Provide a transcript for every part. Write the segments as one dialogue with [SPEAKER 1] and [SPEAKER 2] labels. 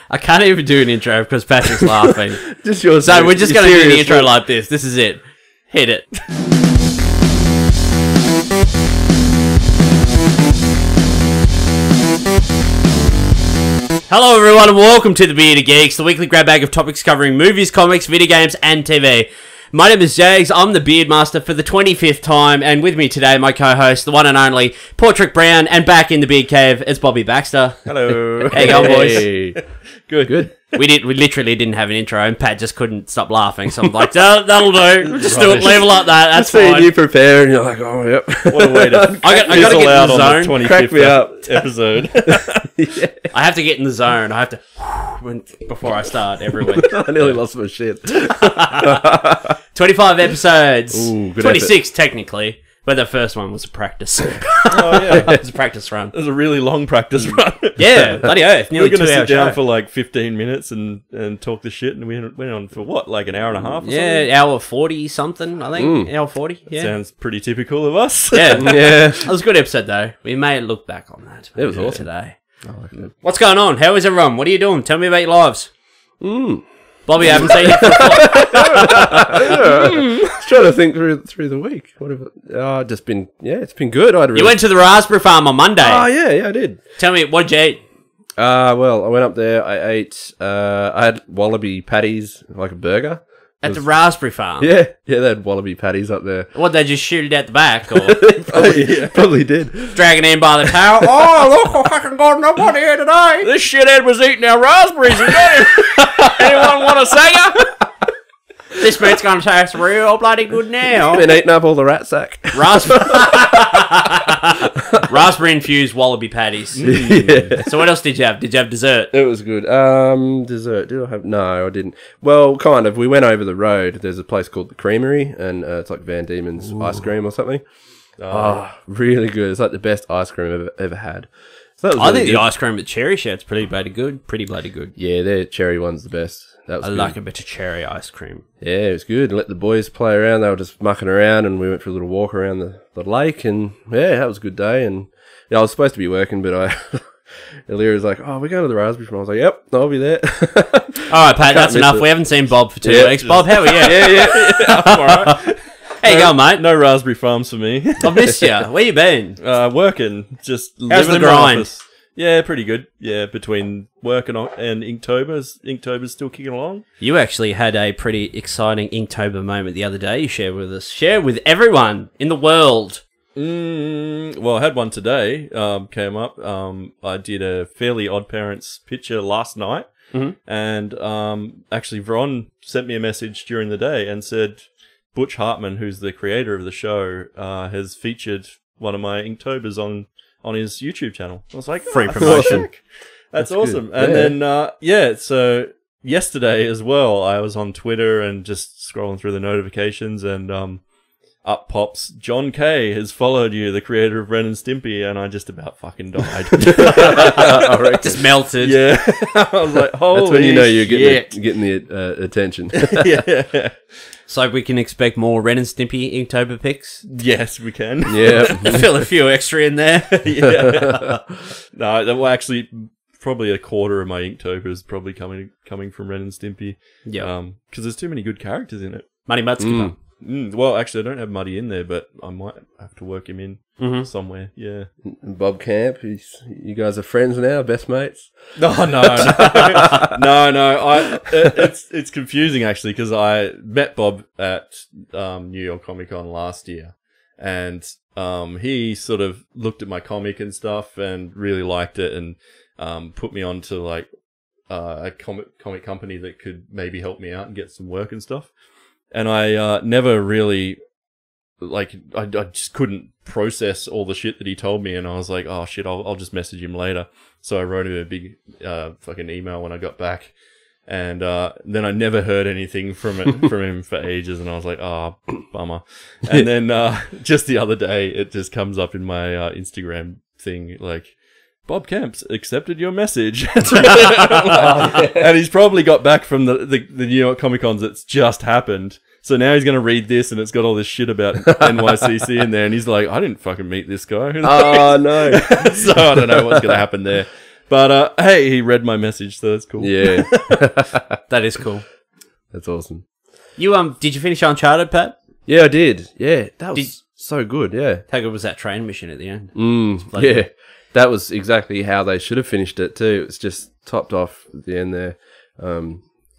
[SPEAKER 1] I can't even do an intro because Patrick's laughing.
[SPEAKER 2] Just yours.
[SPEAKER 1] So we're just going to do the intro like this. This is it. Hit it. Hello everyone and welcome to the Bearded Geeks, the weekly grab bag of topics covering movies, comics, video games and TV. My name is Jags, I'm the Beard Master for the 25th time, and with me today, my co-host, the one and only Patrick Brown, and back in the Beard Cave, it's Bobby Baxter.
[SPEAKER 3] Hello.
[SPEAKER 1] How you going, boys?
[SPEAKER 3] Good.
[SPEAKER 1] We literally didn't have an intro, and Pat just couldn't stop laughing, so I'm like, that'll do. We'll just do it, leave it like that, that's
[SPEAKER 2] Just
[SPEAKER 1] fine.
[SPEAKER 2] you prepare and you're like, oh, yep.
[SPEAKER 3] What a way to
[SPEAKER 1] I gotta get in the
[SPEAKER 3] on
[SPEAKER 1] zone.
[SPEAKER 3] the 25th
[SPEAKER 2] Crack me up.
[SPEAKER 3] episode.
[SPEAKER 2] Yeah.
[SPEAKER 1] I have to get in the zone, I have to, before I start every week.
[SPEAKER 2] I nearly lost my shit.
[SPEAKER 1] 25 episodes.
[SPEAKER 2] Ooh, good
[SPEAKER 1] 26 technically, but the first one was a practice.
[SPEAKER 3] Oh yeah,
[SPEAKER 1] It was a practice run.
[SPEAKER 3] it was a really long practice run.
[SPEAKER 1] Yeah, bloody oath.
[SPEAKER 3] We were
[SPEAKER 1] Nearly
[SPEAKER 3] going to
[SPEAKER 1] 2
[SPEAKER 3] sit
[SPEAKER 1] hours
[SPEAKER 3] down
[SPEAKER 1] show.
[SPEAKER 3] for like 15 minutes and talk the shit, and we went on for what, like an hour and a half or something?
[SPEAKER 1] Yeah, hour 40 something, I think. Hour 40, yeah.
[SPEAKER 3] Sounds pretty typical of us.
[SPEAKER 1] Yeah.
[SPEAKER 2] Yeah.
[SPEAKER 1] That was a good episode though. We may look back on that.
[SPEAKER 2] It was awesome.
[SPEAKER 1] Today.
[SPEAKER 2] I like it.
[SPEAKER 1] What's going on? How is everyone? What are you doing? Tell me about your lives.
[SPEAKER 2] Mm.
[SPEAKER 1] Bobby, I haven't seen you for
[SPEAKER 2] Just trying to think through the week. What have just been? Yeah, it's been good.
[SPEAKER 1] You went to the raspberry farm on Monday.
[SPEAKER 2] Oh yeah, I did.
[SPEAKER 1] Tell me, what did you eat?
[SPEAKER 2] Well, I went up there. I ate. I had wallaby patties, like a burger.
[SPEAKER 1] At the raspberry farm?
[SPEAKER 2] Yeah, they had wallaby patties up there.
[SPEAKER 1] What, they just shoot it out the back? Or
[SPEAKER 2] Probably did.
[SPEAKER 1] dragging in by the tail? Oh, look, I fucking got nobody here today.
[SPEAKER 3] This shithead was eating our raspberries. Anyone want a singer?
[SPEAKER 1] This meat's gonna taste real bloody good now.
[SPEAKER 2] Been eating up all the rat sack.
[SPEAKER 1] Raspberry infused wallaby patties.
[SPEAKER 2] Yeah.
[SPEAKER 1] So what else did you have? Did you have dessert?
[SPEAKER 2] It was good. Dessert. Did I have? No, I didn't. Well, kind of. We went over the road. There's a place called the Creamery, and it's like Van Diemen's ice cream or something. Oh, really good. It's like the best ice cream I've ever had. So that was
[SPEAKER 1] I
[SPEAKER 2] really
[SPEAKER 1] think
[SPEAKER 2] good.
[SPEAKER 1] the ice cream at Cherry Shed's pretty bloody good. Pretty bloody good.
[SPEAKER 2] Yeah, their cherry one's the best. That was
[SPEAKER 1] I
[SPEAKER 2] good.
[SPEAKER 1] like a bit of cherry ice cream.
[SPEAKER 2] Yeah, it was good. Let the boys play around. They were just mucking around, and we went for a little walk around the lake, and yeah, that was a good day. And yeah, I was supposed to be working, but Illyria was like, "Oh, we're going to the raspberry farm." I was like, "Yep, I'll be there."
[SPEAKER 1] All right, Pat, that's
[SPEAKER 2] miss
[SPEAKER 1] enough.
[SPEAKER 2] it.
[SPEAKER 1] We haven't seen Bob for 2
[SPEAKER 2] Yeah,
[SPEAKER 1] weeks. Bob, how are you?
[SPEAKER 2] yeah.
[SPEAKER 3] I'm all right.
[SPEAKER 1] How you going, mate?
[SPEAKER 3] No raspberry farms for me.
[SPEAKER 1] I've missed you. Where you been?
[SPEAKER 3] Working, just
[SPEAKER 1] How's
[SPEAKER 3] living
[SPEAKER 1] the
[SPEAKER 3] in my
[SPEAKER 1] grind?
[SPEAKER 3] office. Yeah, pretty good. Yeah, between work and Inktober's still kicking along.
[SPEAKER 1] You actually had a pretty exciting Inktober moment the other day. You shared with us. Share with everyone in the world.
[SPEAKER 3] Well, I had one today. Came up. I did a Fairly Odd Parents picture last night, and actually, Vron sent me a message during the day and said Butch Hartman, who's the creator of the show, has featured one of my Inktobers on his YouTube channel. I was like,
[SPEAKER 1] Free
[SPEAKER 3] oh,
[SPEAKER 1] promotion.
[SPEAKER 3] That's
[SPEAKER 2] good.
[SPEAKER 3] awesome. And then so yesterday as well, I was on Twitter and just scrolling through the notifications, and up pops, John Kay has followed you, the creator of Ren and Stimpy, and I just about fucking died.
[SPEAKER 2] I reckon.
[SPEAKER 1] Just melted.
[SPEAKER 3] Yeah. I was like, holy
[SPEAKER 2] That's when you know you're
[SPEAKER 1] shit.
[SPEAKER 2] getting the attention.
[SPEAKER 3] Yeah.
[SPEAKER 1] So we can expect more Ren and Stimpy Inktober pics.
[SPEAKER 3] Yes, we can.
[SPEAKER 2] Yeah.
[SPEAKER 1] Fill a few extra in there.
[SPEAKER 3] Yeah. No, that will actually probably a quarter of my Inktober is probably coming from Ren and Stimpy.
[SPEAKER 1] Yeah.
[SPEAKER 3] Because there's too many good characters in it.
[SPEAKER 1] Money Mudskipper.
[SPEAKER 3] Well, actually, I don't have Muddy in there, but I might have to work him in somewhere. Yeah.
[SPEAKER 2] Bob Camp, you guys are friends now, best mates.
[SPEAKER 3] No. It's confusing actually because I met Bob at New York Comic Con last year, and he sort of looked at my comic and stuff and really liked it, and put me on to like a comic company that could maybe help me out and get some work and stuff. And I never really, like, I just couldn't process all the shit that he told me. And I was like, oh shit, I'll just message him later. So I wrote him a big fucking email when I got back. And then I never heard anything from him for ages. And I was like, oh, bummer. And then just the other day, it just comes up in my Instagram thing, like, Bob Kemp's accepted your message. And he's probably got back from the New York Comic Cons that's just happened. So now he's going to read this, and it's got all this shit about NYCC in there. And he's like, I didn't fucking meet this guy.
[SPEAKER 2] Oh, no.
[SPEAKER 3] So I don't know what's going to happen there. But hey, he read my message, so that's cool.
[SPEAKER 2] Yeah,
[SPEAKER 1] That is cool.
[SPEAKER 2] that's awesome.
[SPEAKER 1] You did you finish Uncharted, Pat?
[SPEAKER 2] Yeah, I did. Yeah, that was
[SPEAKER 1] Did-
[SPEAKER 2] so good. Yeah.
[SPEAKER 1] How good was that train mission at the end?
[SPEAKER 2] Yeah, that was exactly how they should have finished it too. It's just topped off at the end there.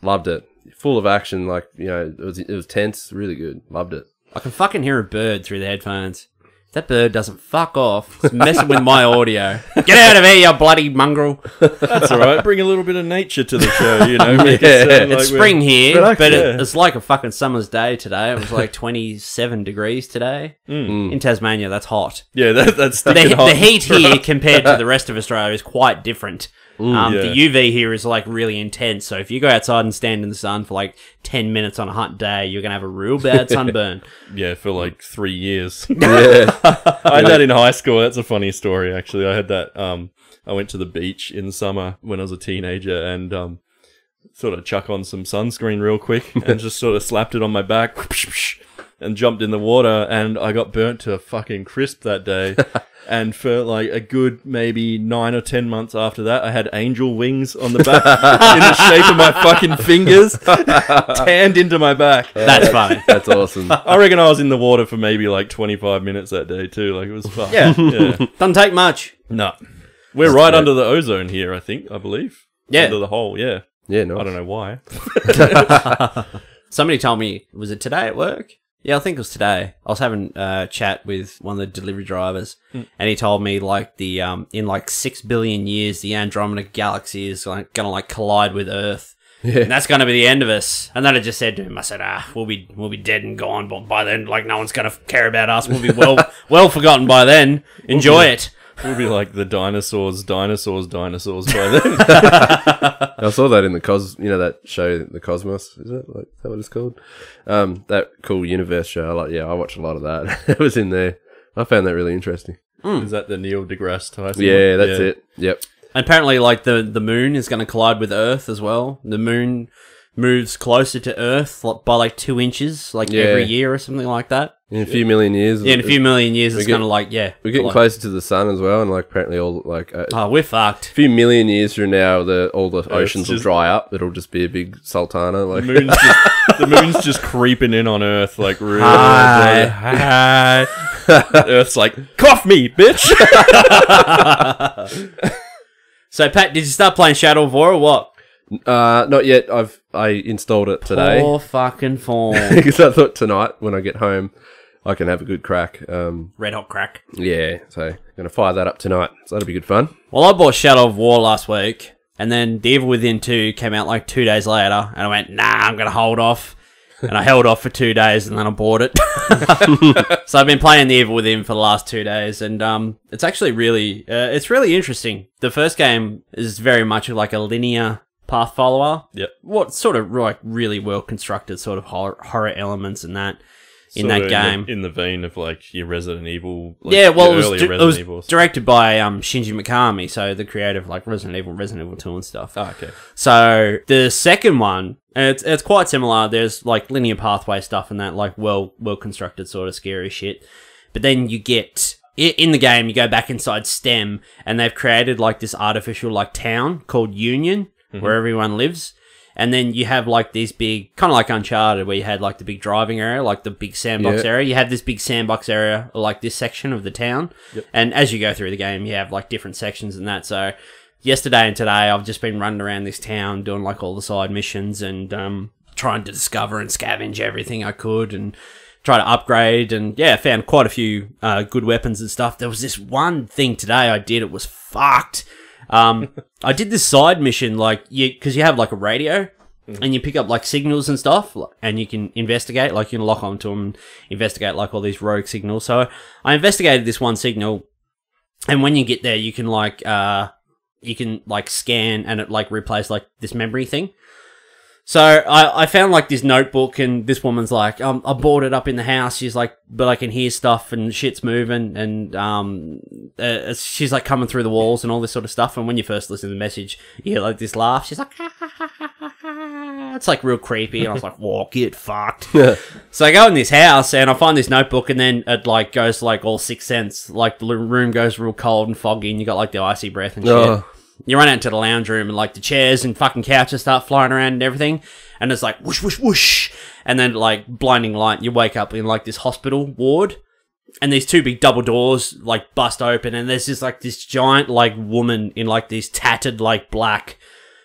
[SPEAKER 2] Loved it. Full of action, like, you know, it was tense, really good. Loved it.
[SPEAKER 1] I can fucking hear a bird through the headphones. If that bird doesn't fuck off, it's messing with my audio. Get out of here, you bloody mongrel.
[SPEAKER 3] That's all right. Bring a little bit of nature to the show, you know. Make it
[SPEAKER 2] Yeah.
[SPEAKER 3] sound like
[SPEAKER 1] It's
[SPEAKER 3] we're-
[SPEAKER 1] spring here,
[SPEAKER 2] Relax,
[SPEAKER 1] but
[SPEAKER 3] yeah.
[SPEAKER 1] it's like a fucking summer's day today. It was like 27 degrees today. In Tasmania, that's hot.
[SPEAKER 3] Yeah, that's
[SPEAKER 1] The,
[SPEAKER 3] sticking hot.
[SPEAKER 1] the heat here compared to the rest of Australia is quite different.
[SPEAKER 3] yeah.
[SPEAKER 1] The UV here is like really intense. So if you go outside and stand in the sun for like 10 minutes on a hot day, you're going to have a real bad sunburn.
[SPEAKER 3] Yeah, for like 3 years.
[SPEAKER 2] Yeah.
[SPEAKER 3] I had that in high school. That's a funny story, actually. I had that. I went to the beach in summer when I was a teenager and sort of chuck on some sunscreen real quick and just sort of slapped it on my back and jumped in the water, and I got burnt to a fucking crisp that day. And for like a good maybe 9 or 10 months after that, I had angel wings on the back in the shape of my fucking fingers, tanned into my back.
[SPEAKER 1] That's funny.
[SPEAKER 2] That's awesome.
[SPEAKER 3] I reckon I was in the water for maybe like 25 minutes that day too. Like it was fun.
[SPEAKER 1] Yeah.
[SPEAKER 3] Yeah.
[SPEAKER 1] Doesn't take much.
[SPEAKER 3] No. We're right under the ozone here, I believe.
[SPEAKER 1] Yeah.
[SPEAKER 3] Under the hole, yeah.
[SPEAKER 2] Yeah, no.
[SPEAKER 3] I don't know why.
[SPEAKER 1] Somebody told me, was it today at work? Yeah, I think it was today. I was having a chat with one of the delivery drivers, and he told me like the in like 6 billion years, the Andromeda galaxy is like gonna like collide with Earth, and that's gonna be the end of us. And then I just said to him, I said, we'll be dead and gone, but by then, like no one's gonna care about us. We'll be well forgotten by then. Enjoy it.
[SPEAKER 3] We'll be like the dinosaurs by then.
[SPEAKER 2] I saw that in the that show, The Cosmos. Is that what it's called? That cool universe show. I watched a lot of that. It was in there. I found that really interesting.
[SPEAKER 3] Is that the Neil deGrasse Tyson?
[SPEAKER 2] Yeah,
[SPEAKER 3] one?
[SPEAKER 2] that's it. Yep.
[SPEAKER 1] And apparently, like the moon is gonna collide with Earth as well. The moon moves closer to Earth by like 2 inches, like every year or something like that.
[SPEAKER 2] In a few million years.
[SPEAKER 1] Yeah, in a few million years, it's
[SPEAKER 2] get-
[SPEAKER 1] gonna like
[SPEAKER 2] We're getting
[SPEAKER 1] collide.
[SPEAKER 2] closer to the sun as well, and like apparently all like a
[SPEAKER 1] Oh, we're fucked.
[SPEAKER 2] few million years from now, all the oceans will
[SPEAKER 3] just-
[SPEAKER 2] dry up. It'll just be a big sultana. Like
[SPEAKER 3] The moon's just creeping in on Earth, like really.
[SPEAKER 1] Hi.
[SPEAKER 3] Earth's like, cough me, bitch.
[SPEAKER 1] So, Pat, did you start playing Shadow of War or what?
[SPEAKER 2] not yet. I installed it today
[SPEAKER 1] Poor fucking form.
[SPEAKER 2] because I thought tonight when I get home I can have a good crack.
[SPEAKER 1] Red hot crack.
[SPEAKER 2] Yeah, so gonna fire that up tonight. So that'll be good fun.
[SPEAKER 1] Well, I bought Shadow of War last week, and then The Evil Within 2 came out like 2 days later, and I went, nah, I'm going to hold off. And I held off for 2 days, and then I bought it. So I've been playing The Evil Within for the last 2 days, and it's actually really, it's really interesting. The first game is very much like a linear path follower.
[SPEAKER 3] Yep.
[SPEAKER 1] What sort of like really well constructed sort of horror elements in that
[SPEAKER 3] Sort
[SPEAKER 1] that
[SPEAKER 3] of
[SPEAKER 1] game.
[SPEAKER 3] in the vein of like your Resident Evil. Like
[SPEAKER 1] Yeah, well,
[SPEAKER 3] your
[SPEAKER 1] it
[SPEAKER 3] earlier
[SPEAKER 1] was
[SPEAKER 3] Resident Evils.
[SPEAKER 1] directed by Shinji Mikami, so the creator of like Resident Evil 2 and stuff.
[SPEAKER 3] Ah, okay.
[SPEAKER 1] So the second one, it's quite similar. There's like linear pathway stuff and that, like well constructed sort of scary shit. But then you get in the game, you go back inside STEM, and they've created like this artificial like town called Union, where everyone lives. And then you have like these big, kind of like Uncharted, where you had like the big driving area, like the big sandbox
[SPEAKER 2] Yeah.
[SPEAKER 1] area. You have this big sandbox area, like this section of the town. And as you go through the game, you have like different sections and that. So yesterday and today, I've just been running around this town doing like all the side missions and trying to discover and scavenge everything I could and try to upgrade. And yeah, found quite a few good weapons and stuff. There was this one thing today I did, it was fucked. I did this side mission, like, because you have, like, a radio, and you pick up, like, signals and stuff, and you can investigate, like, you can lock onto them and investigate, like, all these rogue signals. So I investigated this one signal, and when you get there, you can, like, scan, and it, like, replays, like, this memory thing. So I found like this notebook, and this woman's like, I bought it up in the house. She's like, but I can hear stuff and shit's moving, and she's like coming through the walls and all this sort of stuff. And when you first listen to the message, you hear like this laugh. She's like, ha, ha, ha, ha, ha, ha. It's like real creepy. And I was like, whoa, get fucked. So I go in this house and I find this notebook, and then it like goes like all Sixth Sense. Like the room goes real cold and foggy, and you got like the icy breath and shit.
[SPEAKER 2] Oh.
[SPEAKER 1] You run out into the lounge room and like the chairs and fucking couches start flying around and everything. And it's like whoosh, whoosh, whoosh. And then like blinding light. You wake up in like this hospital ward. And these two big double doors like bust open. And there's just like this giant like woman in like these tattered like black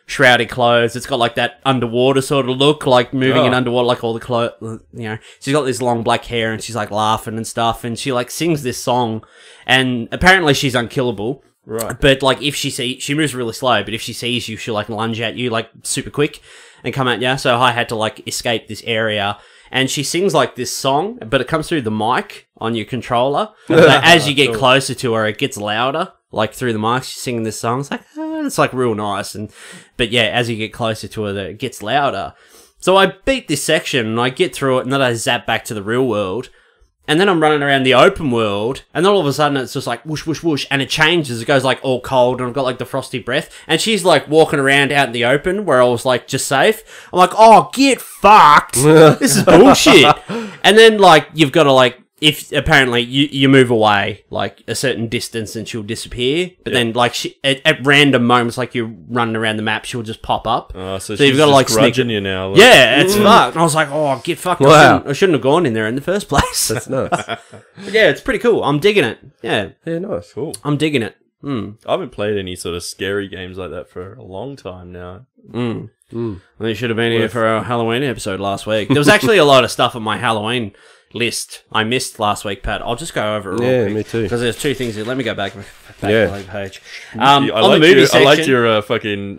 [SPEAKER 1] shrouded clothes. It's got like that underwater sort of look, like moving in underwater, like all the clothes, you know. She's got this long black hair and she's like laughing and stuff. And she like sings this song. And apparently she's unkillable.
[SPEAKER 3] Right.
[SPEAKER 1] But like if she moves really slow, but if she sees you, she'll like lunge at you like super quick and come at you. So I had to like escape this area. And she sings like this song, but it comes through the mic on your controller. So as you get closer to her, it gets louder, like through the mic. She's singing this song. It's like real nice. But yeah, as you get closer to her, it gets louder. So I beat this section and I get through it and then I zap back to the real world. And then I'm running around the open world, and then all of a sudden it's just like whoosh, whoosh, whoosh, and it changes. It goes like all cold, and I've got like the frosty breath. And she's like walking around out in the open where I was like just safe. I'm like, oh, get fucked. This is bullshit. And then like you've got to like, if apparently you move away like a certain distance and she'll disappear, but then like at random moments, like you're running around the map, she'll just pop up.
[SPEAKER 3] So you've got to like grudging you now. Like,
[SPEAKER 1] yeah, it's fucked. And I was like, oh, get fucked.
[SPEAKER 2] Wow.
[SPEAKER 1] I shouldn't have gone in there in the first place.
[SPEAKER 2] That's nice.
[SPEAKER 1] Yeah, it's pretty cool. I'm digging it. Yeah,
[SPEAKER 2] Nice.
[SPEAKER 3] Cool.
[SPEAKER 1] I'm digging it.
[SPEAKER 3] I haven't played any sort of scary games like that for a long time now.
[SPEAKER 1] Well, you should have been here for our Halloween episode last week. There was actually a lot of stuff on my Halloween list I missed last week, Pat. I'll just go over it real quick.
[SPEAKER 2] Me too.
[SPEAKER 1] Because there's two things here. Let me go back to the page.
[SPEAKER 3] I liked your fucking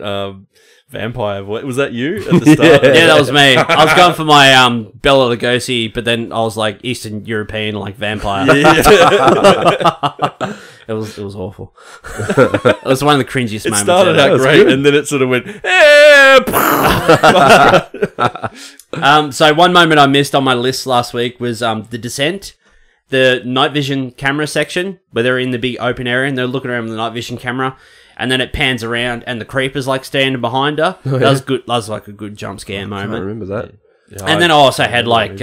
[SPEAKER 3] vampire. What was that? You at the start?
[SPEAKER 1] Yeah, that was me. I was going for my Bela Lugosi, but then I was like Eastern European, like vampire. It was awful. It was one of the cringiest moments.
[SPEAKER 3] It started
[SPEAKER 1] ever.
[SPEAKER 3] out great, and then it sort of went.
[SPEAKER 1] So one moment I missed on my list last week was The Descent, the night vision camera section where they're in the big open area and they're looking around with the night vision camera, and then it pans around and the creeper's like standing behind her. That was good. That was like a good jump scare moment.
[SPEAKER 2] I remember that.
[SPEAKER 3] Yeah,
[SPEAKER 1] And then I also had like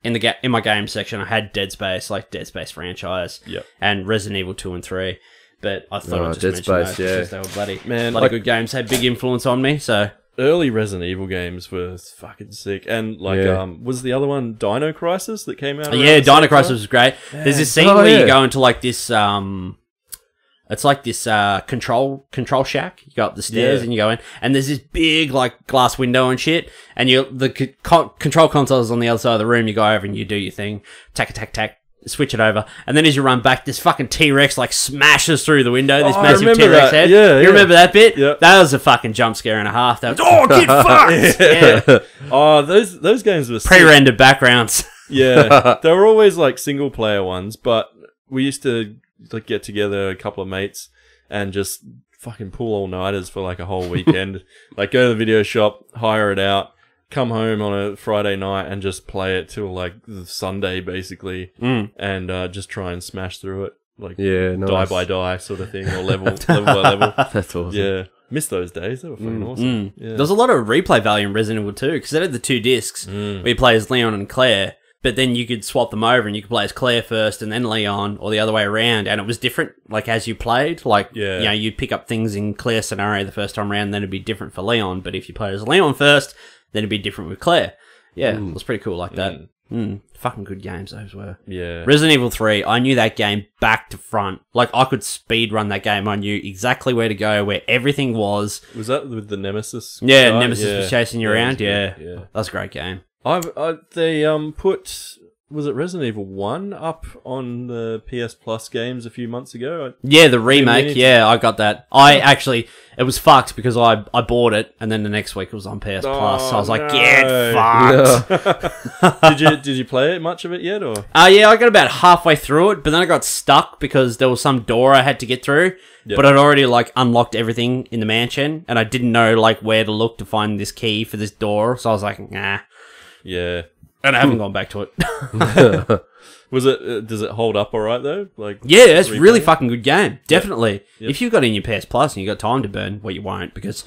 [SPEAKER 1] in my game section, I had Dead Space, like Dead Space franchise, and Resident Evil 2 and 3. But I thought I'd just
[SPEAKER 2] Dead
[SPEAKER 1] mention
[SPEAKER 2] Space,
[SPEAKER 1] those because they were bloody
[SPEAKER 3] like,
[SPEAKER 1] good games. Had big influence on me. So
[SPEAKER 3] early Resident Evil games were fucking sick, and like was the other one Dino Crisis that came out?
[SPEAKER 1] Yeah, Dino Crisis was great. There's this scene where you go into like this it's like this control shack. You go up the stairs and you go in, and there's this big like glass window and shit. And the control console is on the other side of the room. You go over and you do your thing, tack, switch it over, and then as you run back, this fucking T-Rex like smashes through the window. This massive T-Rex head.
[SPEAKER 3] Yeah,
[SPEAKER 1] you remember that bit?
[SPEAKER 3] Yep.
[SPEAKER 1] That was a fucking jump scare and a half. That was get fucked. Yeah.
[SPEAKER 3] Oh, those games were
[SPEAKER 1] Pre-rendered backgrounds.
[SPEAKER 3] Yeah, they were always like single player ones, but we used to like get together a couple of mates and just fucking pull all-nighters for like a whole weekend. Like go to the video shop, hire it out, come home on a Friday night and just play it till like the Sunday basically, and just try and smash through it, like die by die sort of thing, or level by level.
[SPEAKER 2] That's awesome.
[SPEAKER 3] Yeah, miss those days. They were fucking awesome. Yeah.
[SPEAKER 1] There's a lot of replay value in Resident Evil 2 because they had the 2 discs where you play as Leon and Claire. But then you could swap them over and you could play as Claire first and then Leon, or the other way around. And it was different, like, as you played. Like, you know, you'd pick up things in Claire's scenario the first time around, then it'd be different for Leon. But if you played as Leon first, then it'd be different with Claire. Yeah, it was pretty cool like that. Fucking good games those were.
[SPEAKER 3] Yeah.
[SPEAKER 1] Resident Evil 3, I knew that game back to front. Like, I could speed run that game. I knew exactly where to go, where everything was.
[SPEAKER 3] Was that with the Nemesis?
[SPEAKER 1] Yeah,
[SPEAKER 3] guy?
[SPEAKER 1] Nemesis was chasing you around. Yeah.
[SPEAKER 3] That
[SPEAKER 1] was a great game.
[SPEAKER 3] They put, was it Resident Evil 1 up on the PS Plus games a few months ago?
[SPEAKER 1] Yeah, the remake. Yeah, I got that. It was fucked because I bought it and then the next week it was on PS Plus. So I was like, get fucked.
[SPEAKER 3] Did you play it, much of it yet, or?
[SPEAKER 1] Yeah, I got about halfway through it, but then I got stuck because there was some door I had to get through. Yep. But I'd already like unlocked everything in the mansion and I didn't know like where to look to find this key for this door. So I was like, nah.
[SPEAKER 3] Yeah.
[SPEAKER 1] And I haven't gone back to it.
[SPEAKER 3] Was it? Does it hold up all right though? Like,
[SPEAKER 1] yeah, it's a really fucking good game. Definitely. Yep. If you've got it in your PS Plus and you got time to burn, well, you won't because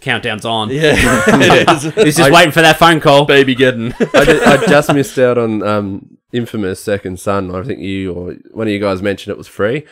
[SPEAKER 1] countdown's on.
[SPEAKER 3] Yeah, it is.
[SPEAKER 1] He's just waiting for that phone call.
[SPEAKER 3] Baby getting.
[SPEAKER 2] I just missed out on Infamous Second Son. I think you or one of you guys mentioned it was free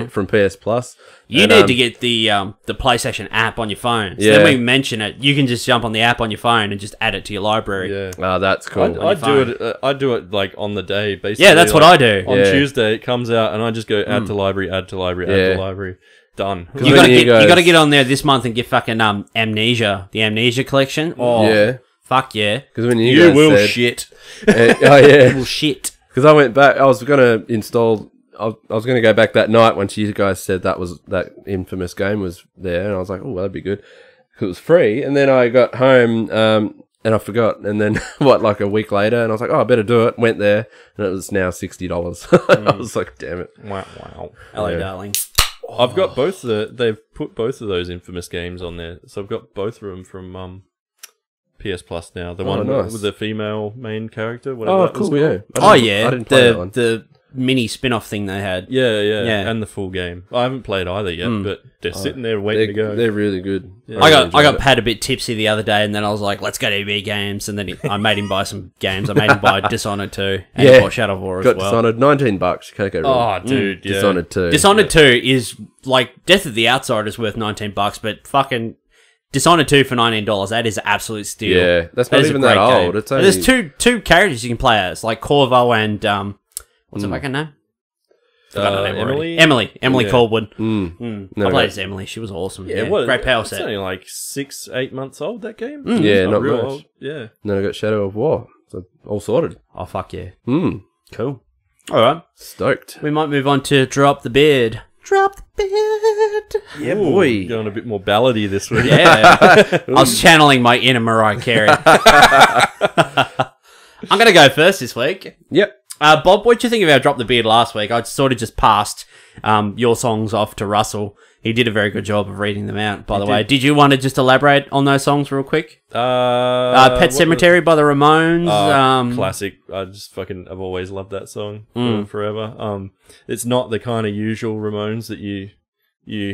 [SPEAKER 2] from PS Plus.
[SPEAKER 1] You need to get the PlayStation app on your phone. So then we mention it. You can just jump on the app on your phone and just add it to your library.
[SPEAKER 3] Yeah.
[SPEAKER 2] Oh, that's cool.
[SPEAKER 3] I do it. I do it like on the day, basically.
[SPEAKER 1] Yeah, that's what I do.
[SPEAKER 3] On Tuesday, it comes out, and I just go add to library, add to library, add to library. Done.
[SPEAKER 1] You gotta get on there this month and get fucking Amnesia, the Amnesia collection. Oh,
[SPEAKER 2] yeah.
[SPEAKER 1] Fuck yeah.
[SPEAKER 2] Because when you
[SPEAKER 3] You
[SPEAKER 2] guys
[SPEAKER 3] will
[SPEAKER 2] said,
[SPEAKER 3] shit.
[SPEAKER 2] oh yeah.
[SPEAKER 1] Well, shit.
[SPEAKER 2] Because I went back. I was gonna install. I was gonna go back that night once you guys said that Infamous game was there, and I was like, oh, that'd be good. 'Cause it was free, and then I got home. And I forgot, and then like a week later, and I was like, "Oh, I better do it." Went there, and it was now $60. I was like, "Damn it!"
[SPEAKER 3] Wow.
[SPEAKER 1] Hello, darling.
[SPEAKER 3] I've got both they've put both of those Infamous games on there, so I've got both of them from PS Plus now. The one
[SPEAKER 2] nice.
[SPEAKER 3] with the female main character. Whatever
[SPEAKER 2] Oh,
[SPEAKER 3] that was
[SPEAKER 2] cool!
[SPEAKER 3] called.
[SPEAKER 2] Yeah.
[SPEAKER 1] Oh yeah,
[SPEAKER 2] I didn't play that one.
[SPEAKER 1] the mini spin-off thing they had.
[SPEAKER 3] Yeah,
[SPEAKER 1] Yeah.
[SPEAKER 3] and the full game. I haven't played either yet, but they're sitting there waiting to go.
[SPEAKER 2] They're really good.
[SPEAKER 3] Yeah.
[SPEAKER 1] I
[SPEAKER 2] really
[SPEAKER 1] got
[SPEAKER 2] enjoyed
[SPEAKER 1] Pat a bit tipsy the other day, and then I was like, "Let's go to EB Games," and then I made him buy some games. I made him buy Dishonored 2 and he bought Shadow of War as
[SPEAKER 2] Got
[SPEAKER 1] well.
[SPEAKER 2] Dishonored, $19. You can't go wrong.
[SPEAKER 3] Oh, dude, yeah.
[SPEAKER 2] Dishonored 2.
[SPEAKER 1] Dishonored 2 is like Death of the Outsider is worth $19, but fucking Dishonored 2 for $19, that is absolute steal.
[SPEAKER 2] Yeah, that's
[SPEAKER 1] That
[SPEAKER 2] not
[SPEAKER 1] is a
[SPEAKER 2] even that
[SPEAKER 1] great
[SPEAKER 2] old.
[SPEAKER 1] game.
[SPEAKER 2] It's only...
[SPEAKER 1] There's two characters you can play as, like Corvo and what's her fucking name? Forgot her name already. Emily
[SPEAKER 3] Yeah.
[SPEAKER 1] Colwood.
[SPEAKER 2] No,
[SPEAKER 1] I played
[SPEAKER 2] no.
[SPEAKER 1] as Emily. She was awesome. Yeah,
[SPEAKER 3] what?
[SPEAKER 1] great power
[SPEAKER 3] It's
[SPEAKER 1] set.
[SPEAKER 3] only like 6-8 months old, that game?
[SPEAKER 2] Yeah,
[SPEAKER 3] It's
[SPEAKER 2] not
[SPEAKER 3] real
[SPEAKER 2] much.
[SPEAKER 3] old. Yeah.
[SPEAKER 2] Then I got Shadow of War. So all sorted.
[SPEAKER 1] Oh fuck yeah,
[SPEAKER 2] Cool.
[SPEAKER 1] All right,
[SPEAKER 2] Stoked.
[SPEAKER 1] we might move on to Drop the Beard. Drop the Beard.
[SPEAKER 2] Yeah,
[SPEAKER 3] Ooh,
[SPEAKER 2] boy.
[SPEAKER 3] Going a bit more ballady this week.
[SPEAKER 1] Yeah, I was channeling my inner Mariah Carey. I'm gonna go first this week.
[SPEAKER 2] Yep.
[SPEAKER 1] Bob, what did you think of our Drop the Beard last week? I sort of just passed your songs off to Russell. He did a very good job of reading them out, by the way. Did you want to just elaborate on those songs real quick? Pet Cemetery by the Ramones.
[SPEAKER 3] Classic. I've always loved that song forever. It's not the kind of usual Ramones that you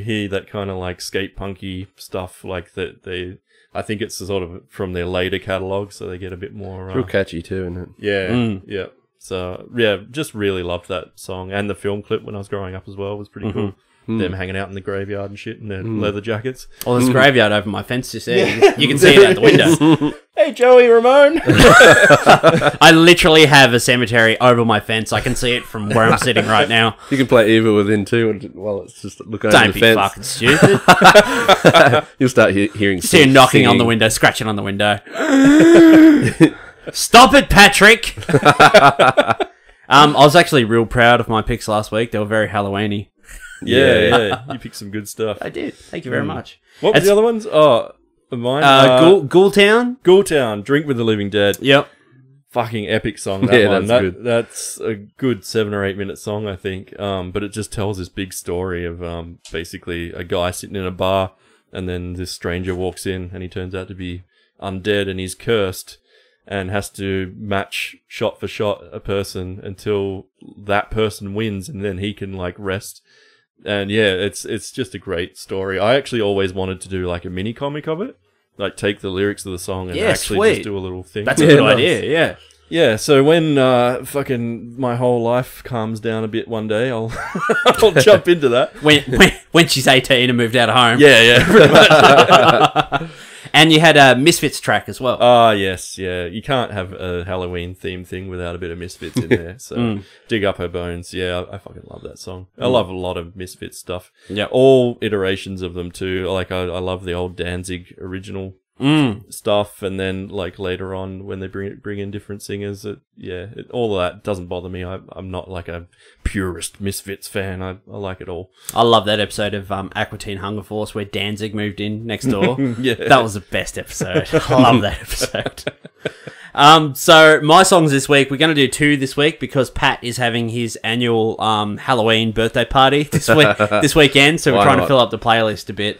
[SPEAKER 3] hear, that kind of like skate punky stuff like that. I think it's sort of from their later catalogue, so they get a bit more.
[SPEAKER 2] Real catchy too, isn't it?
[SPEAKER 3] Yeah, yeah. So yeah, just really loved that song, and the film clip when I was growing up as well was pretty cool. Them hanging out in the graveyard and shit in their leather jackets.
[SPEAKER 1] Well, there's a graveyard over my fence just there. You can see it out the window.
[SPEAKER 3] Hey, Joey Ramone.
[SPEAKER 1] I literally have a cemetery over my fence. I can see it from where I'm sitting right now.
[SPEAKER 2] You can play Evil Within too while it's just looking over
[SPEAKER 1] Don't
[SPEAKER 2] the
[SPEAKER 1] be
[SPEAKER 2] fence.
[SPEAKER 1] fucking stupid.
[SPEAKER 2] You'll start hearing
[SPEAKER 1] See you knocking on the window, scratching on the window. Stop it, Patrick! I was actually real proud of my picks last week. They were very Halloween-y.
[SPEAKER 3] Yeah. You picked some good stuff.
[SPEAKER 1] I did. Thank you very much.
[SPEAKER 3] What was the other ones? Oh, mine.
[SPEAKER 1] Ghoultown?
[SPEAKER 3] Ghoultown, Drink with the Living Dead.
[SPEAKER 1] Yep.
[SPEAKER 3] Fucking epic song. That
[SPEAKER 2] Yeah,
[SPEAKER 3] one.
[SPEAKER 2] that's good.
[SPEAKER 3] That's a good 7 or 8 minute song, I think. But it just tells this big story of basically a guy sitting in a bar, and then this stranger walks in, and he turns out to be undead, and he's cursed, and has to match shot for shot a person until that person wins, and then he can like rest. And yeah, it's just a great story. I actually always wanted to do like a mini comic of it, like take the lyrics of the song and actually
[SPEAKER 1] sweet.
[SPEAKER 3] just do a little thing.
[SPEAKER 1] That's a good idea, yeah.
[SPEAKER 3] Yeah, so when fucking my whole life calms down a bit one day, I'll I'll jump into that.
[SPEAKER 1] When she's 18 and moved out of home.
[SPEAKER 3] Yeah, pretty much.
[SPEAKER 1] And you had a Misfits track as well.
[SPEAKER 3] Ah, yes, yeah. You can't have a Halloween theme thing without a bit of Misfits in there. So Dig Up Her Bones, yeah, I fucking love that song. I love a lot of Misfits stuff.
[SPEAKER 1] Yeah.
[SPEAKER 3] All iterations of them too. Like I love the old Danzig original stuff, and then like later on when they bring in different singers, all of that doesn't bother me. I'm not like a purist Misfits fan. I like it all.
[SPEAKER 1] I love that episode of Aqua Teen Hunger Force where Danzig moved in next door.
[SPEAKER 3] Yeah.
[SPEAKER 1] That was the best episode. I love that episode. So my songs this week, we're going to do 2 this week because Pat is having his annual Halloween birthday party this weekend. So we're
[SPEAKER 2] Why
[SPEAKER 1] trying to
[SPEAKER 2] not?
[SPEAKER 1] fill up the playlist a bit.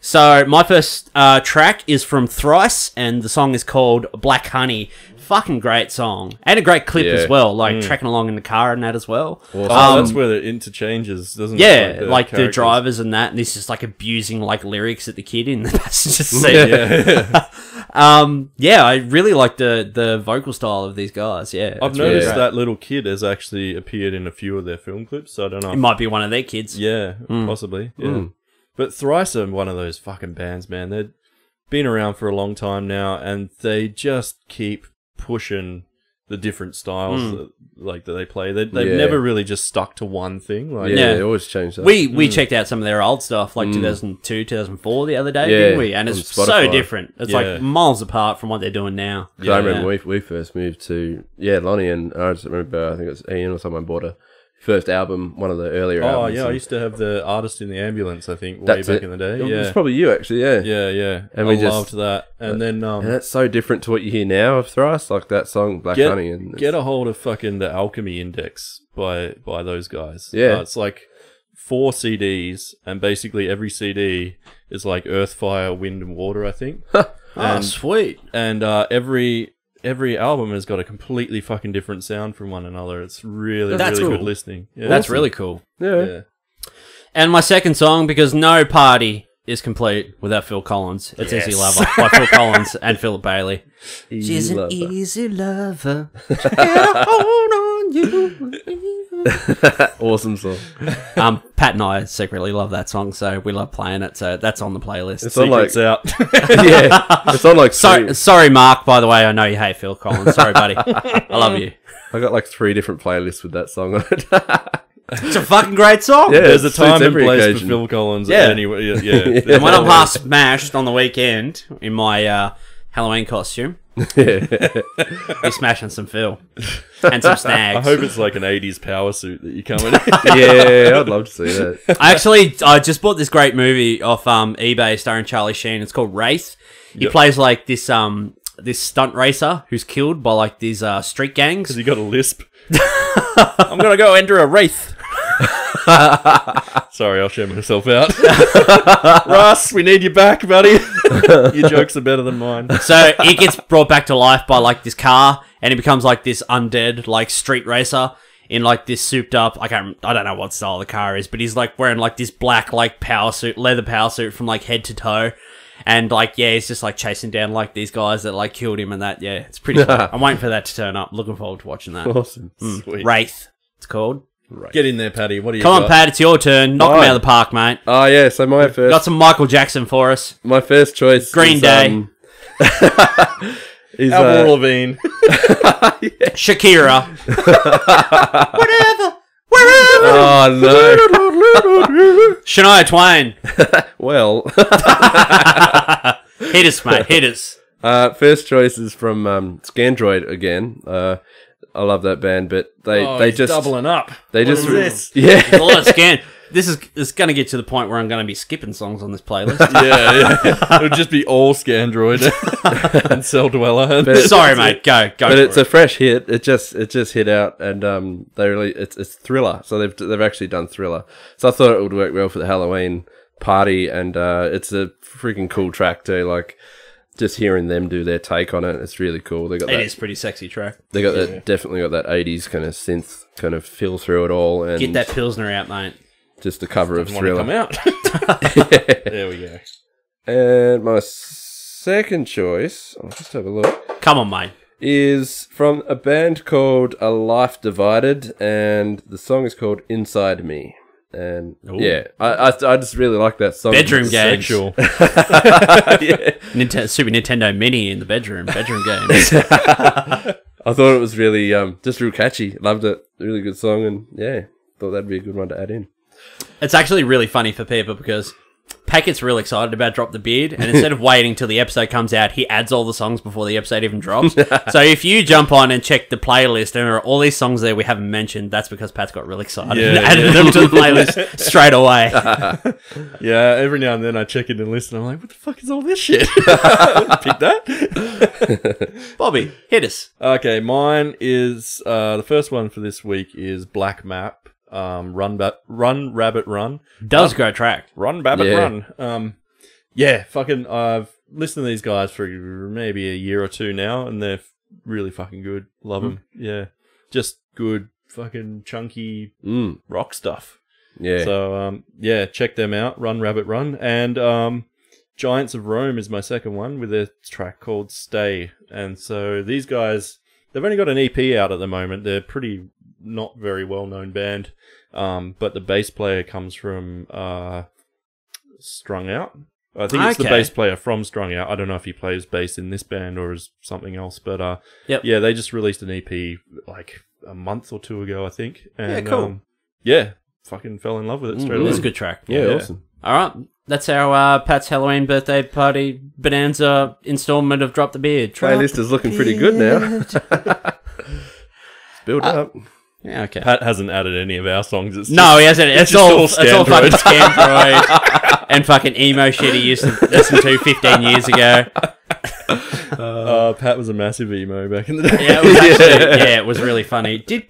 [SPEAKER 1] So my first track is from Thrice, and the song is called Black Honey. Fucking great song. And a great clip
[SPEAKER 2] Yeah.
[SPEAKER 1] as well, like trekking along in the car and that as well.
[SPEAKER 3] Oh, that's where it interchanges, doesn't it?
[SPEAKER 1] Yeah, like the
[SPEAKER 3] characters.
[SPEAKER 1] drivers and that, and this is like abusing like lyrics at the kid in the passenger seat.
[SPEAKER 3] Yeah.
[SPEAKER 1] I really like the vocal style of these guys. Yeah,
[SPEAKER 3] I've
[SPEAKER 1] it's really
[SPEAKER 3] noticed
[SPEAKER 1] great.
[SPEAKER 3] that little kid has actually appeared in a few of their film clips, so I don't know.
[SPEAKER 1] It might be one of their kids.
[SPEAKER 3] Yeah, possibly. Yeah. But Thrice are one of those fucking bands, man. They've been around for a long time now, and they just keep pushing the different styles that they play. They've
[SPEAKER 2] Yeah.
[SPEAKER 3] never really just stuck to one thing. Like,
[SPEAKER 2] Yeah,
[SPEAKER 1] Yeah.
[SPEAKER 2] they always change that.
[SPEAKER 1] We checked out some of their old stuff, like 2002, 2004 the other day,
[SPEAKER 2] Yeah,
[SPEAKER 1] didn't we? And
[SPEAKER 2] on
[SPEAKER 1] it's so
[SPEAKER 2] Spotify.
[SPEAKER 1] different. It's
[SPEAKER 3] Yeah.
[SPEAKER 1] like miles apart from what they're doing now.
[SPEAKER 2] 'Cause I remember
[SPEAKER 1] Yeah.
[SPEAKER 2] we first moved to Lonnie, and I just remember I think it was Ian or someone bought a first album, one of the earlier
[SPEAKER 3] Oh,
[SPEAKER 2] albums.
[SPEAKER 3] yeah, I
[SPEAKER 2] and
[SPEAKER 3] used to have the Artist in the Ambulance, I think, way
[SPEAKER 2] that's
[SPEAKER 3] back
[SPEAKER 2] it.
[SPEAKER 3] in the day.
[SPEAKER 2] It was
[SPEAKER 3] Yeah.
[SPEAKER 2] probably you actually, yeah.
[SPEAKER 3] Yeah.
[SPEAKER 2] And
[SPEAKER 3] I
[SPEAKER 2] we just-
[SPEAKER 3] loved that. And then
[SPEAKER 2] And that's so different to what you hear now of Thrice, like that song Black
[SPEAKER 3] get,
[SPEAKER 2] Honey. And
[SPEAKER 3] get a hold of fucking the Alchemy Index by those guys.
[SPEAKER 2] Yeah.
[SPEAKER 3] It's like 4 CDs, and basically every CD is like Earth, Fire, Wind, and Water, I think.
[SPEAKER 1] Oh, sweet.
[SPEAKER 3] And every album has got a completely fucking different sound from one another. It's really,
[SPEAKER 1] That's
[SPEAKER 3] really
[SPEAKER 1] cool.
[SPEAKER 3] good listening. Yeah.
[SPEAKER 1] That's really cool.
[SPEAKER 2] yeah.
[SPEAKER 3] Yeah.
[SPEAKER 1] And my second song, because no party is complete without Phil Collins. It's Easy Lover by Phil Collins and Philip Bailey. She's an
[SPEAKER 2] Lover.
[SPEAKER 1] easy lover. Get a hold on you.
[SPEAKER 2] Awesome song.
[SPEAKER 1] Pat and I secretly love that song, so we love playing it. So that's on the playlist.
[SPEAKER 2] It's on like
[SPEAKER 3] Secrets out.
[SPEAKER 2] yeah, it's on like
[SPEAKER 1] Sorry, Mark. By the way, I know you hate Phil Collins. Sorry, buddy. I love you.
[SPEAKER 2] I got like 3 different playlists with that song on it.
[SPEAKER 1] It's a fucking great song.
[SPEAKER 2] Yeah.
[SPEAKER 3] There's a
[SPEAKER 2] It suits
[SPEAKER 3] time and
[SPEAKER 2] every
[SPEAKER 3] place
[SPEAKER 2] occasion.
[SPEAKER 3] for Phil Collins.
[SPEAKER 1] Yeah.
[SPEAKER 3] Anyway, yeah.
[SPEAKER 1] And when I'm half smashed on the weekend in my Halloween costume, be smashing some Phil and some snags.
[SPEAKER 3] I hope it's like an 80s power suit that you come in.
[SPEAKER 2] Yeah, I'd love to see that.
[SPEAKER 1] I just bought this great movie off eBay starring Charlie Sheen. It's called Wraith. He plays like this this stunt racer who's killed by like these street gangs.
[SPEAKER 3] Because he got a lisp. I'm going to go enter a wraith. Sorry, I'll show myself out. Russ, we need you back, buddy. Your jokes are better than mine.
[SPEAKER 1] So he gets brought back to life by like this car, and he becomes like this undead like street racer in like this souped up. I don't know what style the car is, but he's like wearing like this black like leather power suit from like head to toe. And like, yeah, he's just like chasing down like these guys that like killed him and that. Yeah, it's pretty cool. I'm waiting for that to turn up. Looking forward to watching that.
[SPEAKER 2] Awesome.
[SPEAKER 3] Sweet.
[SPEAKER 1] Wraith, it's called.
[SPEAKER 3] Get in there, Paddy. What do you
[SPEAKER 1] Come
[SPEAKER 3] got?
[SPEAKER 1] on, Pat, it's your turn. Knock him
[SPEAKER 2] Right.
[SPEAKER 1] out of the park, mate.
[SPEAKER 2] Oh yeah, so
[SPEAKER 1] Got some Michael Jackson for us.
[SPEAKER 2] my first choice
[SPEAKER 1] Green
[SPEAKER 2] is,
[SPEAKER 1] Day.
[SPEAKER 2] is
[SPEAKER 3] Avril Lavigne.
[SPEAKER 1] Shakira. Whatever. Wherever.
[SPEAKER 2] oh no.
[SPEAKER 1] Shania Twain.
[SPEAKER 2] Well,
[SPEAKER 1] Hit us, mate. Hit us.
[SPEAKER 2] first choice is from Scandroid again. I love that band, but they
[SPEAKER 3] He's
[SPEAKER 2] just
[SPEAKER 3] doubling up.
[SPEAKER 2] they
[SPEAKER 3] What
[SPEAKER 2] just
[SPEAKER 3] is this?
[SPEAKER 2] yeah.
[SPEAKER 1] A lot of scan. This is going to get to the point where I'm going to be skipping songs on this playlist.
[SPEAKER 3] Yeah. It would just be all Scandroid and Cell Dweller.
[SPEAKER 2] But-
[SPEAKER 1] Sorry, mate. Go.
[SPEAKER 2] But
[SPEAKER 1] for
[SPEAKER 2] it's
[SPEAKER 1] it.
[SPEAKER 2] a fresh hit. It just hit out, and it's Thriller. So they've actually done Thriller. So I thought it would work well for the Halloween party, and it's a freaking cool track too. Like just hearing them do their take on it, it's really cool. They got
[SPEAKER 1] It is a pretty sexy track.
[SPEAKER 2] They got that definitely got that 80s kind of synth kind of feel through it all, and
[SPEAKER 1] Get that Pilsner out, mate.
[SPEAKER 2] just the cover of
[SPEAKER 3] Want to come
[SPEAKER 2] Thriller.
[SPEAKER 3] out. There we go.
[SPEAKER 2] And my second choice, I'll just have a look,
[SPEAKER 1] Come on, mate.
[SPEAKER 2] is from a band called A Life Divided, and the song is called Inside Me. And yeah, I just really like that song.
[SPEAKER 1] Bedroom
[SPEAKER 2] It's
[SPEAKER 1] games.
[SPEAKER 3] Sexual.
[SPEAKER 2] yeah.
[SPEAKER 1] Super Nintendo Mini in the bedroom. Bedroom games.
[SPEAKER 2] I thought it was really just real catchy. Loved it. Really good song, and yeah, thought that'd be a good one to add in.
[SPEAKER 1] It's actually really funny for people because Pat gets real excited about Drop the Beard, and instead of waiting till the episode comes out, he adds all the songs before the episode even drops. So if you jump on and check the playlist, and there are all these songs there we haven't mentioned, that's because Pat's got real excited and
[SPEAKER 3] Yeah,
[SPEAKER 1] added them to the playlist straight away.
[SPEAKER 3] Yeah, every now and then I check in and listen. I'm like, what the fuck is all this shit? Pick that.
[SPEAKER 1] Bobby, hit us.
[SPEAKER 3] Okay, mine is the first one for this week is Black Map. Run Rabbit Run.
[SPEAKER 1] Does great track.
[SPEAKER 3] Run Rabbit
[SPEAKER 2] Yeah.
[SPEAKER 3] Run. yeah, fucking, I've listened to these guys for maybe a year or two now, and they're really fucking good. Love them. Yeah. Just good fucking chunky rock stuff.
[SPEAKER 2] Yeah.
[SPEAKER 3] So, yeah, check them out. Run Rabbit Run. And Giants of Rome is my second one with a track called Stay. And so these guys, they've only got an EP out at the moment. They're pretty not very well-known band. But the bass player comes from Strung Out. I think it's the bass player from Strung Out. I don't know if he plays bass in this band or is something else. But yeah, they just released an EP like a month or two ago, I think. And,
[SPEAKER 1] yeah, cool.
[SPEAKER 3] Yeah, fucking fell in love with it straight away.
[SPEAKER 1] It's a good track.
[SPEAKER 2] Yeah, awesome.
[SPEAKER 1] All right. That's our Pat's Halloween birthday party bonanza installment of Drop the Beard.
[SPEAKER 2] Playlist is looking pretty good now. It's built up.
[SPEAKER 1] Yeah, okay.
[SPEAKER 3] Pat hasn't added any of our songs. It's
[SPEAKER 1] No, he hasn't. It's all fucking
[SPEAKER 3] Scandroid.
[SPEAKER 1] Scandroid and fucking emo shit he used to listen to 15 years ago.
[SPEAKER 3] Pat was a massive emo back in the day.
[SPEAKER 1] Yeah, it was actually, it was really funny. Did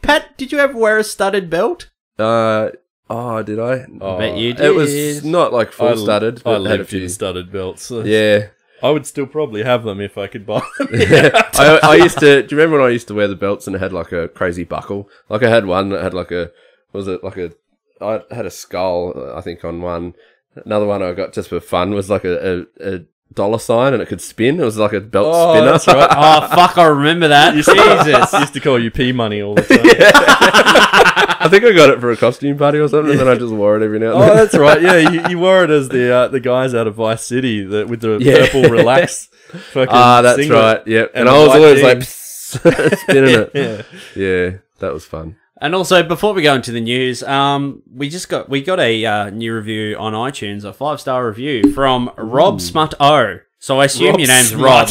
[SPEAKER 1] you ever wear a studded belt?
[SPEAKER 2] Did I?
[SPEAKER 1] I bet you did.
[SPEAKER 2] It was not like full studded, but
[SPEAKER 3] I
[SPEAKER 2] it had a
[SPEAKER 3] lived in
[SPEAKER 2] few.
[SPEAKER 3] studded belts. So
[SPEAKER 2] Yeah.
[SPEAKER 3] I would still probably have them if I could buy them.
[SPEAKER 2] I used to. Do you remember when I used to wear the belts and it had like a crazy buckle? Like I had one that had like a. I had a skull, I think, on one. Another one I got just for fun was like a dollar sign and it could spin. It was like a belt spinner.
[SPEAKER 3] That's right.
[SPEAKER 1] Oh, fuck, I remember that.
[SPEAKER 3] Jesus. Used to call you P money all the time.
[SPEAKER 2] I think I got it for a costume party or something, and then I just wore it every now and then.
[SPEAKER 3] Oh, that's right. Yeah, you wore it as the guys out of Vice City with the purple relax.
[SPEAKER 2] That's
[SPEAKER 3] singlet.
[SPEAKER 2] Right. Yep. And
[SPEAKER 3] the
[SPEAKER 2] I was
[SPEAKER 3] white
[SPEAKER 2] always like
[SPEAKER 3] jeans.
[SPEAKER 2] spinning it. Yeah, that was fun.
[SPEAKER 1] And also, before we go into the news, we got a new review on iTunes, a 5-star review from Rob Smut-O. So I assume your name's Rob.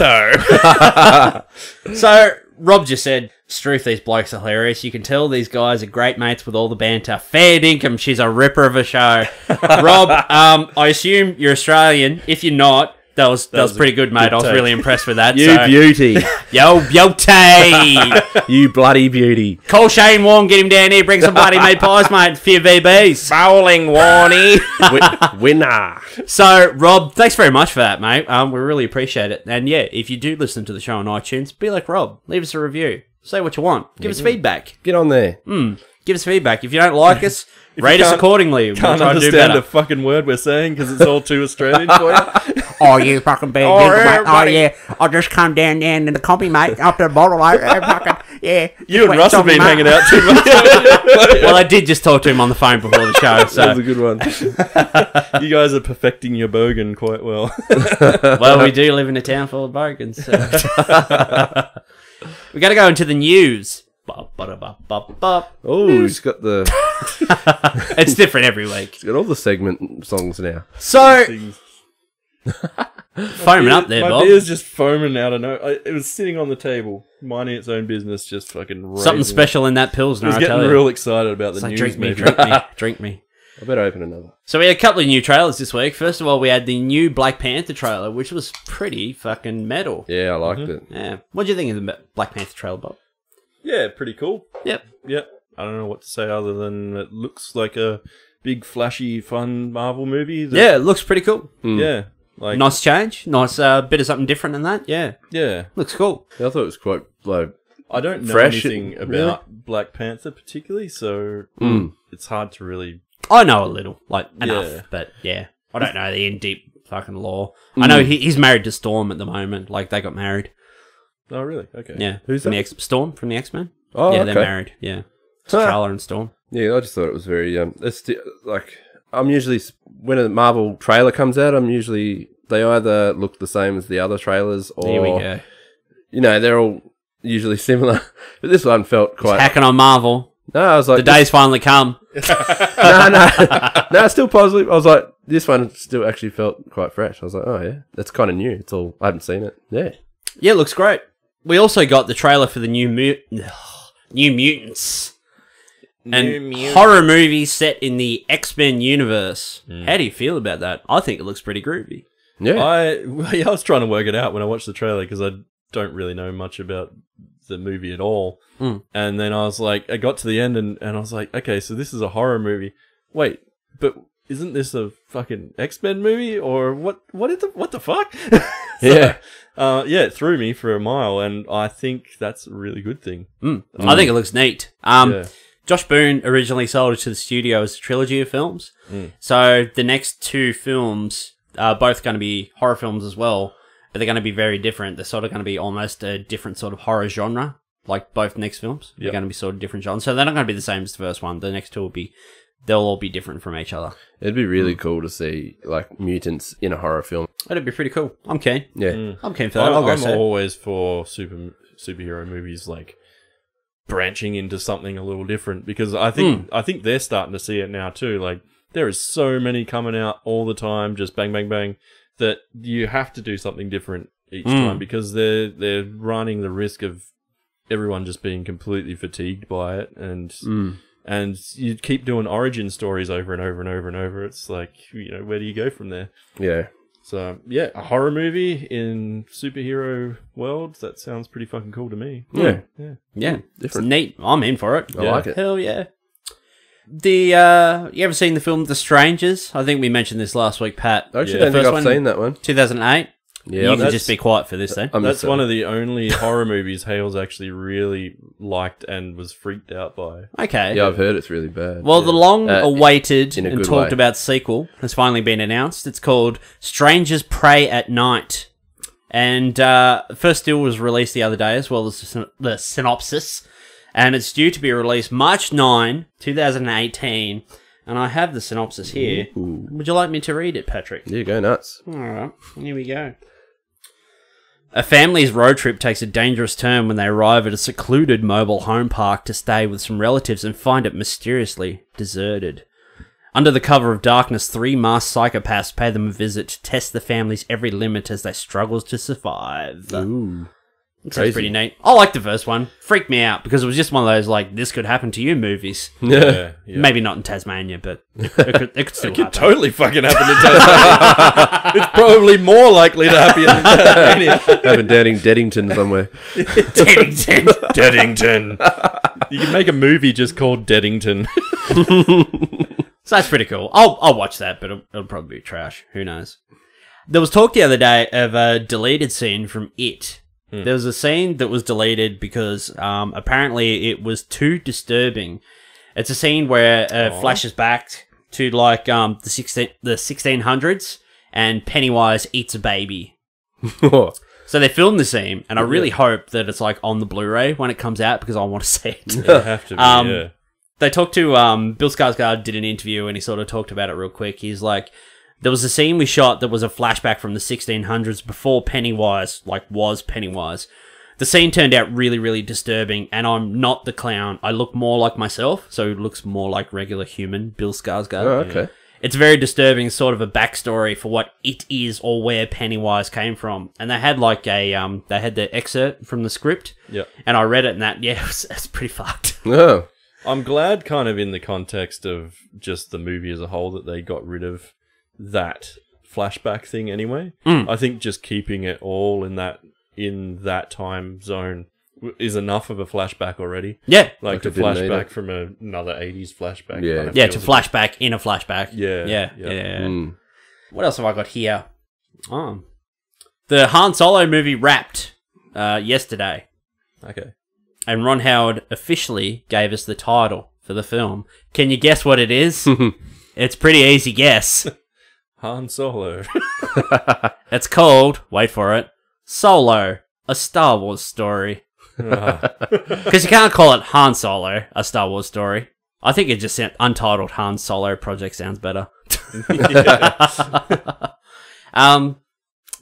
[SPEAKER 1] So Rob just said, "Stroof, these blokes are hilarious. You can tell these guys are great mates with all the banter. Fair dinkum, she's a ripper of a show." Rob, I assume you're Australian. If you're not, that was pretty good, mate. I was really impressed with that.
[SPEAKER 2] You beauty.
[SPEAKER 1] Yo, beauty.
[SPEAKER 2] You bloody beauty.
[SPEAKER 1] Call Shane Warne, get him down here, bring some bloody meat pies, mate. Few VBs.
[SPEAKER 2] Bowling Warnie. Winner.
[SPEAKER 1] So, Rob, thanks very much for that, mate. We really appreciate it. And yeah, if you do listen to the show on iTunes, be like Rob. Leave us a review. Say what you want. Give us feedback.
[SPEAKER 2] Get on there.
[SPEAKER 1] Give us feedback. If you don't like us, rate us accordingly.
[SPEAKER 3] Can't understand a fucking word we're saying because it's all too Australian for you.
[SPEAKER 1] Oh, you fucking big mate. Oh, yeah. I'll just come down in the compy, mate. Up to the bottle, mate. Fucking, yeah.
[SPEAKER 3] You and Russ have been hanging out too much.
[SPEAKER 1] Well, I did just talk to him on the phone before the show. So.
[SPEAKER 2] That was a good one.
[SPEAKER 3] You guys are perfecting your bogan quite well.
[SPEAKER 1] Well, we do live in a town full of bogans. So. We got to go into the news.
[SPEAKER 2] Oh, he's got the.
[SPEAKER 1] It's different every week.
[SPEAKER 2] He's got all the segment songs now.
[SPEAKER 1] So, foaming up there,
[SPEAKER 3] my
[SPEAKER 1] Bob.
[SPEAKER 3] beer's just foaming out of nowhere. It was sitting on the table, minding its own business, just fucking raising
[SPEAKER 1] Something special in that Pilsner,
[SPEAKER 3] I was
[SPEAKER 1] I
[SPEAKER 3] getting
[SPEAKER 1] tell you.
[SPEAKER 3] real excited about the
[SPEAKER 1] It's like,
[SPEAKER 3] news.
[SPEAKER 1] drink me,
[SPEAKER 3] maybe.
[SPEAKER 1] drink me, drink me.
[SPEAKER 2] I better open another.
[SPEAKER 1] So we had a couple of new trailers this week. First of all, we had the new Black Panther trailer, which was pretty fucking metal.
[SPEAKER 2] Yeah, I liked it.
[SPEAKER 1] Yeah. What do you think of the Black Panther trailer, Bob?
[SPEAKER 3] Yeah, pretty cool.
[SPEAKER 1] Yep.
[SPEAKER 3] Yep. I don't know what to say other than it looks like a big, flashy, fun Marvel movie.
[SPEAKER 1] Yeah, it looks pretty cool.
[SPEAKER 3] Yeah. Like,
[SPEAKER 1] Nice change. Nice bit of something different than that. Yeah.
[SPEAKER 3] yeah.
[SPEAKER 1] Looks cool.
[SPEAKER 2] I thought it was quite like
[SPEAKER 3] I don't know
[SPEAKER 2] Fresh,
[SPEAKER 3] anything about Black Panther particularly, so it's hard to really...
[SPEAKER 1] I know a little, like enough,
[SPEAKER 3] Yeah.
[SPEAKER 1] but yeah. I don't know the in-deep fucking lore. I know he's married to Storm at the moment. Like, they got married.
[SPEAKER 3] Oh, really? Okay.
[SPEAKER 1] Yeah.
[SPEAKER 2] Who's
[SPEAKER 1] from
[SPEAKER 2] that?
[SPEAKER 1] Storm from the X-Men.
[SPEAKER 2] Oh,
[SPEAKER 1] yeah,
[SPEAKER 2] okay.
[SPEAKER 1] they're married. Yeah. T'Challa and Storm.
[SPEAKER 2] Yeah, I just thought it was very I'm usually when a Marvel trailer comes out, they either look the same as the other trailers or
[SPEAKER 1] Here we go.
[SPEAKER 2] You know, they're all usually similar. But this one felt quite
[SPEAKER 1] Hacking on Marvel.
[SPEAKER 2] No, I was like
[SPEAKER 1] The day's finally come.
[SPEAKER 2] no, still positive. I was like, this one still actually felt quite fresh. I was like, oh yeah, that's kind of new. It's all I haven't seen it. Yeah.
[SPEAKER 1] Yeah, it looks great. We also got the trailer for the New Mutants. Horror movie set in the X-Men universe. How do you feel about that? I think it looks pretty groovy.
[SPEAKER 2] Yeah.
[SPEAKER 3] I was trying to work it out when I watched the trailer because I don't really know much about the movie at all. And then I was like, I got to the end and I was like, okay, so this is a horror movie. Wait, but isn't this a fucking X-Men movie or what the fuck?
[SPEAKER 2] Yeah.
[SPEAKER 3] Yeah, it threw me for a mile, and I think that's a really good thing.
[SPEAKER 1] I think it looks neat.
[SPEAKER 3] Yeah.
[SPEAKER 1] Josh Boone originally sold it to the studio as a trilogy of films. So the next two films are both going to be horror films as well, but they're going to be very different. They're sort of going to be almost a different sort of horror genre, like both next films. They're going to be sort of different genres. So they're not going to be the same as the first one. The next two they'll all be different from each other.
[SPEAKER 2] It'd be really cool to see like mutants in a horror film.
[SPEAKER 1] That'd be pretty cool. I'm keen.
[SPEAKER 2] Yeah.
[SPEAKER 1] I'm keen for that. I'll go
[SPEAKER 3] I'm
[SPEAKER 1] see it.
[SPEAKER 3] always for superhero movies like branching into something a little different, because I think they're starting to see it now too. Like there is so many coming out all the time, just bang bang bang, that you have to do something different each time, because they're running the risk of everyone just being completely fatigued by it, and you keep doing origin stories over and over and over and over. It's like, where do you go from there?
[SPEAKER 2] Yeah.
[SPEAKER 3] So, yeah, a horror movie in superhero world, that sounds pretty fucking cool to me.
[SPEAKER 2] Yeah.
[SPEAKER 1] Yeah, it's
[SPEAKER 2] Different.
[SPEAKER 1] neat. I'm in for it.
[SPEAKER 2] I like it.
[SPEAKER 1] Hell yeah. You ever seen the film The Strangers? I think we mentioned this last week, Pat.
[SPEAKER 2] I actually
[SPEAKER 1] The
[SPEAKER 2] don't think
[SPEAKER 1] first
[SPEAKER 2] I've
[SPEAKER 1] one,
[SPEAKER 2] seen that one.
[SPEAKER 1] 2008.
[SPEAKER 2] Yeah,
[SPEAKER 1] You can
[SPEAKER 3] that's-
[SPEAKER 1] just be quiet for this, then.
[SPEAKER 3] That's one of the only horror movies Hales actually really liked and was freaked out by.
[SPEAKER 1] Okay.
[SPEAKER 2] Yeah, I've heard it's really bad.
[SPEAKER 1] Well, the long-awaited
[SPEAKER 2] in a
[SPEAKER 1] and
[SPEAKER 2] good
[SPEAKER 1] talked
[SPEAKER 2] way.
[SPEAKER 1] about sequel has finally been announced. It's called Strangers Prey at Night. And first still was released the other day, as well as the synopsis. And it's due to be released March 9, 2018. And I have the synopsis here.
[SPEAKER 2] Ooh.
[SPEAKER 1] Would you like me to read it, Patrick?
[SPEAKER 2] Yeah, go nuts.
[SPEAKER 1] All right, here we go. A family's road trip takes a dangerous turn when they arrive at a secluded mobile home park to stay with some relatives and find it mysteriously deserted. Under the cover of darkness, 3 masked psychopaths pay them a visit to test the family's every limit as they struggle to survive.
[SPEAKER 2] Ooh.
[SPEAKER 1] Sounds
[SPEAKER 2] Crazy.
[SPEAKER 1] pretty neat. I like the first one. Freaked me out because it was just one of those, like, this could happen to you movies.
[SPEAKER 2] Yeah.
[SPEAKER 1] Maybe not in Tasmania, but it could still happen.
[SPEAKER 3] Totally fucking happen in Tasmania. It's probably more likely to happen in Tasmania.
[SPEAKER 2] Having Deddington somewhere.
[SPEAKER 1] Teddington.
[SPEAKER 3] Deddington. You can make a movie just called Deddington.
[SPEAKER 1] So that's pretty cool. I'll watch that, but it'll probably be trash. Who knows? There was talk the other day of a deleted scene from It. There was a scene that was deleted because apparently it was too disturbing. It's a scene where it flashes back to like the 1600s, and Pennywise eats a baby. So they filmed the scene, and I really hope that it's like on the Blu-ray when it comes out, because I want to see it.
[SPEAKER 3] You have to be, yeah.
[SPEAKER 1] They talked to Bill Skarsgård did an interview, and he sort of talked about it real quick. He's like, there was a scene we shot that was a flashback from the 1600s before Pennywise was Pennywise. The scene turned out really, really disturbing, and I'm not the clown. I look more like myself, so it looks more like regular human Bill Skarsgård.
[SPEAKER 2] Oh, okay.
[SPEAKER 1] It's very disturbing, sort of a backstory for what it is or where Pennywise came from. And they had like they had the excerpt from the script.
[SPEAKER 3] Yeah.
[SPEAKER 1] And I read it, and it's pretty fucked.
[SPEAKER 2] Oh.
[SPEAKER 3] I'm glad, kind of in the context of just the movie as a whole, that they got rid of that flashback thing anyway. I think just keeping it all in that time zone is enough of a flashback already.
[SPEAKER 1] Yeah.
[SPEAKER 3] Like to
[SPEAKER 2] I didn't need
[SPEAKER 3] flashback
[SPEAKER 2] it.
[SPEAKER 3] from another 80s flashback.
[SPEAKER 2] Yeah.
[SPEAKER 3] kind of
[SPEAKER 1] Yeah, to
[SPEAKER 3] feels
[SPEAKER 1] flashback in a flashback.
[SPEAKER 3] Yeah,
[SPEAKER 1] Yeah.
[SPEAKER 3] yeah.
[SPEAKER 1] Yeah.
[SPEAKER 2] Mm.
[SPEAKER 1] What else have I got here? Oh. The Han Solo movie wrapped yesterday.
[SPEAKER 3] Okay.
[SPEAKER 1] And Ron Howard officially gave us the title for the film. Can you guess what it is? It's a pretty easy guess.
[SPEAKER 3] Han Solo.
[SPEAKER 1] It's called, wait for it, Solo, a Star Wars story. Because you can't call it Han Solo, a Star Wars story. I think it just sounds untitled Han Solo Project sounds better.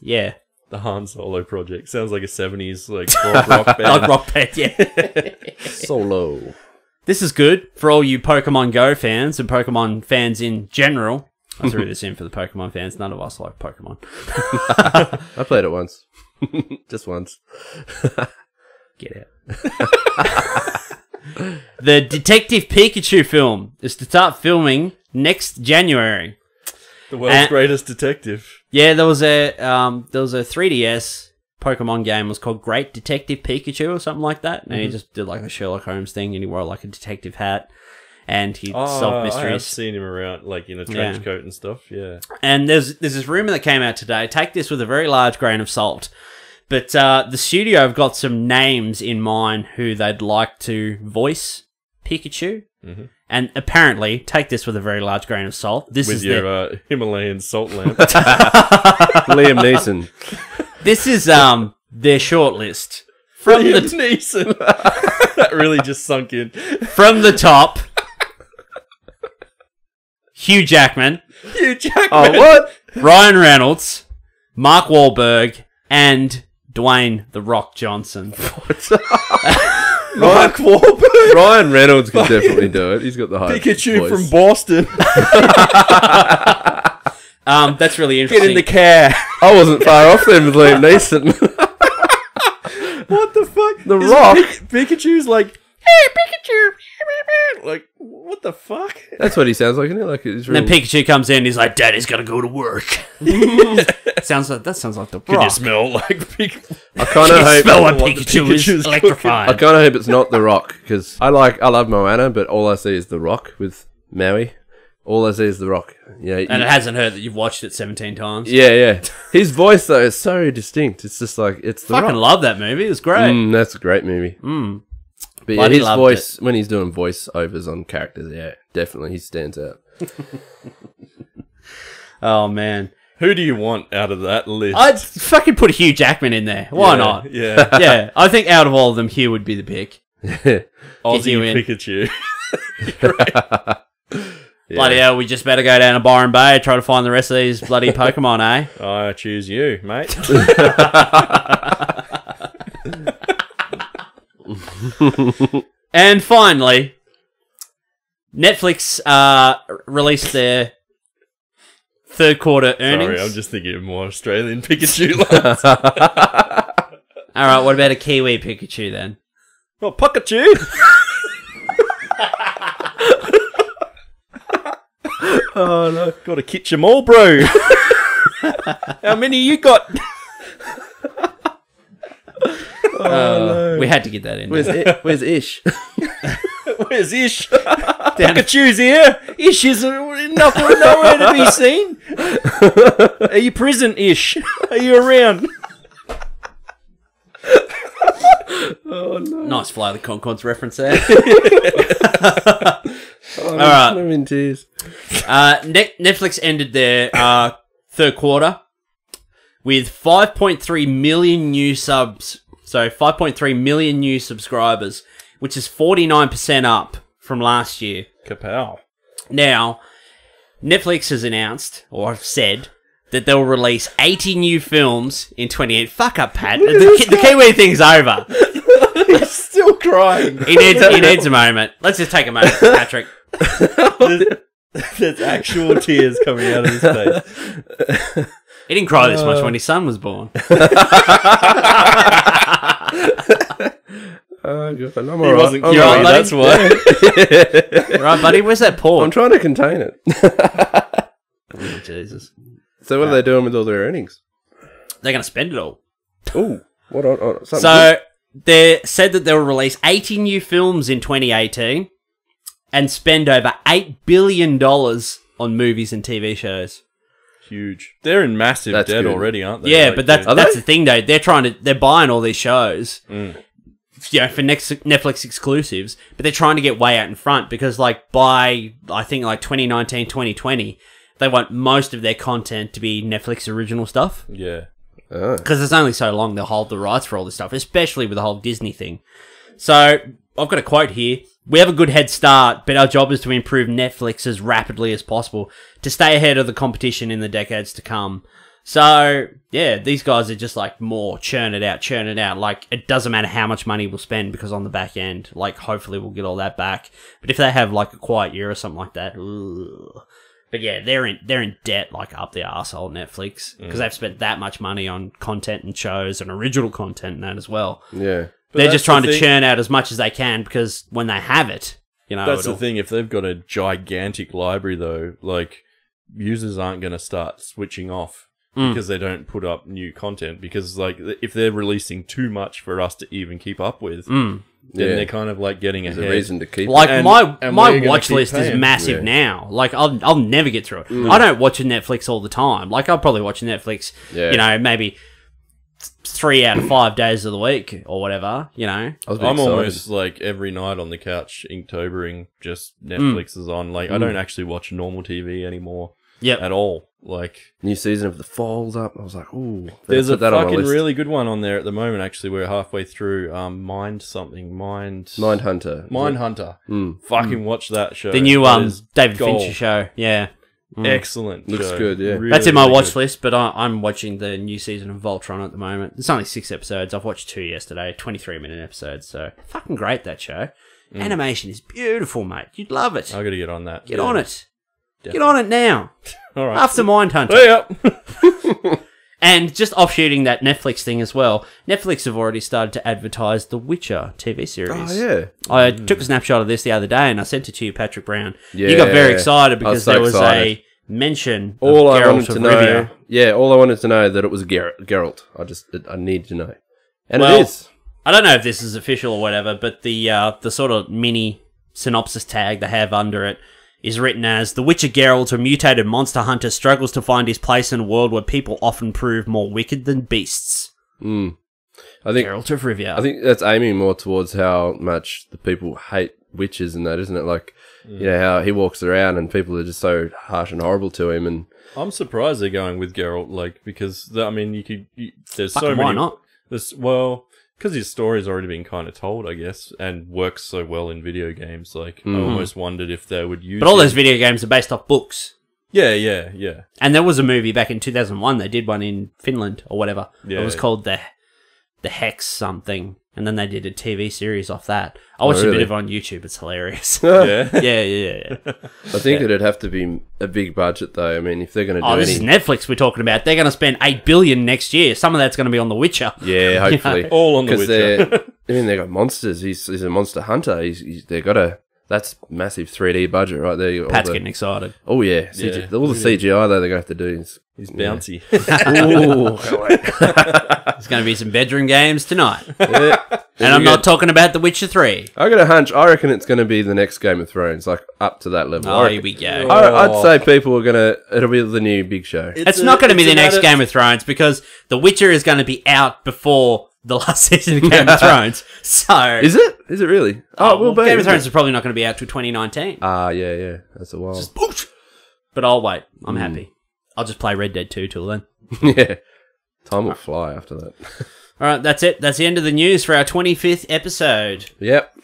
[SPEAKER 1] Yeah.
[SPEAKER 3] The Han Solo project sounds like a 70s like prog rock band.
[SPEAKER 1] Like Rock Band, yeah.
[SPEAKER 2] Solo.
[SPEAKER 1] This is good for all you Pokemon Go fans and Pokemon fans in general. I threw this in for the Pokemon fans. None of us like Pokemon.
[SPEAKER 2] I played it once. Just once.
[SPEAKER 1] Get out. The Detective Pikachu film is to start filming next January.
[SPEAKER 3] The world's greatest detective.
[SPEAKER 1] Yeah, there was a 3DS Pokemon game was called Great Detective Pikachu or something like that, and he just did like the Sherlock Holmes thing, and he wore like a detective hat. and he'd solve
[SPEAKER 3] I have
[SPEAKER 1] mysteries.
[SPEAKER 3] seen him around, like in a trench coat and stuff. Yeah.
[SPEAKER 1] And there's this rumor that came out today. Take this with a very large grain of salt. But the studio have got some names in mind who they'd like to voice Pikachu. Mm-hmm. And apparently, take this with a very large grain of salt. This
[SPEAKER 3] With
[SPEAKER 1] is
[SPEAKER 3] your Himalayan salt lamp.
[SPEAKER 2] Liam Neeson.
[SPEAKER 1] This is their shortlist. From
[SPEAKER 3] Liam
[SPEAKER 1] the
[SPEAKER 3] Neeson. That really just sunk in.
[SPEAKER 1] from the top, Hugh Jackman,
[SPEAKER 3] Hugh Jackman.
[SPEAKER 2] Oh, what?
[SPEAKER 1] Ryan Reynolds, Mark Wahlberg, and Dwayne The Rock Johnson.
[SPEAKER 3] Mark Wahlberg.
[SPEAKER 2] Ryan Reynolds could definitely do it. He's got the high
[SPEAKER 3] Pikachu
[SPEAKER 2] voice.
[SPEAKER 3] from Boston.
[SPEAKER 1] That's really interesting.
[SPEAKER 3] Get in the car.
[SPEAKER 2] I wasn't far off then with Liam Neeson.
[SPEAKER 3] What the fuck?
[SPEAKER 2] The
[SPEAKER 3] Is
[SPEAKER 2] Rock?
[SPEAKER 3] Pikachu's like, hey, Pikachu. Like, what the fuck?
[SPEAKER 2] That's what he sounds like, isn't it? Like it's
[SPEAKER 1] And
[SPEAKER 2] real.
[SPEAKER 1] then Pikachu comes in, he's like, Daddy's gotta go to work. sounds like the
[SPEAKER 3] Can you
[SPEAKER 1] Rock.
[SPEAKER 3] smell like Pikachu?
[SPEAKER 2] I kind of
[SPEAKER 1] You
[SPEAKER 2] hope.
[SPEAKER 1] smell what
[SPEAKER 3] what the
[SPEAKER 1] Pikachu
[SPEAKER 3] Pikachu's
[SPEAKER 1] is electrifying.
[SPEAKER 2] I kind of hope it's not The Rock because I love Moana, but all I see is The Rock with Maui. All I see is The Rock. Yeah,
[SPEAKER 1] And it hasn't hurt that you've watched it 17 times.
[SPEAKER 2] yeah. His voice though is so distinct. It's just like it's The
[SPEAKER 1] Fucking
[SPEAKER 2] Rock.
[SPEAKER 1] love that movie. It was great.
[SPEAKER 2] That's a great movie. But yeah,
[SPEAKER 1] Bloody
[SPEAKER 2] his
[SPEAKER 1] loved
[SPEAKER 2] voice when he's doing voiceovers on characters, yeah, definitely he stands out.
[SPEAKER 1] Oh, man.
[SPEAKER 3] Who do you want out of that list?
[SPEAKER 1] I'd fucking put Hugh Jackman in there. Why not?
[SPEAKER 3] Yeah.
[SPEAKER 1] Yeah, I think out of all of them, Hugh would be the pick.
[SPEAKER 3] Aussie
[SPEAKER 1] you in.
[SPEAKER 3] Pikachu.
[SPEAKER 1] Bloody hell, we just better go down to Byron Bay and try to find the rest of these bloody Pokemon, eh?
[SPEAKER 3] I choose you, mate.
[SPEAKER 1] And finally, Netflix released their third quarter earnings.
[SPEAKER 3] Sorry, I'm just thinking of more Australian Pikachu lines.
[SPEAKER 1] All right, what about a Kiwi Pikachu then?
[SPEAKER 3] Oh, Pikachu!
[SPEAKER 2] Oh no!
[SPEAKER 3] Gotta catch 'em all, bro. How many you got?
[SPEAKER 1] We had to get that in.
[SPEAKER 2] Where's Ish?
[SPEAKER 3] Where's Ish?
[SPEAKER 1] Down-
[SPEAKER 3] Pikachu's here. Ish is nowhere to be seen. Are you present, Ish? Are you around?
[SPEAKER 1] Nice Fly the Conchords reference there.
[SPEAKER 2] All
[SPEAKER 1] right.
[SPEAKER 2] I'm in tears.
[SPEAKER 1] Netflix ended their third quarter with 5.3 million new subs. So 5.3 million new subscribers, which is 49% up from last year.
[SPEAKER 3] Kapow.
[SPEAKER 1] Now, Netflix has announced, or said, that they'll release 80 new films in 28. Fuck up, Pat. The Kiwi thing's over.
[SPEAKER 3] He's still crying.
[SPEAKER 1] He needs a moment. Let's just take a moment, Patrick.
[SPEAKER 3] There's actual tears coming out of his face.
[SPEAKER 1] He didn't cry this much when his son was born.
[SPEAKER 2] Oh god, I'm
[SPEAKER 3] He
[SPEAKER 2] alright.
[SPEAKER 3] wasn't
[SPEAKER 2] I'm
[SPEAKER 3] cute,
[SPEAKER 1] all right, buddy?
[SPEAKER 3] that's why.
[SPEAKER 1] Right, buddy? Where's that paw?
[SPEAKER 2] I'm trying to contain it.
[SPEAKER 1] Oh, Jesus.
[SPEAKER 2] So what are they doing with all their earnings?
[SPEAKER 1] They're going to spend it all.
[SPEAKER 2] Ooh, what on something?
[SPEAKER 1] So, they said that they'll release 80 new films in 2018 and spend over $8 billion on movies and TV shows.
[SPEAKER 3] Huge. They're in massive
[SPEAKER 2] That's
[SPEAKER 3] debt
[SPEAKER 2] good.
[SPEAKER 3] already, aren't they?
[SPEAKER 1] Yeah,
[SPEAKER 3] Like,
[SPEAKER 1] but that's
[SPEAKER 2] they?
[SPEAKER 1] the thing, though. They're buying all these shows, for Netflix exclusives, but they're trying to get way out in front because, like, by, I think, like, 2019, 2020, they want most of their content to be Netflix original stuff.
[SPEAKER 3] Yeah.
[SPEAKER 2] Oh.
[SPEAKER 1] Because it's only so long they'll hold the rights for all this stuff, especially with the whole Disney thing. So, I've got a quote here. We have a good head start, but our job is to improve Netflix as rapidly as possible to stay ahead of the competition in the decades to come. So, yeah, these guys are just like more churn it out. Like, it doesn't matter how much money we'll spend because on the back end, like, hopefully we'll get all that back. But if they have like a quiet year or something like that, ugh. But yeah, they're in debt like up the arsehole, Netflix, because they've spent that much money on content and shows and original content and that as well.
[SPEAKER 2] Yeah.
[SPEAKER 3] But
[SPEAKER 1] They're
[SPEAKER 3] that's
[SPEAKER 1] just trying
[SPEAKER 3] the
[SPEAKER 1] to
[SPEAKER 3] thing-
[SPEAKER 1] churn out as much as they can because when they have it,
[SPEAKER 3] That's the
[SPEAKER 1] it'll-
[SPEAKER 3] thing. If they've got a gigantic library, though, like, users aren't going to start switching off. because they don't put up new content. Because like if they're releasing too much for us to even keep up with, then they're kind of like getting
[SPEAKER 2] There's
[SPEAKER 3] ahead.
[SPEAKER 2] a reason to keep
[SPEAKER 1] Like
[SPEAKER 2] it.
[SPEAKER 1] my watch list is
[SPEAKER 3] paying.
[SPEAKER 1] massive now. Like I'll never get through it. I don't watch Netflix all the time. Like I'll probably watch Netflix, you know, maybe 3 out of 5 days of the week or whatever, you know.
[SPEAKER 3] I'm almost like every night on the couch Inktoberring, just Netflix is on. Like I don't actually watch normal TV anymore at all. Like
[SPEAKER 2] New season of The Fall's up. I was like, ooh.
[SPEAKER 3] there's a
[SPEAKER 2] put that on my
[SPEAKER 3] fucking
[SPEAKER 2] list.
[SPEAKER 3] really good one on there at the moment. Actually, we're halfway through Mindhunter. Fucking watch that show.
[SPEAKER 1] The new
[SPEAKER 3] That is
[SPEAKER 1] David
[SPEAKER 3] gold.
[SPEAKER 1] Fincher show. Yeah.
[SPEAKER 3] Excellent.
[SPEAKER 2] Looks
[SPEAKER 3] show.
[SPEAKER 2] good, yeah.
[SPEAKER 3] Really,
[SPEAKER 1] That's in my
[SPEAKER 3] really
[SPEAKER 1] watch
[SPEAKER 3] good.
[SPEAKER 1] list, but I'm watching the new season of Voltron at the moment. It's only 6 episodes. I've watched 2 yesterday, 23-minute episodes, so fucking great, that show. Animation is beautiful, mate. You'd love it.
[SPEAKER 3] I got to get on that.
[SPEAKER 1] Get on it. Get on it now.
[SPEAKER 3] All right.
[SPEAKER 1] After Mindhunter.
[SPEAKER 3] Hey up.
[SPEAKER 1] And just offshooting that Netflix thing as well, Netflix have already started to advertise the Witcher TV series.
[SPEAKER 2] Oh, yeah.
[SPEAKER 1] I took a snapshot of this the other day and I sent it to you, Patrick Brown.
[SPEAKER 2] Yeah.
[SPEAKER 1] You got very excited
[SPEAKER 2] I
[SPEAKER 1] because
[SPEAKER 2] was so
[SPEAKER 1] there was
[SPEAKER 2] excited.
[SPEAKER 1] a mention
[SPEAKER 2] All
[SPEAKER 1] of
[SPEAKER 2] I
[SPEAKER 1] Geralt
[SPEAKER 2] wanted to
[SPEAKER 1] of
[SPEAKER 2] know,
[SPEAKER 1] Rivia.
[SPEAKER 2] all I wanted to know that it was Geralt. I need to know, and
[SPEAKER 1] Well,
[SPEAKER 2] it is.
[SPEAKER 1] I don't know if this is official or whatever, but the sort of mini synopsis tag they have under it is written as The Witcher Geralt, a mutated monster hunter, struggles to find his place in a world where people often prove more wicked than beasts.
[SPEAKER 2] I think
[SPEAKER 1] Geralt of Rivia.
[SPEAKER 2] I think that's aiming more towards how much the people hate witches and that, isn't it? Like, you know, how he walks around and people are just so harsh and horrible to him. And
[SPEAKER 3] I'm surprised they're going with Geralt, like, because, I mean, there's
[SPEAKER 1] Fucking
[SPEAKER 3] so many...
[SPEAKER 1] why not?
[SPEAKER 3] Because his story's already been kind of told, I guess, and works so well in video games. Like, I almost wondered if they would use
[SPEAKER 1] But all
[SPEAKER 3] him.
[SPEAKER 1] those video games are based off books.
[SPEAKER 3] Yeah.
[SPEAKER 1] And there was a movie back in 2001. They did one in Finland or whatever.
[SPEAKER 3] Yeah.
[SPEAKER 1] It was called the Hex something. And then they did a TV series off that. I watched a
[SPEAKER 2] really?
[SPEAKER 1] bit of it on YouTube. It's hilarious.
[SPEAKER 3] Yeah.
[SPEAKER 1] yeah.
[SPEAKER 2] I think it'd have to be a big budget, though. I mean, if they're going to do
[SPEAKER 1] Oh, this is Netflix we're talking about. They're going to spend $8 billion next year. Some of that's going to be on The Witcher.
[SPEAKER 2] yeah, hopefully,
[SPEAKER 3] All on The Witcher.
[SPEAKER 2] I mean, they got monsters. He's a monster hunter. They got a. That's massive 3D budget right there. All
[SPEAKER 1] Pat's
[SPEAKER 2] the-
[SPEAKER 1] getting excited.
[SPEAKER 2] Oh yeah, CG, all the CGI though they're going to have to do.
[SPEAKER 3] He's bouncy.
[SPEAKER 2] Ooh,
[SPEAKER 1] There's going to be some bedroom games tonight. And I'm not talking about The Witcher 3.
[SPEAKER 2] I got a hunch. I reckon it's going to be the next Game of Thrones, like up to that level.
[SPEAKER 1] Oh,
[SPEAKER 2] I
[SPEAKER 1] here
[SPEAKER 2] reckon-
[SPEAKER 1] we go.
[SPEAKER 2] I'd say people are gonna. It'll be the new big show.
[SPEAKER 1] It's not going to be the next Game of Thrones because The Witcher is going to be out before the last season of Game of Thrones. So
[SPEAKER 2] Is it? Is it really? Oh, it will be.
[SPEAKER 1] Game of
[SPEAKER 2] isn't
[SPEAKER 1] Thrones
[SPEAKER 2] it?
[SPEAKER 1] is probably not going to be out till 2019.
[SPEAKER 2] Yeah. That's a while.
[SPEAKER 1] But I'll wait. I'm happy. I'll just play Red Dead 2 till then.
[SPEAKER 2] Yeah. Time will fly after that.
[SPEAKER 1] All right, that's it. That's the end of the news for our 25th episode.
[SPEAKER 2] Yep.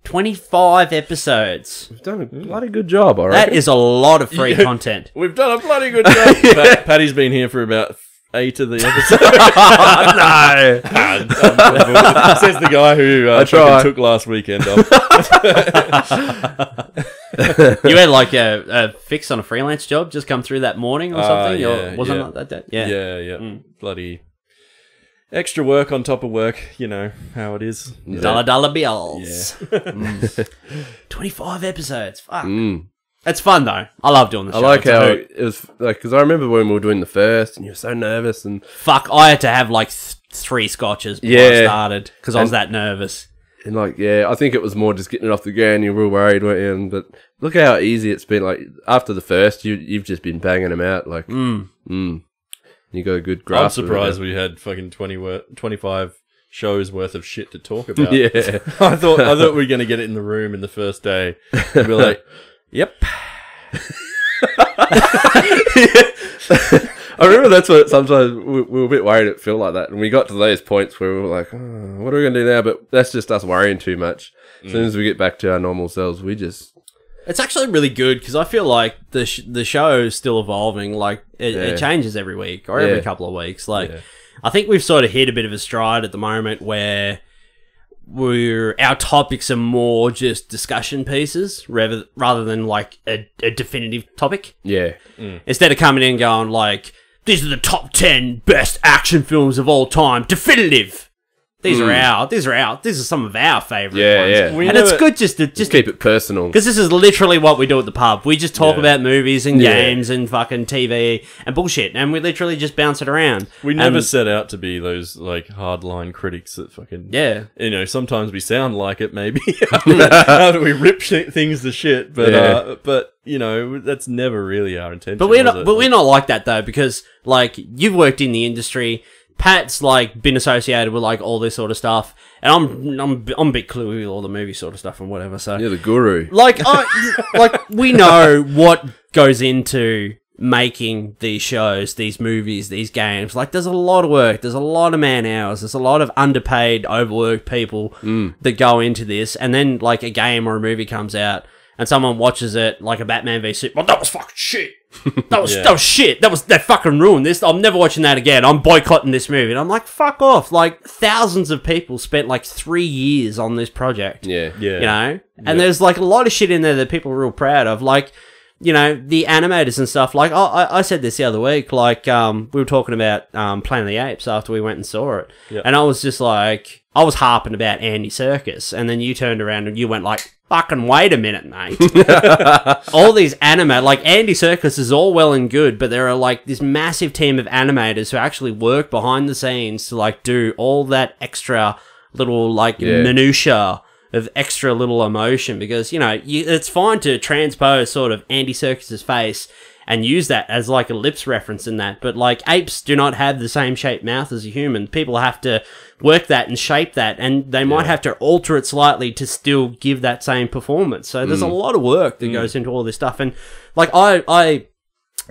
[SPEAKER 1] 25 episodes.
[SPEAKER 2] We've done a bloody good job, I
[SPEAKER 1] That
[SPEAKER 2] reckon.
[SPEAKER 1] is a lot of free content.
[SPEAKER 3] We've done a bloody good job. Patty's been here for about 8 of the episodes.
[SPEAKER 2] no.
[SPEAKER 3] Says the guy who
[SPEAKER 2] try.
[SPEAKER 3] took last weekend off.
[SPEAKER 1] You had like a fix on a freelance job just come through that morning or something?
[SPEAKER 3] yeah,
[SPEAKER 1] or wasn't
[SPEAKER 3] yeah.
[SPEAKER 1] it like that? Yeah.
[SPEAKER 3] Yeah. Bloody extra work on top of work. You know how it is.
[SPEAKER 1] Dollar bills.
[SPEAKER 3] Yeah.
[SPEAKER 1] 25 episodes. Fuck.
[SPEAKER 2] Mm.
[SPEAKER 1] It's fun though. I love doing the show.
[SPEAKER 2] I like
[SPEAKER 1] It's a
[SPEAKER 2] how
[SPEAKER 1] hoot.
[SPEAKER 2] it was like because I remember when we were doing the first, and you were so nervous, and
[SPEAKER 1] Fuck, I had to have like 3 scotches before I
[SPEAKER 2] Yeah.
[SPEAKER 1] started because I was
[SPEAKER 2] And-
[SPEAKER 1] that nervous.
[SPEAKER 2] I think it was more just getting it off the ground. You were worried, weren't you? But look how easy it's been. Like after the first, you've just been banging them out. Like, you got a good
[SPEAKER 3] I'm
[SPEAKER 2] grasp.
[SPEAKER 3] surprised we had fucking 25 shows worth of shit to talk about.
[SPEAKER 2] Yeah.
[SPEAKER 3] I thought we were going to get it in the room in the first day and be like, yep.
[SPEAKER 2] I remember that's what sometimes we were a bit worried it felt like that. And we got to those points where we were like, oh, what are we going to do now? But that's just us worrying too much. As soon as we get back to our normal selves, we just...
[SPEAKER 1] It's actually really good because I feel like the show is still evolving. Like it changes every week or every
[SPEAKER 2] Yeah.
[SPEAKER 1] couple of weeks. Like I think we've sort of hit a bit of a stride at the moment where our topics are more just discussion pieces rather than like a definitive topic.
[SPEAKER 2] Yeah.
[SPEAKER 1] Instead of coming in and going like, these are the top 10 best action films of all time, definitive. These are some of our favourite
[SPEAKER 2] Yeah,
[SPEAKER 1] ones.
[SPEAKER 2] yeah.
[SPEAKER 1] And it's good just to
[SPEAKER 2] Keep it personal.
[SPEAKER 1] because this is literally what we do at the pub. We just talk
[SPEAKER 3] Yeah.
[SPEAKER 1] about movies and
[SPEAKER 2] Yeah.
[SPEAKER 1] games and fucking TV and bullshit, and we literally just bounce it around.
[SPEAKER 3] We never
[SPEAKER 1] And-
[SPEAKER 3] set out to be those like hardline critics that fucking
[SPEAKER 1] Yeah.
[SPEAKER 3] You know, sometimes we sound like it, maybe after we rip things to shit. But
[SPEAKER 2] Yeah.
[SPEAKER 3] but you know, that's never really our intention.
[SPEAKER 1] But we're
[SPEAKER 3] was
[SPEAKER 1] not.
[SPEAKER 3] it?
[SPEAKER 1] But we're not like that though, because like you've worked in the industry. Pat's like been associated with like all this sort of stuff, and I'm a bit cluey with all the movie sort of stuff and whatever. So
[SPEAKER 2] You're the guru.
[SPEAKER 1] like we know what goes into making these shows, these movies, these games. Like there's a lot of work, there's a lot of man hours, there's a lot of underpaid, overworked people that go into this, and then like a game or a movie comes out and someone watches it like a Batman v Superman. Well, that was fucking shit. That was shit. That fucking ruined this. I'm never watching that again. I'm boycotting this movie. And I'm like, fuck off. Like thousands of people spent like 3 years on this project.
[SPEAKER 2] Yeah.
[SPEAKER 3] Yeah.
[SPEAKER 1] You know? And there's like a lot of shit in there that people are real proud of. Like, you know, the animators and stuff. Like, I said this the other week. Like, we were talking about Planet of the Apes after we went and saw it.
[SPEAKER 3] Yep.
[SPEAKER 1] And I was just like, I was harping about Andy Serkis. And then you turned around and you went like, fucking wait a minute, mate. All these like Andy Serkis is all well and good, but there are like this massive team of animators who actually work behind the scenes to like do all that extra little like minutia of extra little emotion, because you know it's fine to transpose sort of Andy Serkis's face and use that as like a lips reference in that, but like apes do not have the same shaped mouth as a human. People have to work that and shape that, and they might have to alter it slightly to still give that same performance. So there's a lot of work that goes into all this stuff. And like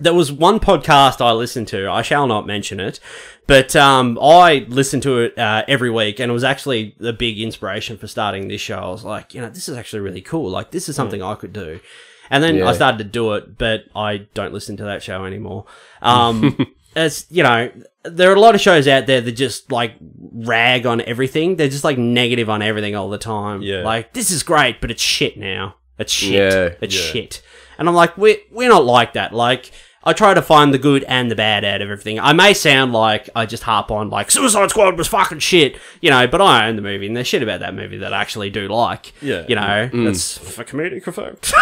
[SPEAKER 1] there was one podcast I listened to, I shall not mention it, but I listened to it every week, and it was actually a big inspiration for starting this show. I was like, you know, this is actually really cool. Like, this is something I could do. And then I started to do it, but I don't listen to that show anymore. As you know, there are a lot of shows out there that just like rag on everything. They're just like negative on everything all the time.
[SPEAKER 3] Yeah.
[SPEAKER 1] Like, this is great, but it's shit now. It's shit.
[SPEAKER 2] Yeah.
[SPEAKER 1] It's shit. And I'm like, we're not like that. Like, I try to find the good and the bad out of everything. I may sound like I just harp on like Suicide Squad was fucking shit, you know, but I own the movie and there's shit about that movie that I actually do like.
[SPEAKER 3] Yeah.
[SPEAKER 1] You know, that's for comedic effect.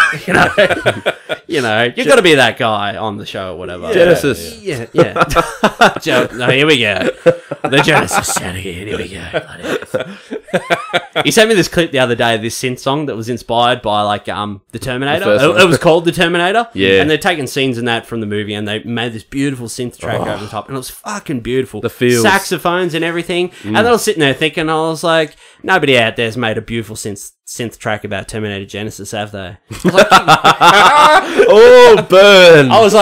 [SPEAKER 1] you know, you've got to be that guy on the show or whatever.
[SPEAKER 2] Genesis.
[SPEAKER 1] Yeah. No, here we go. The Genesis sound again. Here we go. He sent me this clip the other day, this synth song that was inspired by like the Terminator.
[SPEAKER 2] first one.
[SPEAKER 1] It was called The Terminator.
[SPEAKER 2] Yeah.
[SPEAKER 1] And they're taking scenes in that from the movie, and they made this beautiful synth track over the top, and it was fucking beautiful.
[SPEAKER 2] The feels.
[SPEAKER 1] Saxophones and everything. And I was sitting there thinking, I was like, nobody out there's made a beautiful synth track about Terminator Genesis, have they?
[SPEAKER 2] Oh, burn!
[SPEAKER 1] I was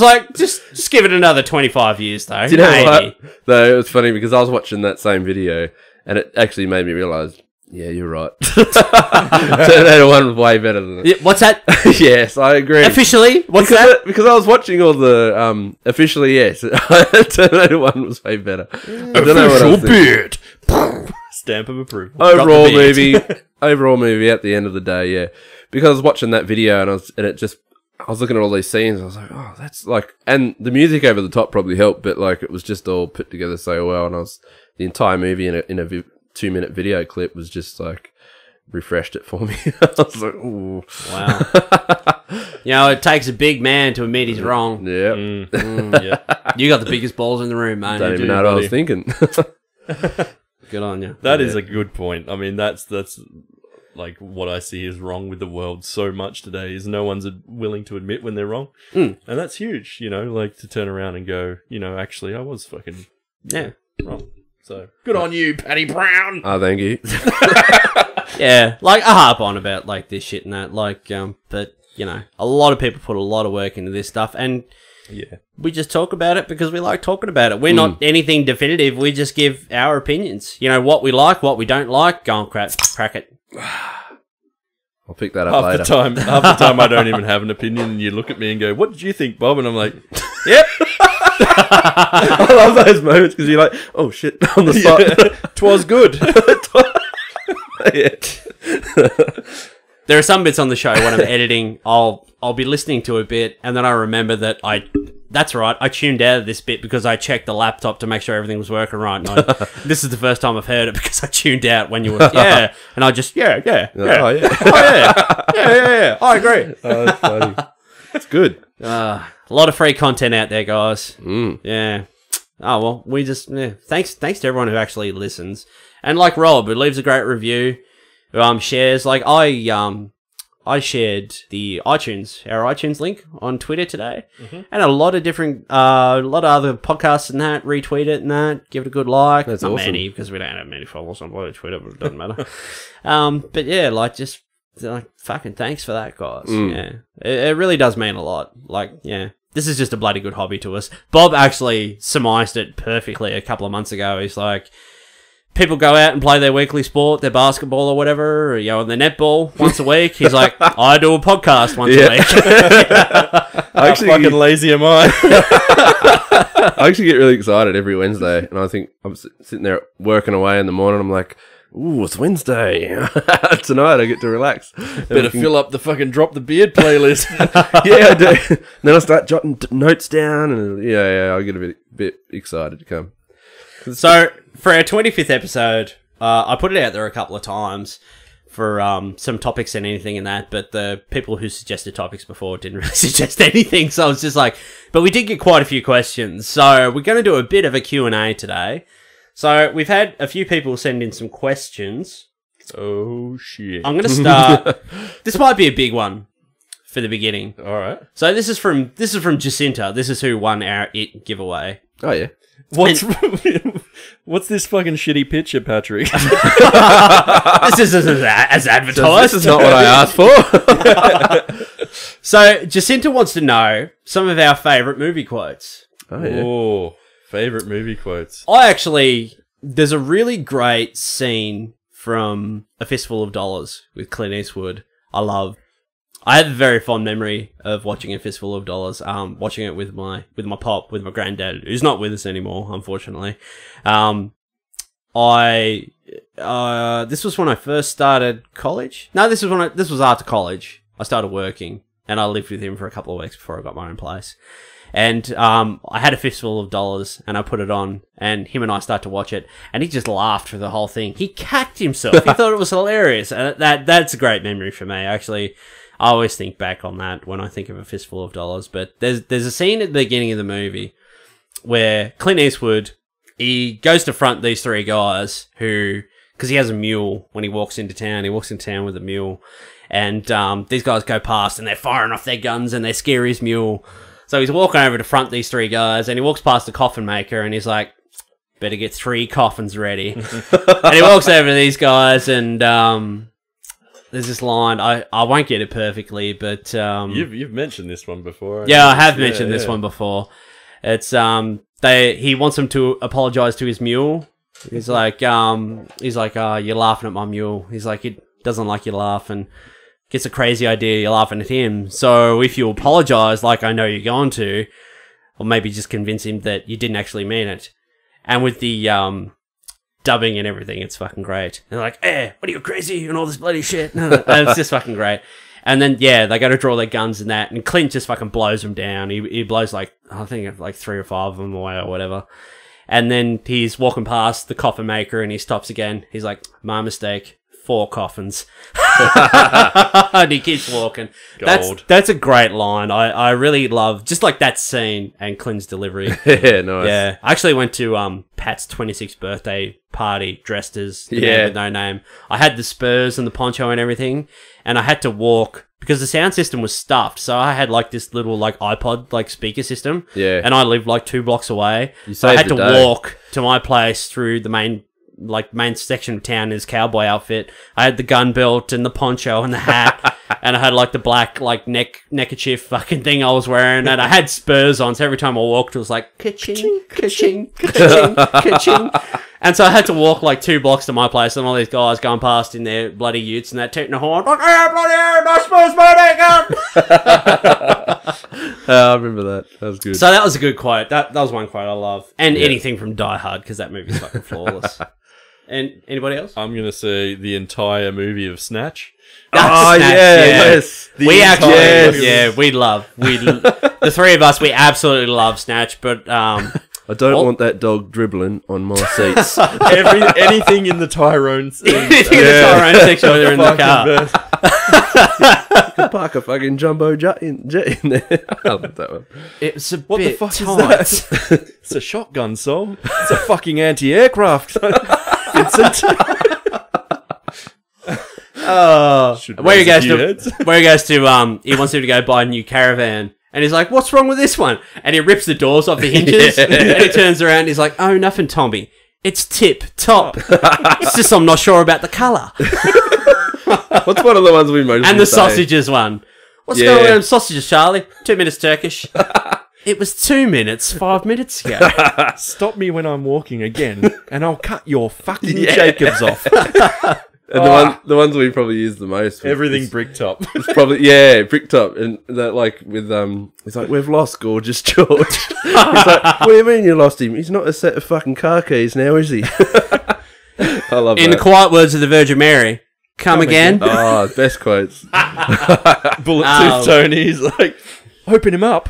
[SPEAKER 1] like, just give it another 25 years though.
[SPEAKER 2] Do you know
[SPEAKER 1] Maybe.
[SPEAKER 2] what? Though it was funny because I was watching that same video, and it actually made me realise, yeah, you're right. Terminator 1 was way better than it.
[SPEAKER 1] Yeah, what's that?
[SPEAKER 2] Yes, I agree.
[SPEAKER 1] Officially? What's that?
[SPEAKER 2] Because I was watching all the officially, yes, Terminator 1 was way better. I don't know what I was thinking.
[SPEAKER 1] beard.
[SPEAKER 3] Stamp of approval.
[SPEAKER 2] Overall
[SPEAKER 1] Drop the
[SPEAKER 2] movie at the end of the day, yeah. Because I was watching that video and I was looking at all these scenes. I was like, oh, that's like, and the music over the top probably helped, but like it was just all put together so well. And the entire movie in a 2-minute video clip was just like refreshed it for me. I was like, ooh,
[SPEAKER 1] Wow. You know, it takes a big man to admit he's wrong.
[SPEAKER 2] yeah.
[SPEAKER 3] Yeah.
[SPEAKER 1] You got the biggest balls in the room, mate.
[SPEAKER 2] Don't even
[SPEAKER 3] do,
[SPEAKER 2] know what I
[SPEAKER 3] buddy.
[SPEAKER 2] was thinking.
[SPEAKER 1] Good on you.
[SPEAKER 3] That is a good point. I mean, that's like what I see is wrong with the world so much today is no one's willing to admit when they're wrong. And that's huge, you know, like to turn around and go, you know, actually I was fucking
[SPEAKER 1] Yeah.
[SPEAKER 3] wrong. So good on you, Patty Brown.
[SPEAKER 2] Oh, thank you.
[SPEAKER 1] Yeah. Like, I harp on about, like, this shit and that. Like, but, you know, a lot of people put a lot of work into this stuff. And
[SPEAKER 3] Yeah.
[SPEAKER 1] we just talk about it because we like talking about it. We're not anything definitive. We just give our opinions. You know, what we like, what we don't like. Go on, crack it.
[SPEAKER 2] I'll pick that up later.
[SPEAKER 3] Half the time I don't even have an opinion and you look at me and go, what did you think, Bob? And I'm like, yep.
[SPEAKER 2] I love those moments because you're like, oh shit, on the spot.
[SPEAKER 3] Twas good.
[SPEAKER 2] Yeah.
[SPEAKER 1] There are some bits on the show when I'm editing, I'll be listening to a bit and then I remember that I that's right, I tuned out of this bit because I checked the laptop to make sure everything was working right. And this is the first time I've heard it because I tuned out when you were, yeah. And I just, yeah.
[SPEAKER 2] Oh, yeah.
[SPEAKER 1] Oh, yeah. I agree.
[SPEAKER 2] Oh, that's funny. It's good.
[SPEAKER 1] A lot of free content out there, guys.
[SPEAKER 2] Mm.
[SPEAKER 1] Yeah. Oh, well, we just, thanks to everyone who actually listens. And like Rob, who leaves a great review, shares, like I shared the our iTunes link on Twitter today, and a lot of other podcasts and that retweet it and that, give it a good like.
[SPEAKER 2] That's
[SPEAKER 1] Not
[SPEAKER 2] awesome.
[SPEAKER 1] many because we don't have many followers on Twitter, but it doesn't matter. But yeah, like just like fucking thanks for that, guys. Yeah, it really does mean a lot. Like, yeah, this is just a bloody good hobby to us. Bob actually surmised it perfectly a couple of months ago. He's like, people go out and play their weekly sport, their basketball or whatever, or, you know, their netball once a week. He's like, I do a podcast once a week.
[SPEAKER 3] How fucking lazy am I?
[SPEAKER 2] I actually get really excited every Wednesday, and I think I'm sitting there working away in the morning. I'm like, ooh, it's Wednesday. Tonight I get to relax.
[SPEAKER 3] Better fill up the fucking Drop the Beard playlist.
[SPEAKER 2] Yeah, I do. Then I start jotting notes down, and yeah, I get a bit excited to come.
[SPEAKER 1] So, for our 25th episode, I put it out there a couple of times for some topics and anything in that, but the people who suggested topics before didn't really suggest anything, so I was just like, but we did get quite a few questions, so we're going to do a bit of a Q&A today. So, we've had a few people send in some questions.
[SPEAKER 3] Oh, shit.
[SPEAKER 1] I'm going to start... This might be a big one for the beginning.
[SPEAKER 3] All right.
[SPEAKER 1] So, this is from Jacinta. This is who won our It giveaway.
[SPEAKER 2] Oh, yeah.
[SPEAKER 3] What's this fucking shitty picture, Patrick?
[SPEAKER 1] This isn't as advertised.
[SPEAKER 2] This is not what I asked for.
[SPEAKER 1] So, Jacinta wants to know some of our favourite movie quotes.
[SPEAKER 2] Oh, yeah.
[SPEAKER 3] Oh, favorite movie quotes.
[SPEAKER 1] There's a really great scene from A Fistful of Dollars with Clint Eastwood. I have a very fond memory of watching A Fistful of Dollars, watching it with my pop, with my granddad, who's not with us anymore, unfortunately. This was when I first started college. No, this was after college. I started working, and I lived with him for a couple of weeks before I got my own place. And I had A Fistful of Dollars, and I put it on, and him and I start to watch it, and he just laughed for the whole thing. He cacked himself. He thought it was hilarious, and that's a great memory for me, actually. I always think back on that when I think of A Fistful of Dollars. But there's a scene at the beginning of the movie where Clint Eastwood, he goes to front these three guys because he has a mule when he walks into town. He walks into town with a mule. And these guys go past and they're firing off their guns and they scare his mule. So he's walking over to front these three guys and he walks past the coffin maker and he's like, better get 3 coffins ready. And he walks over to these guys and... there's this line, I won't get it perfectly, but...
[SPEAKER 3] You've mentioned this one before.
[SPEAKER 1] Yeah, I have mentioned this one before. It's, he wants him to apologise to his mule. He's like, you're laughing at my mule. He's like, he doesn't like you laugh, and gets a crazy idea, you're laughing at him. So if you apologise like I know you're going to, or maybe just convince him that you didn't actually mean it. And with the, dubbing and everything, it's fucking great. And they're like, what are you, crazy? And all this bloody shit. And it's just fucking great. And then, yeah, they go to draw their guns and that, and Clint just fucking blows them down. He blows, like, I think, like 3 or 5 of them away or whatever. And then he's walking past the coffin maker, and he stops again. He's like, my mistake, 4 coffins. And he keeps walking.
[SPEAKER 3] Gold.
[SPEAKER 1] That's a great line. I really love, just like that scene and Clint's delivery.
[SPEAKER 2] Yeah, nice.
[SPEAKER 1] Yeah, I actually went to Pat's 26th birthday party dressed as the man with no name. I had the spurs and the poncho and everything, and I had to walk because the sound system was stuffed. So I had like this little like iPod like speaker system.
[SPEAKER 2] Yeah,
[SPEAKER 1] and I lived like 2 blocks away.
[SPEAKER 2] So
[SPEAKER 1] I had to walk to my place through the main section of town in his cowboy outfit. I had the gun belt and the poncho and the hat. And I had like the black like neckerchief fucking thing I was wearing, and I had spurs on, so every time I walked it was like ka-ching, ka-ching, ka-ching, ka-ching. And so I had to walk like 2 blocks to my place, and all these guys going past in their bloody utes and that tooting the horn, like, hey, bloody my spurs, buddy!
[SPEAKER 2] I remember that. That was good.
[SPEAKER 1] So that was a good quote. That was one quote I love. And anything from Die Hard, because that movie's fucking flawless. And anybody else?
[SPEAKER 3] I'm going to say the entire movie of Snatch.
[SPEAKER 2] Oh,
[SPEAKER 1] Snatch,
[SPEAKER 2] yes.
[SPEAKER 1] We
[SPEAKER 3] entire
[SPEAKER 1] actually, the three of us, we absolutely love Snatch, but
[SPEAKER 2] I don't want that dog dribbling on my seats.
[SPEAKER 3] anything in the Tyrone scene.
[SPEAKER 1] anything in the Tyrone section when they're in the car.
[SPEAKER 2] You could park a fucking jumbo jet in there. I love that one.
[SPEAKER 1] It's a
[SPEAKER 3] What the
[SPEAKER 1] bit
[SPEAKER 3] fuck
[SPEAKER 1] tight.
[SPEAKER 3] is that? It's a shotgun, Sol. It's a fucking anti-aircraft. Vincent.
[SPEAKER 1] Where he goes to, he wants him to go buy a new caravan. And he's like, what's wrong with this one? And he rips the doors off the hinges. And he turns around and he's like, oh, nothing, Tommy. It's tip top. It's just I'm not sure about the colour.
[SPEAKER 2] What's one of the ones we mostly
[SPEAKER 1] And the
[SPEAKER 2] say?
[SPEAKER 1] sausages one. What's
[SPEAKER 2] Yeah.
[SPEAKER 1] going on with sausages, Charlie? 2 minutes Turkish. It was 2 minutes 5 minutes ago.
[SPEAKER 3] Stop me when I'm walking again, and I'll cut your fucking Jacobs off.
[SPEAKER 2] And the ones we probably use the most.
[SPEAKER 3] Everything
[SPEAKER 2] is
[SPEAKER 3] brick top.
[SPEAKER 2] probably Bricktop, and that like with it's like we've lost Gorgeous George. He's like, what do you mean you lost him? He's not a set of fucking car keys now, is he? I love
[SPEAKER 1] In
[SPEAKER 2] that.
[SPEAKER 1] the quiet words of the Virgin Mary, come again.
[SPEAKER 2] Oh, best quotes.
[SPEAKER 3] Bulletproof Tony's like, open him up.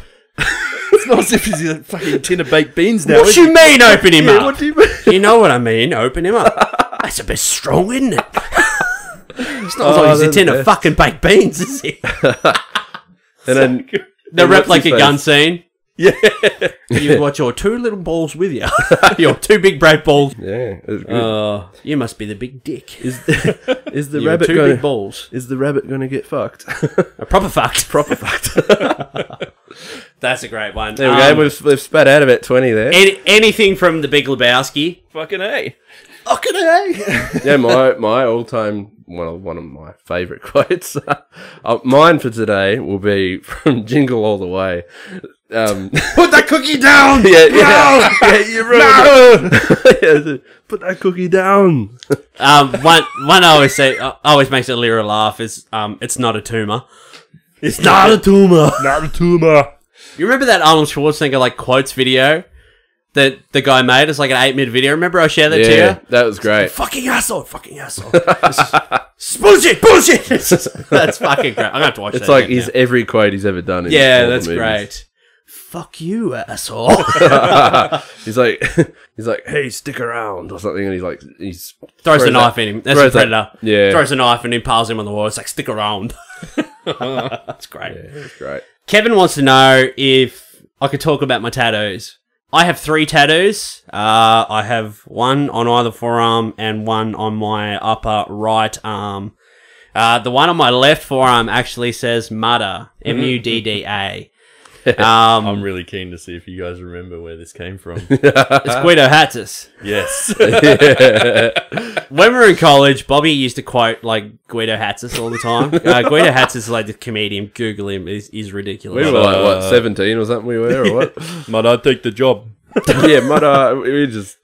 [SPEAKER 3] It's not as if he's a fucking tin of baked beans now.
[SPEAKER 1] What
[SPEAKER 3] is
[SPEAKER 1] you
[SPEAKER 3] he?
[SPEAKER 1] mean, open him up?
[SPEAKER 2] What do you mean?
[SPEAKER 1] You know what I mean, open him up. That's a bit strong, isn't it? It's not like he's a
[SPEAKER 2] that's
[SPEAKER 1] tin of
[SPEAKER 2] best.
[SPEAKER 1] fucking baked beans, is he?
[SPEAKER 2] And then
[SPEAKER 1] The
[SPEAKER 2] what's
[SPEAKER 1] replica
[SPEAKER 2] his
[SPEAKER 1] gun
[SPEAKER 2] face?
[SPEAKER 1] scene.
[SPEAKER 3] Yeah.
[SPEAKER 1] You've got your two little balls with you. Your two big brave balls.
[SPEAKER 2] Yeah, it's good.
[SPEAKER 1] You must be the big dick.
[SPEAKER 2] Is the
[SPEAKER 1] Your
[SPEAKER 2] rabbit
[SPEAKER 1] two
[SPEAKER 2] going?
[SPEAKER 1] big balls.
[SPEAKER 2] Is the rabbit going to get fucked?
[SPEAKER 1] A proper fucked.
[SPEAKER 2] Proper fucked.
[SPEAKER 1] That's a great one.
[SPEAKER 2] There we go. We've spat out about 20 there.
[SPEAKER 1] Anything from the Big Lebowski.
[SPEAKER 3] Fucking A.
[SPEAKER 1] Fucking A.
[SPEAKER 2] Yeah, my all-time one of my favourite quotes. Mine for today will be from Jingle All the Way.
[SPEAKER 3] Put that cookie down!
[SPEAKER 2] Yeah, you're right. Yeah, put that cookie down.
[SPEAKER 1] One I always say, always makes a Lyra laugh is, it's not a tumor.
[SPEAKER 2] It's not a tumor.
[SPEAKER 3] Not a tumor.
[SPEAKER 1] You remember that Arnold Schwarzenegger like quotes video that the guy made? It's like an 8-minute video. Remember I shared that to
[SPEAKER 2] Yeah,
[SPEAKER 1] you?
[SPEAKER 2] that was great.
[SPEAKER 1] Fucking asshole. This is bullshit. That's fucking great. I'm gonna have to watch
[SPEAKER 2] It's
[SPEAKER 1] that.
[SPEAKER 2] like
[SPEAKER 1] again now.
[SPEAKER 2] every quote he's ever done. In
[SPEAKER 1] Yeah,
[SPEAKER 2] all the
[SPEAKER 1] that's
[SPEAKER 2] movies.
[SPEAKER 1] great. Fuck you, asshole.
[SPEAKER 2] He's like, hey, stick around or something, and he's
[SPEAKER 1] Throws the
[SPEAKER 2] that-
[SPEAKER 1] knife at him. That's
[SPEAKER 2] throws
[SPEAKER 1] the
[SPEAKER 2] that-
[SPEAKER 1] Predator.
[SPEAKER 2] yeah.
[SPEAKER 1] Throws the knife and impales him on the wall. It's like, stick around. That's great.
[SPEAKER 2] Yeah, that's great.
[SPEAKER 1] Kevin wants to know if I could talk about my tattoos. I have 3 tattoos. I have one on either forearm and one on my upper right arm. The one on my left forearm actually says Mudda. Mudda.
[SPEAKER 3] I'm really keen to see if you guys remember where this came from.
[SPEAKER 1] It's Guido Hatsis.
[SPEAKER 3] Yes.
[SPEAKER 1] When we were in college, Bobby used to quote like Guido Hatsis all the time. Guido Hatsis is like the comedian. Google him. He's ridiculous.
[SPEAKER 2] We were like, what, 17 or something we were, or what?
[SPEAKER 3] Might I take the job?
[SPEAKER 2] Yeah, we just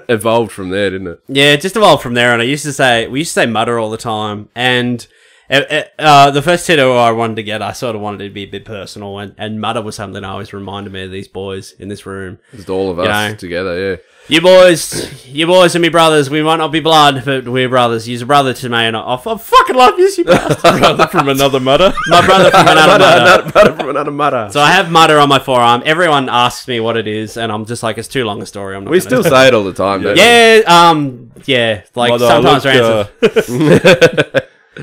[SPEAKER 2] evolved from there, didn't it?
[SPEAKER 1] Yeah, just evolved from there. And we used to say Mudda all the time. And the first tattoo I wanted to get, I sort of wanted it to be a bit personal. And Mudda was something that always reminded me of these boys in this room.
[SPEAKER 2] Just all of us
[SPEAKER 1] know.
[SPEAKER 2] together, yeah.
[SPEAKER 1] You boys and me brothers, we might not be blood, but we're brothers. You're a brother to me, and I fucking love you bastard.
[SPEAKER 3] Brother from another mother.
[SPEAKER 1] My brother from another mother.
[SPEAKER 2] Butter from another mother.
[SPEAKER 1] So I have Mudda on my forearm. Everyone asks me what it is, and I'm just like, it's too long a story. I'm not
[SPEAKER 2] We
[SPEAKER 1] gonna-
[SPEAKER 2] still say it all the time, don't we?
[SPEAKER 1] yeah, like
[SPEAKER 3] Mother,
[SPEAKER 1] sometimes
[SPEAKER 3] look,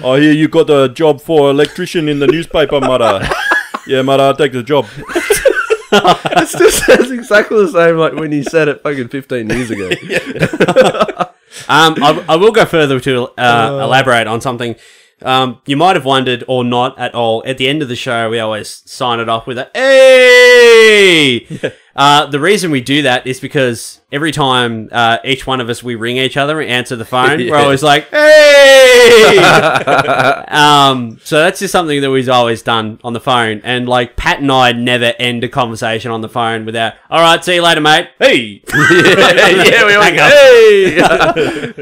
[SPEAKER 3] I hear you got a job for electrician in the newspaper, Mother. Yeah, Mother, I'll take the job.
[SPEAKER 2] It still says exactly the same like when you said it fucking 15 years ago.
[SPEAKER 1] I will go further to elaborate on something. You might have wondered, or not at all, at the end of the show, we always sign it off with a "Hey!" The reason we do that is because every time each one of us, we ring each other and answer the phone,
[SPEAKER 2] Yeah.
[SPEAKER 1] we're always like, "Hey!" So that's just something that we've always done on the phone. And like Pat and I never end a conversation on the phone without, "All right, see you later, mate." Hey!
[SPEAKER 2] Yeah, we all
[SPEAKER 1] Hang
[SPEAKER 2] go,
[SPEAKER 1] on.
[SPEAKER 2] hey!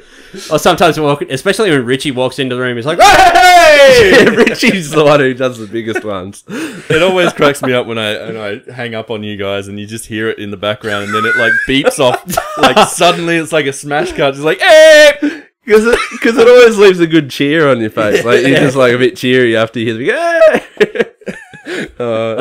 [SPEAKER 1] Or sometimes, especially when Richie walks into the room, he's like, "Hey!"
[SPEAKER 2] Richie's the one who does the biggest ones.
[SPEAKER 3] It always cracks me up when I hang up on you guys and you just hear it in the background and then it like beeps off. Like suddenly it's like a smash cut. It's like, hey!
[SPEAKER 2] Because it always leaves a good cheer on your face. Like you're just like a bit cheery after you hear the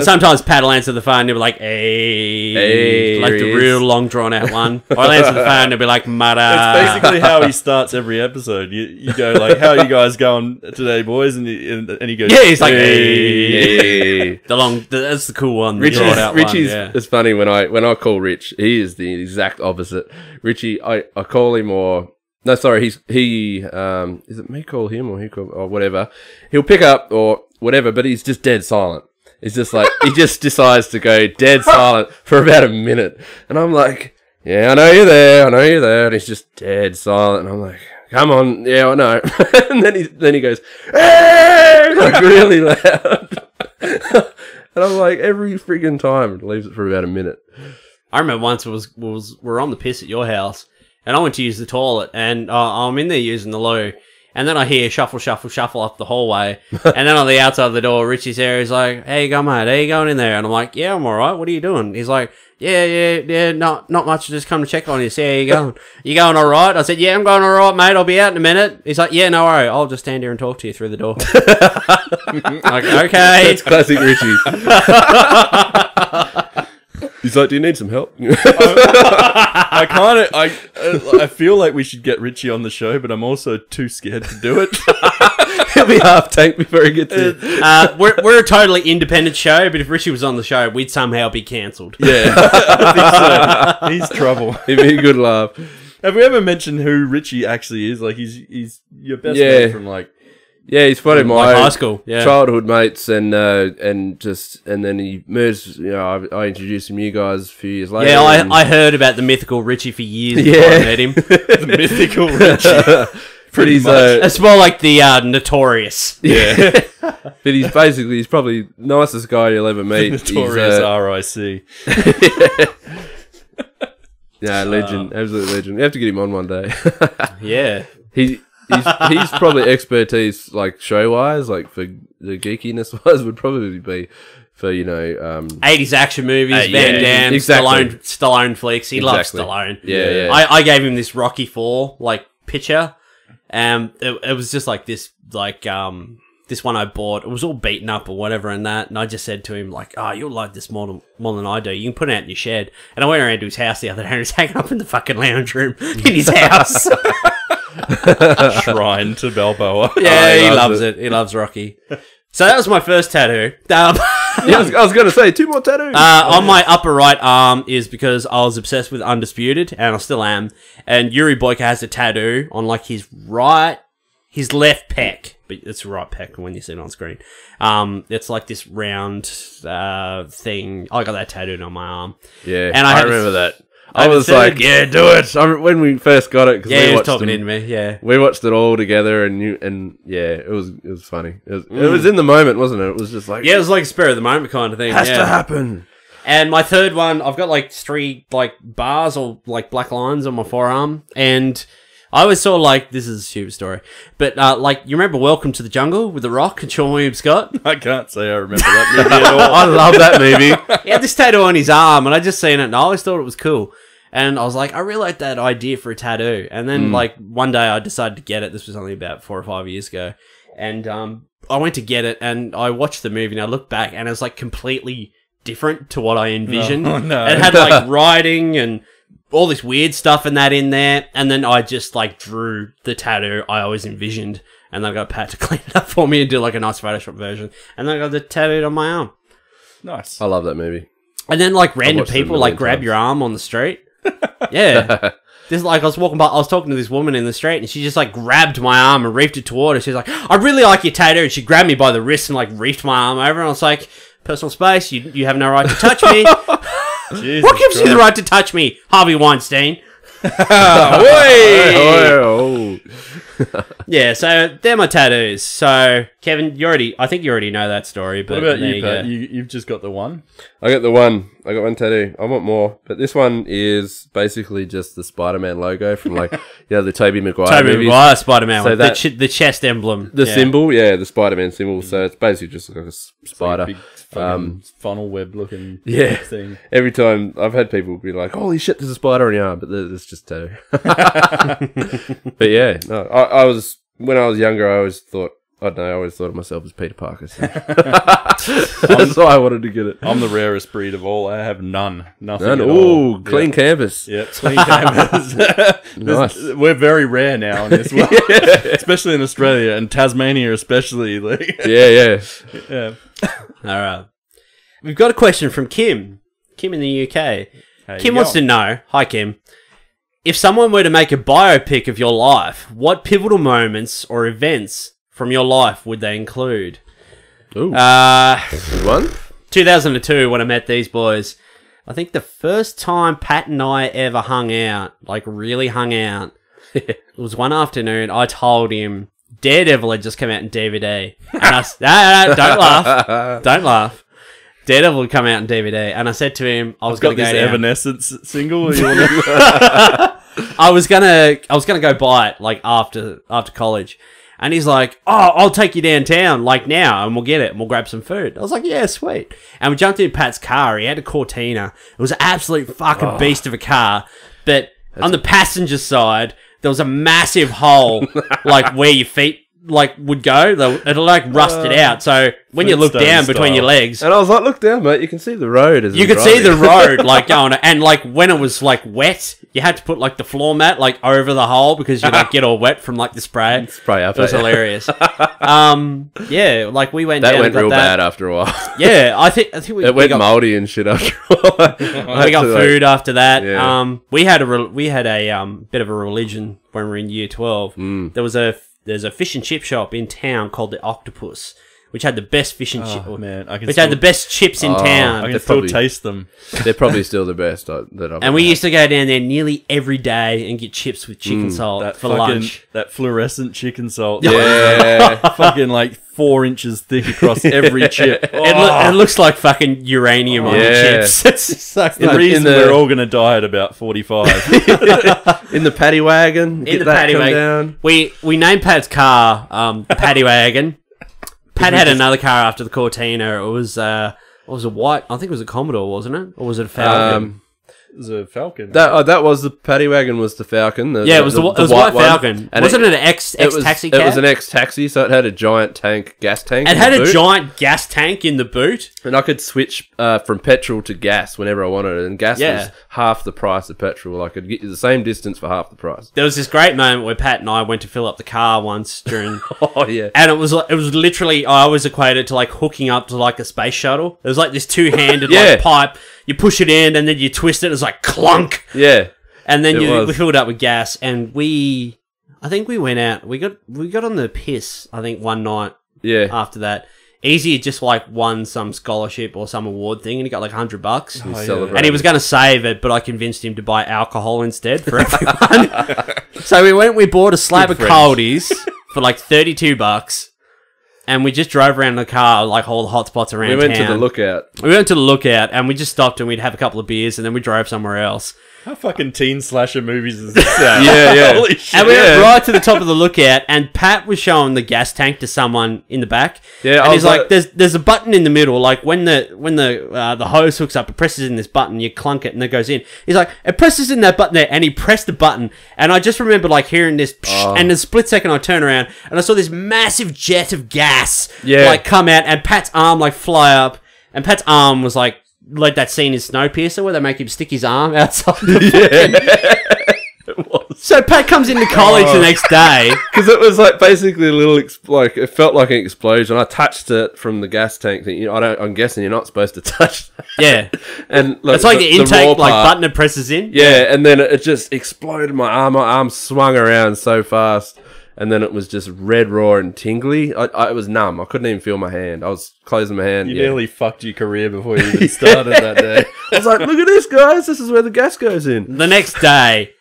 [SPEAKER 1] Sometimes Pat will answer the phone and he'll be like, hey, like the real long drawn out one. Or I'll answer the phone and he'll be like, mudda.
[SPEAKER 3] That's basically how he starts every episode. You go like, how are you guys going today, boys? And he goes,
[SPEAKER 1] yeah, he's like, hey. That's the cool one.
[SPEAKER 2] Richie's
[SPEAKER 1] Yeah.
[SPEAKER 2] It's funny when I call Rich, he is the exact opposite. Richie, I call him no, sorry, he is it me call him or he call or whatever. He'll pick up or whatever, but he's just dead silent. It's just like he just decides to go dead silent for about a minute, and I'm like, "Yeah, I know you're there, and he's just dead silent, and I'm like, "Come on, yeah, I know." And then he goes, "Hey!" like really loud, and I'm like, every freaking time it leaves it for about a minute.
[SPEAKER 1] I remember once we're on the piss at your house, and I went to use the toilet, and I'm in there using the loo. And then I hear shuffle, shuffle, shuffle up the hallway. And then on the outside of the door, Richie's there. He's like, "Hey, you go, mate. How you going in there?" And I'm like, "Yeah, I'm all right. What are you doing?" He's like, Yeah. Not much. Just come to check on you. See how you going. You going all right? I said, "Yeah, I'm going all right, mate. I'll be out in a minute." He's like, "Yeah, no worry. I'll just stand here and talk to you through the door." Like, okay.
[SPEAKER 2] That's classic Richie. He's like, "Do you need some help?"
[SPEAKER 3] I feel like we should get Richie on the show, but I'm also too scared to do it.
[SPEAKER 2] He'll be half tanked before he gets in.
[SPEAKER 1] We're a totally independent show, but if Richie was on the show, we'd somehow be cancelled.
[SPEAKER 3] Yeah, I think so. He's trouble.
[SPEAKER 2] It'd be a good laugh.
[SPEAKER 3] Have we ever mentioned who Richie actually is? Like, he's your best mate from like.
[SPEAKER 2] Yeah, he's one of my
[SPEAKER 1] high school,
[SPEAKER 2] childhood mates, and then he merged. You know, I introduced him to you guys a few years later.
[SPEAKER 1] Yeah, I heard about the mythical Richie for years before I met him.
[SPEAKER 3] The mythical Richie.
[SPEAKER 2] Pretty much.
[SPEAKER 1] It's more like the notorious.
[SPEAKER 2] Yeah, but he's probably the nicest guy you'll ever meet.
[SPEAKER 3] Notorious RIC.
[SPEAKER 2] Yeah, legend, absolute legend. You have to get him on one day.
[SPEAKER 1] Yeah,
[SPEAKER 2] He's probably expertise like show wise, like for the geekiness wise, would probably be for
[SPEAKER 1] 80s action movies, Van Damme,
[SPEAKER 2] exactly.
[SPEAKER 1] Stallone flicks. He loves Stallone.
[SPEAKER 2] Yeah.
[SPEAKER 1] I gave him this Rocky 4 like picture. It was just like this this one I bought. It was all beaten up or whatever and that, and I just said to him like, "Oh, you'll like this more than I do. You can put it out in your shed." And I went around to his house the other day and he was hanging up in the fucking lounge room in his house.
[SPEAKER 3] Shrine to Balboa.
[SPEAKER 1] Yeah, he loves it. He loves Rocky. So that was my first tattoo.
[SPEAKER 2] Yeah, I was going to say 2 more tattoos.
[SPEAKER 1] On my upper right arm is because I was obsessed with Undisputed, and I still am. And Yuri Boyka has a tattoo on like his left pec, but it's right pec when you see it on screen. It's like this round thing. I got that tattooed on my arm.
[SPEAKER 2] Yeah,
[SPEAKER 1] and
[SPEAKER 2] I remember that. I was like, "Yeah, do it." When we first got it,
[SPEAKER 1] yeah, he was talking into me. Yeah,
[SPEAKER 2] we watched it all together, and yeah, it was funny. It was in the moment, wasn't it? It was just like,
[SPEAKER 1] yeah, it was like a spur of the moment kind of thing.
[SPEAKER 2] Has to happen.
[SPEAKER 1] And my third one, I've got like 3 like bars or like black lines on my forearm, and I was sort of like, this is a stupid story, but like, you remember Welcome to the Jungle with The Rock and Sean William Scott?
[SPEAKER 3] I can't say I remember that movie at all.
[SPEAKER 2] I love that movie.
[SPEAKER 1] He had this tattoo on his arm, and I just seen it, and I always thought it was cool. And I was like, I really like that idea for a tattoo. And then, like, one day I decided to get it. This was only about 4 or 5 years ago. And I went to get it, and I watched the movie, and I looked back, and it was, like, completely different to what I envisioned.
[SPEAKER 3] Oh, no.
[SPEAKER 1] It had, like, writing and all this weird stuff and that in there. And then I just, like, drew the tattoo I always envisioned. And then I got Pat to clean it up for me and do, like, a nice Photoshop version. And then I got the tattooed on my arm.
[SPEAKER 3] Nice.
[SPEAKER 2] I love that movie.
[SPEAKER 1] And then, like, random people, like, grab your arm on the street. Yeah. This like I was walking by, I was talking to this woman in the street, and she just like grabbed my arm and reefed it toward her. She's like, "I really like your tattoo." And she grabbed me by the wrist and like reefed my arm over, and I was like, "Personal space, you have no right to touch me." What gives you the right to touch me, Harvey Weinstein? Yeah, so they're my tattoos. So Kevin, I think you already know that story, but
[SPEAKER 3] what about you, Pat? You've just got the one.
[SPEAKER 2] I got the one. I got one tattoo. I want more, but this one is basically just the Spider-Man logo from like the Tobey Maguire
[SPEAKER 1] Tobey
[SPEAKER 2] movies.
[SPEAKER 1] Maguire Spider-Man,
[SPEAKER 2] So
[SPEAKER 1] with
[SPEAKER 2] that-
[SPEAKER 1] the chest emblem.
[SPEAKER 2] The
[SPEAKER 1] Yeah.
[SPEAKER 2] symbol, the Spider-Man symbol. So it's basically just like a spider.
[SPEAKER 3] Big fucking funnel web looking
[SPEAKER 2] Yeah.
[SPEAKER 3] thing.
[SPEAKER 2] Every time I've had people be like, "Holy shit, there's a spider on your arm," but it's just tattoo. But yeah, no, I was when I was younger. I always thought. I don't know, I always thought of myself as Peter Parker. So. That's why I wanted to get it.
[SPEAKER 3] I'm the rarest breed of all. I have none. Nothing
[SPEAKER 2] None.
[SPEAKER 3] at
[SPEAKER 2] Ooh,
[SPEAKER 3] all.
[SPEAKER 2] clean
[SPEAKER 3] Yeah.
[SPEAKER 2] canvas.
[SPEAKER 3] Yeah, clean canvas.
[SPEAKER 2] Nice.
[SPEAKER 3] We're very rare now in this world, especially in Australia and Tasmania, especially. Like,
[SPEAKER 2] Yeah.
[SPEAKER 3] yeah.
[SPEAKER 1] All right. We've got a question from Kim. Kim in the UK.
[SPEAKER 3] How
[SPEAKER 1] Kim
[SPEAKER 3] you
[SPEAKER 1] wants to
[SPEAKER 3] going?
[SPEAKER 1] know, hi Kim, if someone were to make a biopic of your life, what pivotal moments or events from your life would they include?
[SPEAKER 2] Ooh, good one.
[SPEAKER 1] 2002, when I met these boys, I think the first time Pat and I ever hung out, like really hung out, it was one afternoon. I told him Daredevil had just come out in DVD. And I no, don't laugh. Don't laugh. Daredevil had come out in DVD. And I said to him, I was going
[SPEAKER 3] Got
[SPEAKER 1] to
[SPEAKER 3] this
[SPEAKER 1] go down.
[SPEAKER 3] Evanescence single. You wanna...
[SPEAKER 1] I was gonna go buy it like after college, and he's like, "Oh, I'll take you downtown like now, and we'll get it, and we'll grab some food." I was like, "Yeah, sweet." And we jumped in Pat's car. He had a Cortina. It was an absolute fucking beast of a car, but on the passenger side there was a massive hole, like where your feet like would go. It'll like rusted out. So when you look
[SPEAKER 3] Flintstone
[SPEAKER 1] down between
[SPEAKER 3] style.
[SPEAKER 1] your legs,
[SPEAKER 2] And I was like, "Look down, mate. You can see the road." As
[SPEAKER 1] you
[SPEAKER 2] we're
[SPEAKER 1] could see the
[SPEAKER 2] driving."
[SPEAKER 1] road like going, and like when it was like wet, you had to put like the floor mat like over the hole because you like get all wet from like the spray.
[SPEAKER 2] Spray up.
[SPEAKER 1] It was
[SPEAKER 2] eh?
[SPEAKER 1] hilarious. Yeah, like we went
[SPEAKER 2] That
[SPEAKER 1] down
[SPEAKER 2] went
[SPEAKER 1] and got
[SPEAKER 2] real
[SPEAKER 1] that.
[SPEAKER 2] bad after a while.
[SPEAKER 1] Yeah, I think we,
[SPEAKER 2] It
[SPEAKER 1] we
[SPEAKER 2] went
[SPEAKER 1] got
[SPEAKER 2] mouldy and shit after a while.
[SPEAKER 1] we got food after that.
[SPEAKER 2] Yeah.
[SPEAKER 1] We had a bit of a religion when we were in year 12.
[SPEAKER 2] Mm.
[SPEAKER 1] There's a fish and chip shop in town called the Octopus, which had the best fish and chip.
[SPEAKER 3] Oh, man, I can
[SPEAKER 1] Which
[SPEAKER 3] still,
[SPEAKER 1] had the best chips in
[SPEAKER 2] Oh,
[SPEAKER 1] town.
[SPEAKER 3] I can
[SPEAKER 2] They're
[SPEAKER 3] still
[SPEAKER 2] probably-
[SPEAKER 3] taste them.
[SPEAKER 2] They're probably still the best that I've.
[SPEAKER 1] And we
[SPEAKER 2] ever
[SPEAKER 1] used to go down there nearly every day and get chips with chicken salt
[SPEAKER 3] That
[SPEAKER 1] for
[SPEAKER 3] fucking
[SPEAKER 1] lunch.
[SPEAKER 3] that fluorescent chicken salt.
[SPEAKER 2] had. Yeah.
[SPEAKER 3] fucking like 4 inches thick across every chip.
[SPEAKER 1] It looks like fucking uranium on the
[SPEAKER 2] Yeah.
[SPEAKER 1] chips. It's so
[SPEAKER 3] The
[SPEAKER 1] funny.
[SPEAKER 3] reason
[SPEAKER 2] in the-
[SPEAKER 3] we're all going to die at about 45.
[SPEAKER 2] In the paddy wagon.
[SPEAKER 1] In the paddy wagon.
[SPEAKER 2] Down.
[SPEAKER 1] We named Pat's car the Paddy Wagon. Pat had another car after the Cortina. It was a white. I think it was a Commodore, wasn't it? Or was it a Falcon?
[SPEAKER 3] It was a Falcon.
[SPEAKER 2] That was the paddy wagon. Was the Falcon?
[SPEAKER 1] Yeah, it was the white
[SPEAKER 2] one.
[SPEAKER 1] Falcon.
[SPEAKER 2] And
[SPEAKER 1] Wasn't it an X taxi cab?
[SPEAKER 2] It was an X taxi, so it had a giant gas tank.
[SPEAKER 1] It
[SPEAKER 2] in
[SPEAKER 1] had
[SPEAKER 2] the
[SPEAKER 1] a
[SPEAKER 2] boot,
[SPEAKER 1] giant gas tank in the boot.
[SPEAKER 2] and I could switch from petrol to gas whenever I wanted it. And gas
[SPEAKER 1] Yeah.
[SPEAKER 2] was half the price of petrol. I could get you the same distance for half the price.
[SPEAKER 1] There was this great moment where Pat and I went to fill up the car once during.
[SPEAKER 2] Oh yeah.
[SPEAKER 1] And it was literally, I always equated to like hooking up to like a space shuttle. It was like this two-handed
[SPEAKER 2] Yeah.
[SPEAKER 1] like pipe. You push it in and then you twist it. It's like clunk.
[SPEAKER 2] Yeah.
[SPEAKER 1] And then
[SPEAKER 2] It was.
[SPEAKER 1] we filled up with gas. And I think we went out. We got on the piss, I think, one night
[SPEAKER 2] Yeah.
[SPEAKER 1] after that. Easy had just like won some scholarship or some award thing and he got like $100.
[SPEAKER 2] We
[SPEAKER 3] yeah.
[SPEAKER 2] celebrated.
[SPEAKER 1] And he was going to save it, but I convinced him to buy alcohol instead for everyone. So we bought a slab
[SPEAKER 3] Good
[SPEAKER 1] of coldies for like $32. And we just drove around the car, like all the hot spots around
[SPEAKER 2] We went
[SPEAKER 1] town.
[SPEAKER 2] to the lookout.
[SPEAKER 1] We went to the lookout and we just stopped and we'd have a couple of beers and then we drove somewhere else.
[SPEAKER 3] How fucking teen slasher movies is this? Sound?
[SPEAKER 2] Yeah, yeah.
[SPEAKER 3] Holy shit.
[SPEAKER 1] And we
[SPEAKER 2] Yeah.
[SPEAKER 1] went right to the top of the lookout, and Pat was showing the gas tank to someone in the back.
[SPEAKER 2] Yeah,
[SPEAKER 1] and
[SPEAKER 2] I
[SPEAKER 1] he's
[SPEAKER 2] was
[SPEAKER 1] like, "There's a button in the middle. Like when the hose hooks up, it presses in this button. You clunk it, and it goes in." He's like, "It presses in that button there," and he pressed the button. And I just remember like hearing this, psh, and in a split second, I turned around and I saw this massive jet of gas,
[SPEAKER 2] Yeah.
[SPEAKER 1] like come out, and Pat's arm like fly up, and Pat's arm was like that scene in Snowpiercer where they make him stick his arm outside. So Pat comes into college the next day.
[SPEAKER 2] Because it was like basically a little, it felt like an explosion. I touched it from the gas tank thing. I'm guessing you're not supposed to touch that.
[SPEAKER 1] Yeah.
[SPEAKER 2] And
[SPEAKER 1] It's like the intake,
[SPEAKER 2] raw
[SPEAKER 1] like
[SPEAKER 2] part-
[SPEAKER 1] button it presses in.
[SPEAKER 2] Yeah, and then it just exploded my arm. My arm swung around so fast. And then it was just red raw and tingly. It was numb. I couldn't even feel my hand. I was closing my hand.
[SPEAKER 3] You
[SPEAKER 2] yeah.
[SPEAKER 3] nearly fucked your career before you even started that day.
[SPEAKER 2] I was like, look at this, guys. This is where the gas goes in.
[SPEAKER 1] The next day,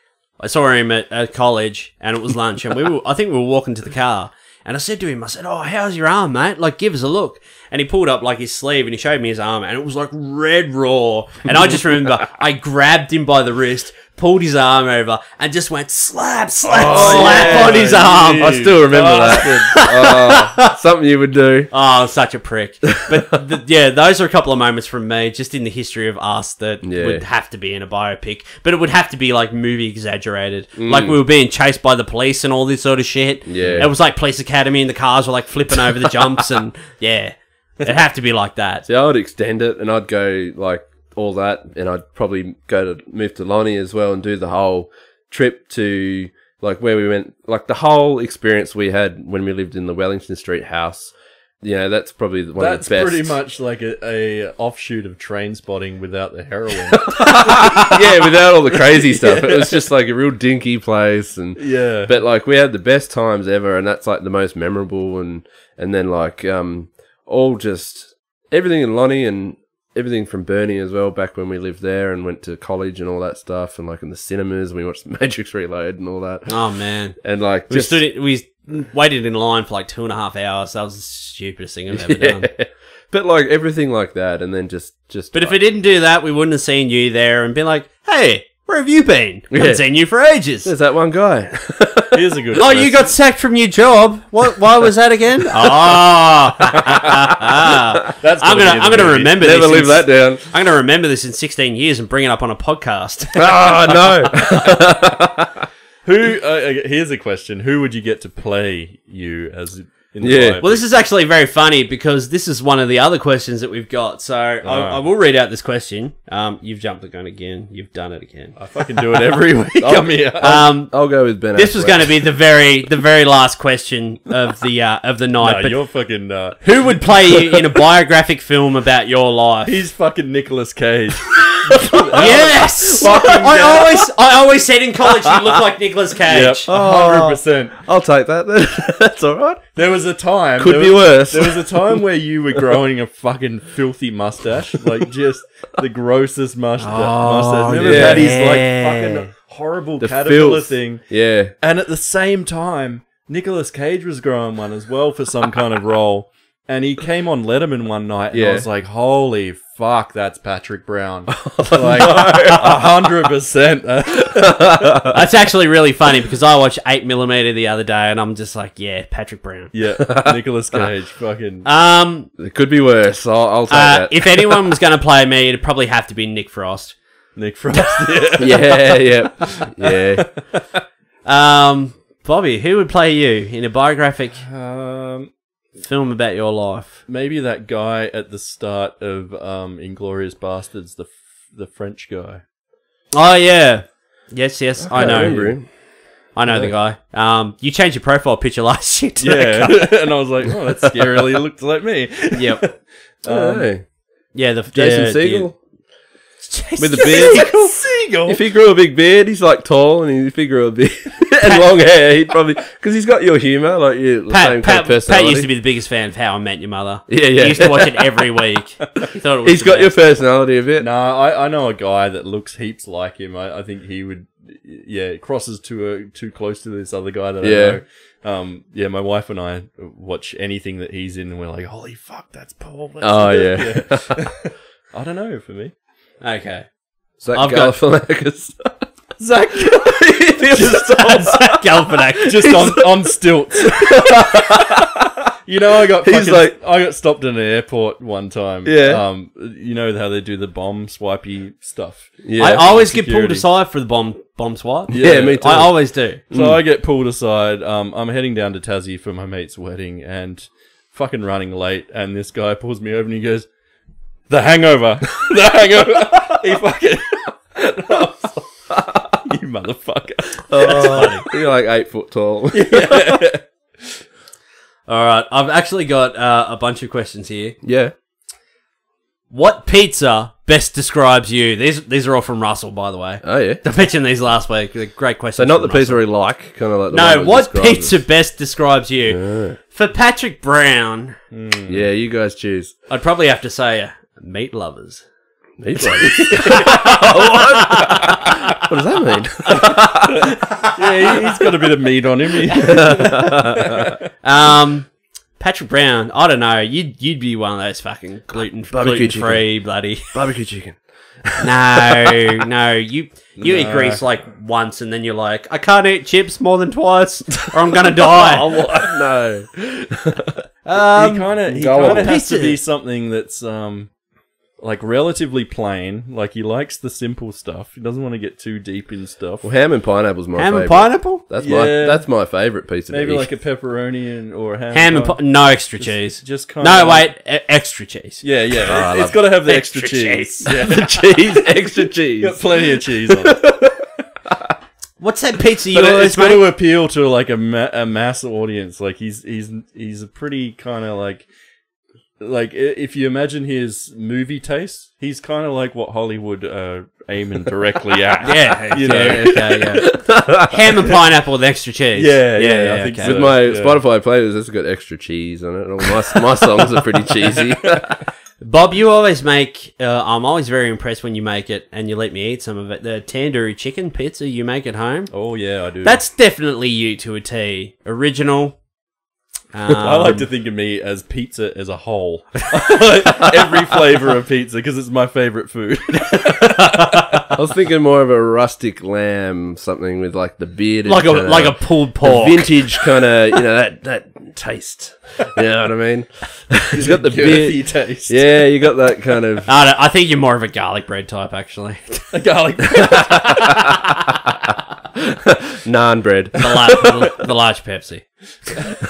[SPEAKER 1] I saw him at college, and it was lunch, and I think we were walking to the car, and I said to him, "Oh, how's your arm, mate? Like, give us a look." and he pulled up like his sleeve and he showed me his arm, and it was like red raw. And I just remember I grabbed him by the wrist, pulled his arm over, and just went slap, slap, slap on his arm.
[SPEAKER 2] I still remember that. Something you would do.
[SPEAKER 1] Oh, such a prick. But yeah, those are a couple of moments from me, just in the history of us, that would have to be in a biopic. But it would have to be like movie exaggerated. Like we were being chased by the police and all this sort of shit.
[SPEAKER 2] Yeah.
[SPEAKER 1] It was like Police Academy and the cars were like flipping over the jumps and yeah. It'd have to be like that.
[SPEAKER 2] See, I would extend it and I'd go like all that, and I'd probably move to Lonnie as well and do the whole trip to like where we went, like the whole experience we had when we lived in the Wellington Street house. You know, that's probably one of the best.
[SPEAKER 3] That's pretty much like a offshoot of Train Spotting without the heroin.
[SPEAKER 2] Yeah, without all the crazy stuff. It was just like a real dinky place, and
[SPEAKER 3] Yeah.
[SPEAKER 2] but like we had the best times ever, and that's like the most memorable. And then like all just everything in Lonnie and everything from Burnie as well, back when we lived there and went to college and all that stuff, and like in the cinemas we watched Matrix Reload and all that.
[SPEAKER 1] Oh man.
[SPEAKER 2] And like just
[SPEAKER 1] We waited in line for like 2.5 hours. That was the stupidest thing I've ever done.
[SPEAKER 2] But like everything like that, and then just
[SPEAKER 1] But if we didn't do that, we wouldn't have seen you there and been like, hey, where have you been? We haven't seen you for ages.
[SPEAKER 2] there's that one guy.
[SPEAKER 3] Here's a good
[SPEAKER 1] Oh, you got sacked from your job. What? Why was that again? Oh,
[SPEAKER 3] That's
[SPEAKER 1] I'm gonna remember this.
[SPEAKER 2] Never live that down.
[SPEAKER 1] I'm gonna remember this in 16 years and bring it up on a podcast.
[SPEAKER 2] Oh no.
[SPEAKER 3] Who? Here's a question: who would you get to play you as in the
[SPEAKER 2] Yeah.
[SPEAKER 3] biopic?
[SPEAKER 1] Well, this is actually very funny because this is one of the other questions that we've got. So I will read out this question. You've jumped the gun again. You've done it again.
[SPEAKER 3] I fucking do it every week. Come here.
[SPEAKER 2] I'll go with Ben.
[SPEAKER 1] This was going to be the very last question of the night.
[SPEAKER 3] No,
[SPEAKER 1] but
[SPEAKER 3] you're fucking.
[SPEAKER 1] who would play you in a biographic film about your life?
[SPEAKER 3] He's fucking Nicolas Cage.
[SPEAKER 1] Yes, I always said in college you look like Nicolas
[SPEAKER 3] Yep,
[SPEAKER 1] Cage.
[SPEAKER 3] 100%.
[SPEAKER 2] I'll take that then. That's all right.
[SPEAKER 3] There was a time.
[SPEAKER 2] Could be worse.
[SPEAKER 3] There was a time where you were growing a fucking filthy mustache, like just the grossest mustache. Remember
[SPEAKER 2] yeah.
[SPEAKER 3] Patty's like fucking horrible
[SPEAKER 2] The
[SPEAKER 3] caterpillar
[SPEAKER 2] filth.
[SPEAKER 3] thing.
[SPEAKER 2] Yeah.
[SPEAKER 3] And at the same time, Nicolas Cage was growing one as well for some kind of role. And he came on Letterman one night, and I was like, "Holy fuck, that's Patrick Brown!" Like 100%.
[SPEAKER 1] That's actually really funny because I watched 8mm the other day, and I'm just like, yeah, Patrick Brown.
[SPEAKER 3] Yeah, Nicolas Cage, fucking.
[SPEAKER 2] It could be worse. I'll take that.
[SPEAKER 1] If anyone was going to play me, it'd probably have to be Nick Frost.
[SPEAKER 3] Nick Frost.
[SPEAKER 2] Yeah.
[SPEAKER 1] Bobby, who would play you in a biographic film about your life?
[SPEAKER 3] Maybe that guy at the start of Inglourious Bastards, the French guy.
[SPEAKER 1] Oh yeah, yes, I know.
[SPEAKER 2] Remember him.
[SPEAKER 1] I know the guy. You changed your profile picture last year.
[SPEAKER 3] Yeah, and I was like, oh, that's scarily looked like me.
[SPEAKER 1] Yep.
[SPEAKER 2] Hey.
[SPEAKER 1] Yeah,
[SPEAKER 2] Jason Segel.
[SPEAKER 1] Jason
[SPEAKER 2] With the beard.
[SPEAKER 3] Seagull.
[SPEAKER 2] If he grew a big beard, he's like tall, and if he grew a beard and long hair, he'd probably, because he's got your humour, like your same kind of personality.
[SPEAKER 1] Pat used to be the biggest fan of How I Met Your Mother.
[SPEAKER 2] Yeah.
[SPEAKER 1] He used to watch it every week. He thought it was
[SPEAKER 2] He's got your personality a bit.
[SPEAKER 3] No, I know a guy that looks heaps like him. I think he would, it crosses too close to this other guy that I know. My wife and I watch anything that he's in, and we're like, holy fuck, that's Paul. That's I don't know, for me.
[SPEAKER 1] Okay.
[SPEAKER 2] Zach
[SPEAKER 1] I've got-
[SPEAKER 2] Galifianakis.
[SPEAKER 3] Zach
[SPEAKER 1] Galifianakis.
[SPEAKER 3] just on stilts. You know, I got stopped in an airport one time.
[SPEAKER 2] Yeah.
[SPEAKER 3] You know how they do the bomb swipey stuff.
[SPEAKER 2] Yeah.
[SPEAKER 1] I always get
[SPEAKER 3] Security.
[SPEAKER 1] pulled aside for the bomb swipe.
[SPEAKER 2] Yeah, me too.
[SPEAKER 1] I always do.
[SPEAKER 3] So I get pulled aside. I'm heading down to Tassie for my mate's wedding and fucking running late. And this guy pulls me over and he goes, "The Hangover." The Hangover. He fucking... You motherfucker.
[SPEAKER 2] Oh, you're like 8 foot tall.
[SPEAKER 1] All right. I've actually got a bunch of questions here.
[SPEAKER 2] Yeah.
[SPEAKER 1] What pizza best describes you? These are all from Russell, by the way.
[SPEAKER 2] Oh, yeah.
[SPEAKER 1] I mentioned these last week. They're great questions.
[SPEAKER 2] So not the
[SPEAKER 1] from
[SPEAKER 2] pizza
[SPEAKER 1] Russell.
[SPEAKER 2] we like, kind of like the
[SPEAKER 1] No,
[SPEAKER 2] one that
[SPEAKER 1] what
[SPEAKER 2] describes
[SPEAKER 1] pizza
[SPEAKER 2] us.
[SPEAKER 1] best describes you? For Patrick Brown,
[SPEAKER 2] Yeah, you guys choose.
[SPEAKER 1] I'd probably have to say meat lovers.
[SPEAKER 2] Meat lovers. What does that mean?
[SPEAKER 3] Yeah, he's got a bit of meat on him.
[SPEAKER 1] Patrick Brown, I don't know. You'd be one of those fucking gluten free bloody
[SPEAKER 2] Barbecue chicken.
[SPEAKER 1] No, you eat grease like once, and then you're like, I can't eat chips more than twice, or I'm gonna die.
[SPEAKER 2] No.
[SPEAKER 3] He kind of has
[SPEAKER 1] Pizza.
[SPEAKER 3] to be something that's like relatively plain. Like he likes the simple stuff. He doesn't want to get too deep in stuff.
[SPEAKER 2] Well, ham and pineapple's my
[SPEAKER 1] Ham
[SPEAKER 2] favourite.
[SPEAKER 1] and pineapple?
[SPEAKER 2] That's my favourite pizza.
[SPEAKER 3] Maybe
[SPEAKER 2] to eat.
[SPEAKER 3] like a pepperoni or ham.
[SPEAKER 1] Ham and no extra cheese.
[SPEAKER 3] Just kind
[SPEAKER 1] No,
[SPEAKER 3] of
[SPEAKER 1] wait, extra cheese.
[SPEAKER 3] Yeah, yeah.
[SPEAKER 2] I
[SPEAKER 3] it's
[SPEAKER 2] love
[SPEAKER 3] got to have the extra
[SPEAKER 1] extra
[SPEAKER 3] cheese.
[SPEAKER 1] cheese.
[SPEAKER 3] Yeah.
[SPEAKER 2] the cheese, extra cheese.
[SPEAKER 3] Got plenty of cheese on it.
[SPEAKER 1] What's that pizza you
[SPEAKER 3] But
[SPEAKER 1] always
[SPEAKER 3] it's got
[SPEAKER 1] make?
[SPEAKER 3] to appeal to like a mass audience. Like he's a pretty kind of like if you imagine his movie taste, he's kind of like what Hollywood aiming directly at.
[SPEAKER 1] Yeah,
[SPEAKER 3] you know.
[SPEAKER 1] yeah. Ham and pineapple with extra cheese.
[SPEAKER 3] Yeah, I think
[SPEAKER 1] okay.
[SPEAKER 3] so.
[SPEAKER 2] With my
[SPEAKER 3] Yeah.
[SPEAKER 2] Spotify playlist, it's got extra cheese on it. All my songs are pretty cheesy.
[SPEAKER 1] Bob, you always make. I'm always very impressed when you make it, and you let me eat some of it. The tandoori chicken pizza you make at home.
[SPEAKER 3] Oh yeah, I do.
[SPEAKER 1] That's definitely you to a T. Original.
[SPEAKER 3] I like to think of me as pizza as a whole. Every flavor of pizza because it's my favorite food.
[SPEAKER 2] I was thinking more of a rustic lamb, something with like the bearded,
[SPEAKER 1] like a pulled pork.
[SPEAKER 2] vintage kind of, that taste. You know what I mean? He's got the
[SPEAKER 3] Girthy
[SPEAKER 2] beard.
[SPEAKER 3] taste.
[SPEAKER 2] Yeah, you got that kind of.
[SPEAKER 1] I think you're more of a garlic bread type, actually.
[SPEAKER 3] A garlic.
[SPEAKER 2] Naan bread.
[SPEAKER 1] the large Pepsi.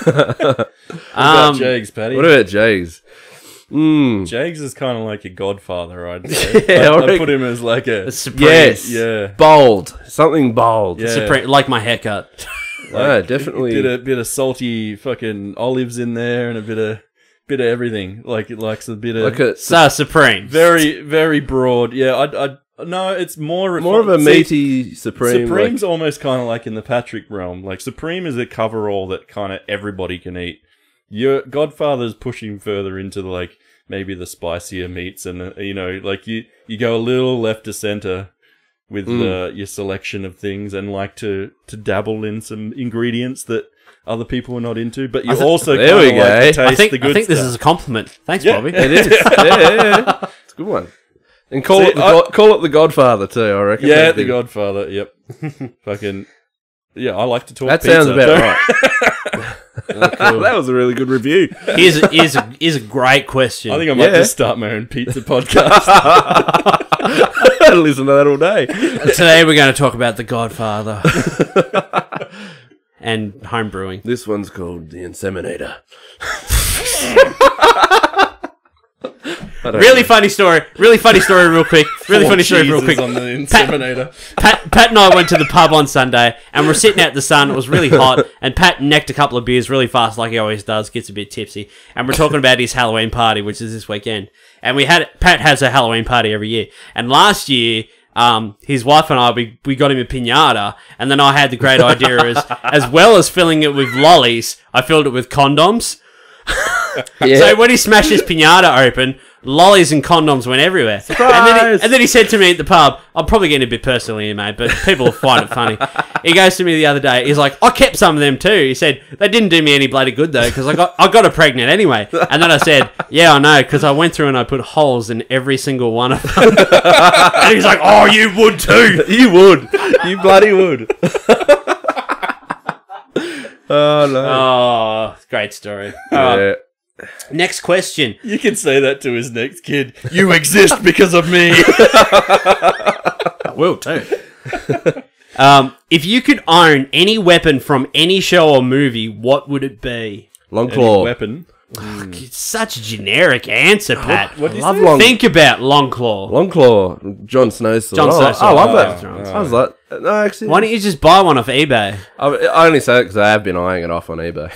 [SPEAKER 3] What about Jags, Patty?
[SPEAKER 2] What about Jags?
[SPEAKER 3] Jags is kind of like a godfather, I'd say.
[SPEAKER 2] Yeah, I
[SPEAKER 3] I'd
[SPEAKER 2] reckon-
[SPEAKER 3] put him as like a...
[SPEAKER 1] Supreme.
[SPEAKER 2] Yes.
[SPEAKER 3] Yeah.
[SPEAKER 2] Bold. Something bold.
[SPEAKER 3] Yeah.
[SPEAKER 1] Supreme, like my haircut.
[SPEAKER 2] Definitely.
[SPEAKER 3] Bit of salty fucking olives in there and a bit of everything. Like it likes a bit of...
[SPEAKER 2] Like a,
[SPEAKER 1] So Supreme.
[SPEAKER 3] very, very broad. Yeah, no, it's more
[SPEAKER 2] more of a meaty Supreme.
[SPEAKER 3] Supreme's almost kind of like in the Patrick realm. Like Supreme is a coverall that kind of everybody can eat. Your Godfather's pushing further into like maybe the spicier meats, and like you go a little left to center with your selection of things, and like to dabble in some ingredients that other people are not into. But you also
[SPEAKER 2] there
[SPEAKER 3] kind
[SPEAKER 2] we
[SPEAKER 3] of
[SPEAKER 2] go.
[SPEAKER 3] like to
[SPEAKER 1] I
[SPEAKER 3] taste
[SPEAKER 1] think
[SPEAKER 3] the good
[SPEAKER 1] this
[SPEAKER 3] stuff.
[SPEAKER 1] is a compliment. Thanks,
[SPEAKER 3] Yeah.
[SPEAKER 1] Bobby.
[SPEAKER 2] It is. Yeah. It's a good one. And call it the Godfather too, I reckon.
[SPEAKER 3] Yeah,
[SPEAKER 2] That'd
[SPEAKER 3] the
[SPEAKER 2] be-
[SPEAKER 3] Godfather. Yep. Fucking. Yeah, I like to talk.
[SPEAKER 2] That
[SPEAKER 3] pizza.
[SPEAKER 2] sounds about right. That was a really good review.
[SPEAKER 1] Here's a great question.
[SPEAKER 3] I think I might
[SPEAKER 2] Yeah.
[SPEAKER 3] just start my own pizza podcast.
[SPEAKER 2] I'd listen to that all day.
[SPEAKER 1] Today we're going to talk about The Godfather and home brewing.
[SPEAKER 2] This one's called The Inseminator.
[SPEAKER 1] Really funny story. Real quick. Really funny story, real quick.
[SPEAKER 3] on the inseminator.
[SPEAKER 1] Pat and I went to the pub on Sunday, and we're sitting out in the sun. It was really hot, and Pat necked a couple of beers really fast, like he always does. Gets a bit tipsy, and we're talking about his Halloween party, which is this weekend. And Pat has a Halloween party every year, and last year, his wife and I we got him a piñata, and then I had the great idea as well as filling it with lollies, I filled it with condoms.
[SPEAKER 2] Yeah.
[SPEAKER 1] So when he smashed his piñata open, lollies and condoms went everywhere.
[SPEAKER 2] Surprise!
[SPEAKER 1] And then he said to me at the pub, I'm probably getting a bit personal here, mate, but people will find it funny. He goes to me the other day, he's like, I kept some of them too. He said, they didn't do me any bloody good though, because I got her pregnant anyway. And then I said, yeah, I know, because I went through and I put holes in every single one of them. And he's like, oh, you would too.
[SPEAKER 2] You would. You bloody would. Oh, no.
[SPEAKER 1] Oh, great story.
[SPEAKER 2] Yeah.
[SPEAKER 1] Next question.
[SPEAKER 3] You can say that to his next kid. You exist because of me.
[SPEAKER 1] I will too. If you could own any weapon from any show or movie, what would it be?
[SPEAKER 2] Long
[SPEAKER 3] Any
[SPEAKER 2] claw.
[SPEAKER 3] weapon.
[SPEAKER 1] It's such a generic answer, Pat.
[SPEAKER 3] What do you
[SPEAKER 2] Love
[SPEAKER 3] say?
[SPEAKER 2] long.
[SPEAKER 1] Think about Longclaw.
[SPEAKER 2] Long claw. Jon Snow's sword.
[SPEAKER 1] Jon
[SPEAKER 2] Oh,
[SPEAKER 1] Snow's
[SPEAKER 2] I love
[SPEAKER 1] sword.
[SPEAKER 2] that.
[SPEAKER 1] Oh,
[SPEAKER 2] I was like, no, actually.
[SPEAKER 1] Why don't you just buy one off eBay?
[SPEAKER 2] I only say it because I have been eyeing it off on eBay.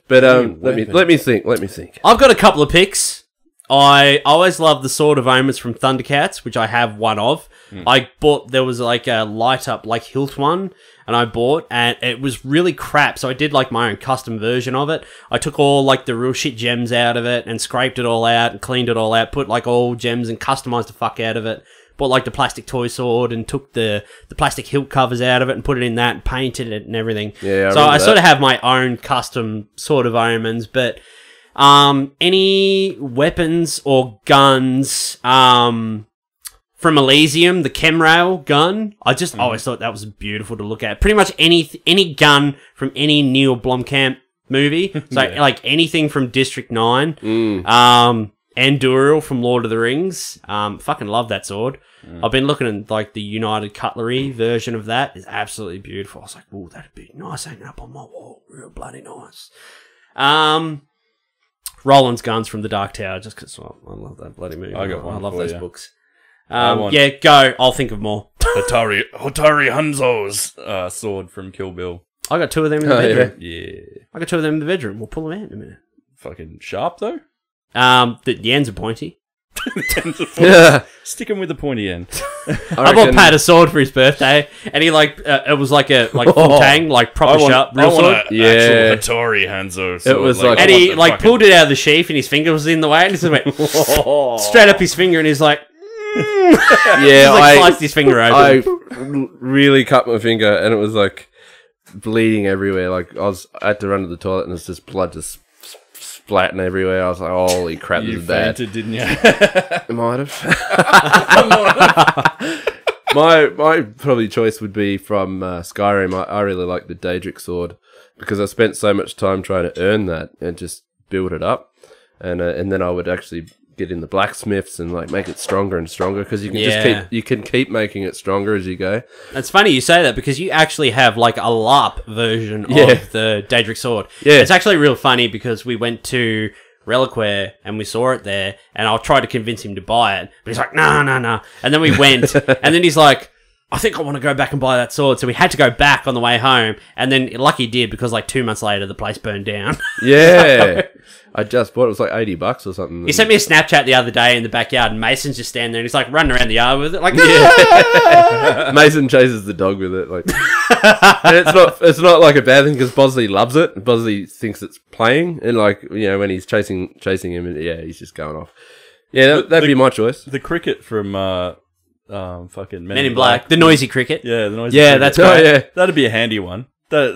[SPEAKER 2] But let me think.
[SPEAKER 1] I've got a couple of picks. I always love the Sword of Omens from Thundercats, which I have one of. I bought, there was like a light up, like hilt one, and I bought, and it was really crap. So I did like my own custom version of it. I took all like the real shit gems out of it and scraped it all out and cleaned it all out, put like all gems and customized the fuck out of it. bought like the plastic toy sword and took the plastic hilt covers out of it and put it in that and painted it and everything.
[SPEAKER 2] Yeah,
[SPEAKER 1] so I
[SPEAKER 2] that.
[SPEAKER 1] sort of have my own custom sort of omens, but any weapons or guns from Elysium, the Chemrail gun, I just always thought that was beautiful to look at. Pretty much any gun from any Neil Blomkamp movie, so like anything from District 9, Anduril from Lord of the Rings, fucking love that sword. I've been looking at like the United Cutlery version of that. It's absolutely beautiful. I was like, oh, that'd be nice hanging up on my wall, real bloody nice. Roland's Guns from The Dark Tower, just because I love that bloody movie.
[SPEAKER 3] I got one
[SPEAKER 1] I love
[SPEAKER 3] for
[SPEAKER 1] those
[SPEAKER 3] you.
[SPEAKER 1] books.
[SPEAKER 3] want-
[SPEAKER 1] Yeah, go. I'll think of more.
[SPEAKER 3] Hatari Hanzo's sword from Kill Bill.
[SPEAKER 1] I got two of them in the
[SPEAKER 2] Oh, yeah.
[SPEAKER 1] bedroom.
[SPEAKER 3] Yeah.
[SPEAKER 1] I got two of them in the bedroom. We'll pull them out in a minute.
[SPEAKER 3] Fucking sharp, though.
[SPEAKER 1] The ends are pointy.
[SPEAKER 2] Yeah.
[SPEAKER 3] Stick him with the pointy end.
[SPEAKER 1] I bought Pat a sword for his birthday, and he it was like a full tang, like proper sharp real sword.
[SPEAKER 2] Yeah.
[SPEAKER 3] actual Hattori Hanzo sword.
[SPEAKER 2] was
[SPEAKER 3] I
[SPEAKER 2] like-
[SPEAKER 1] And
[SPEAKER 3] want
[SPEAKER 1] he
[SPEAKER 3] the
[SPEAKER 1] like
[SPEAKER 3] fucking-
[SPEAKER 1] pulled it out of the sheath, and his finger was in the way, and he just went straight up his finger, and he's like,
[SPEAKER 2] Yeah,
[SPEAKER 1] just like sliced his finger open.
[SPEAKER 2] I really cut my finger, and it was like bleeding everywhere. Like I had to run to the toilet, and it's just blood just splatting everywhere. I was like, "Holy crap, this
[SPEAKER 3] You
[SPEAKER 2] is bad."
[SPEAKER 3] fainted, didn't you?
[SPEAKER 2] I might have. my probably choice would be from Skyrim. I really like the Daedric sword because I spent so much time trying to earn that and just build it up, and then I would actually get in the blacksmiths and like make it stronger and stronger because you can
[SPEAKER 1] Yeah.
[SPEAKER 2] keep making it stronger as you go.
[SPEAKER 1] It's funny you say that because you actually have like a LARP version
[SPEAKER 2] Yeah.
[SPEAKER 1] of the Daedric sword.
[SPEAKER 2] Yeah.
[SPEAKER 1] It's actually real funny because we went to Reliquare and we saw it there, and I'll try to convince him to buy it, but he's like, no. And then we went, and then he's like, I think I want to go back and buy that sword. So we had to go back on the way home, and then lucky did because like 2 months later the place burned down.
[SPEAKER 2] Yeah, I just bought it. It was like $80 or something.
[SPEAKER 1] He sent me a Snapchat the other day in the backyard, and Mason's just standing there, and he's like running around the yard with it, like,
[SPEAKER 2] Mason chases the dog with it. Like, and it's not like a bad thing because Bosley loves it. Bosley thinks it's playing, and like when he's chasing him, and yeah, he's just going off. Yeah, that'd be my choice.
[SPEAKER 3] The cricket from fucking
[SPEAKER 1] Men in Black, the noisy cricket.
[SPEAKER 3] Yeah, the noise.
[SPEAKER 1] Yeah, that's
[SPEAKER 2] Oh
[SPEAKER 1] great.
[SPEAKER 2] yeah,
[SPEAKER 3] That'd be a handy one. That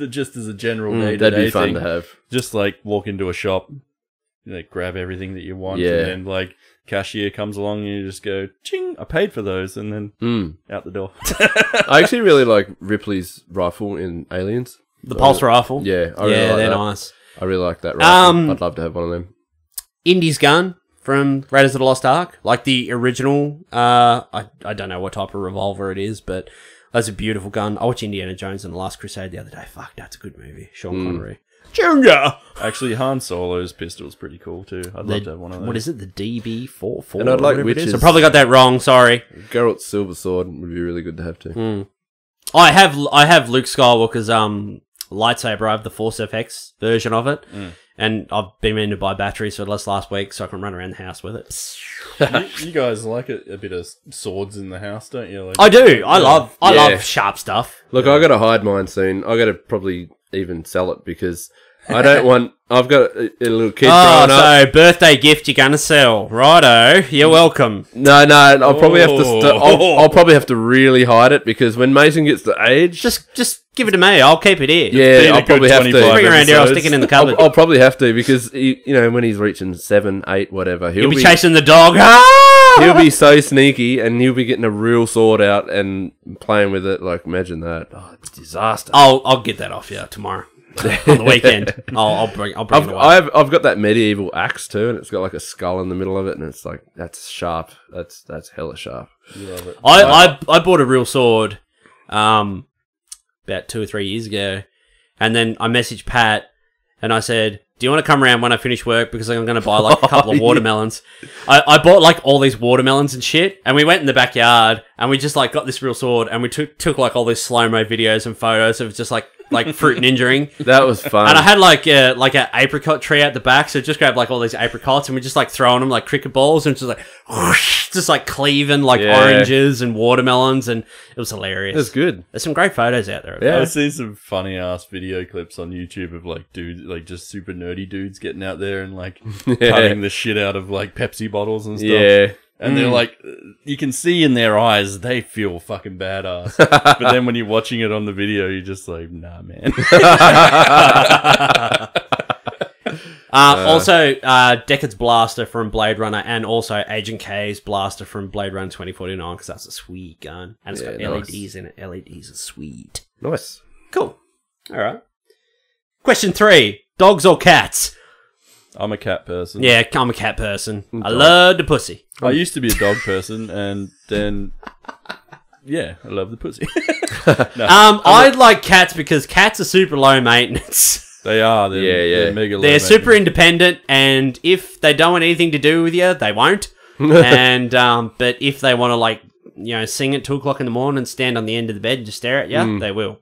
[SPEAKER 3] just as a general day-to-day
[SPEAKER 2] that'd be fun
[SPEAKER 3] thing.
[SPEAKER 2] to have.
[SPEAKER 3] Just like walk into a shop, grab everything that you want,
[SPEAKER 2] Yeah.
[SPEAKER 3] and then like cashier comes along and you just go, ching, I paid for those, and then out the door.
[SPEAKER 2] I actually really like Ripley's rifle in Aliens.
[SPEAKER 1] The pulse rifle.
[SPEAKER 2] Yeah, I really
[SPEAKER 1] yeah,
[SPEAKER 2] like
[SPEAKER 1] they're
[SPEAKER 2] that.
[SPEAKER 1] nice.
[SPEAKER 2] I really like that rifle. I'd love to have one of them.
[SPEAKER 1] Indy's gun from Raiders of the Lost Ark, like the original. I don't know what type of revolver it is, but that's a beautiful gun. I watched Indiana Jones and the Last Crusade the other day. Fuck, that's a good movie. Sean Connery. Junior!
[SPEAKER 3] Actually, Han Solo's pistol's pretty cool too. I'd love to have one of those.
[SPEAKER 1] What is it? The DB-44?
[SPEAKER 2] And I'd like
[SPEAKER 1] whatever it is.
[SPEAKER 2] witches.
[SPEAKER 1] I probably got that wrong, sorry.
[SPEAKER 2] Geralt's silver sword would be really good to have too.
[SPEAKER 1] I have Luke Skywalker's lightsaber. I have the Force FX version of it. And I've been meaning to buy batteries for last week so I can run around the house with it.
[SPEAKER 3] You guys like a bit of swords in the house, don't you? Like,
[SPEAKER 1] I do. I love
[SPEAKER 2] Yeah.
[SPEAKER 1] sharp stuff.
[SPEAKER 2] Look, I got to hide mine soon. I got to probably even sell it because I don't want. I've got a little kid
[SPEAKER 1] Oh,
[SPEAKER 2] growing up.
[SPEAKER 1] so birthday gift you're gonna sell, righto? You're welcome.
[SPEAKER 2] No, I'll probably have to.
[SPEAKER 3] Oh.
[SPEAKER 2] I'll probably have to really hide it because when Mason gets the age,
[SPEAKER 1] Just give it to me. I'll keep it here.
[SPEAKER 2] yeah,
[SPEAKER 3] been a
[SPEAKER 2] I'll
[SPEAKER 3] good
[SPEAKER 2] probably have to.
[SPEAKER 3] 25
[SPEAKER 1] Bring it around here. I'll
[SPEAKER 3] episodes.
[SPEAKER 1] stick it in the cupboard.
[SPEAKER 2] I'll probably have to because when he's reaching 7, 8, whatever,
[SPEAKER 1] You'll be chasing the dog.
[SPEAKER 2] He'll be so sneaky and he'll be getting a real sword out and playing with it. Like, imagine that. Oh, it's a disaster.
[SPEAKER 1] I'll get that off you tomorrow on the weekend. I'll bring it away.
[SPEAKER 2] I've got that medieval axe too, and it's got like a skull in the middle of it, and it's like that's sharp. That's hella sharp.
[SPEAKER 3] You love it.
[SPEAKER 1] I bought a real sword about 2 or 3 years ago, and then I messaged Pat and I said, do you want to come around when I finish work because I'm going to buy like a couple of watermelons. I bought like all these watermelons and shit, and we went in the backyard and we just like got this real sword and we took like all these slow-mo videos and photos of just like fruit ninjaing.
[SPEAKER 2] That was fun.
[SPEAKER 1] And I had like an apricot tree at the back, so just grabbed like all these apricots and we just like throwing them like cricket balls and just like whoosh, just like cleaving like
[SPEAKER 2] Yeah.
[SPEAKER 1] oranges and watermelons, and it was hilarious.
[SPEAKER 2] That's good.
[SPEAKER 1] There's some great photos out there.
[SPEAKER 2] Yeah.
[SPEAKER 3] I see some funny ass video clips on YouTube of like dudes, like just super nerdy dudes getting out there and like cutting the shit out of like Pepsi bottles and stuff.
[SPEAKER 2] Yeah.
[SPEAKER 3] And they're like, you can see in their eyes, they feel fucking badass. But then when you're watching it on the video, you're just like, nah, man.
[SPEAKER 1] Also, Deckard's blaster from Blade Runner, and also Agent K's blaster from Blade Runner 2049, because that's a sweet gun. And it's got LEDs in it. LEDs are sweet.
[SPEAKER 2] Nice.
[SPEAKER 1] Cool. All right. Question 3. Dogs or cats?
[SPEAKER 3] I'm a cat person.
[SPEAKER 1] Yeah, I'm a cat person. I love the pussy.
[SPEAKER 3] I used to be a dog person, and then, yeah, I love the pussy.
[SPEAKER 1] I like cats because cats are super low maintenance.
[SPEAKER 3] They are. They're mega low
[SPEAKER 1] They're super
[SPEAKER 3] maintenance.
[SPEAKER 1] independent, and if they don't want anything to do with you, they won't. And but if they want to, like, sing at 2 o'clock in the morning and stand on the end of the bed and just stare at you, they will.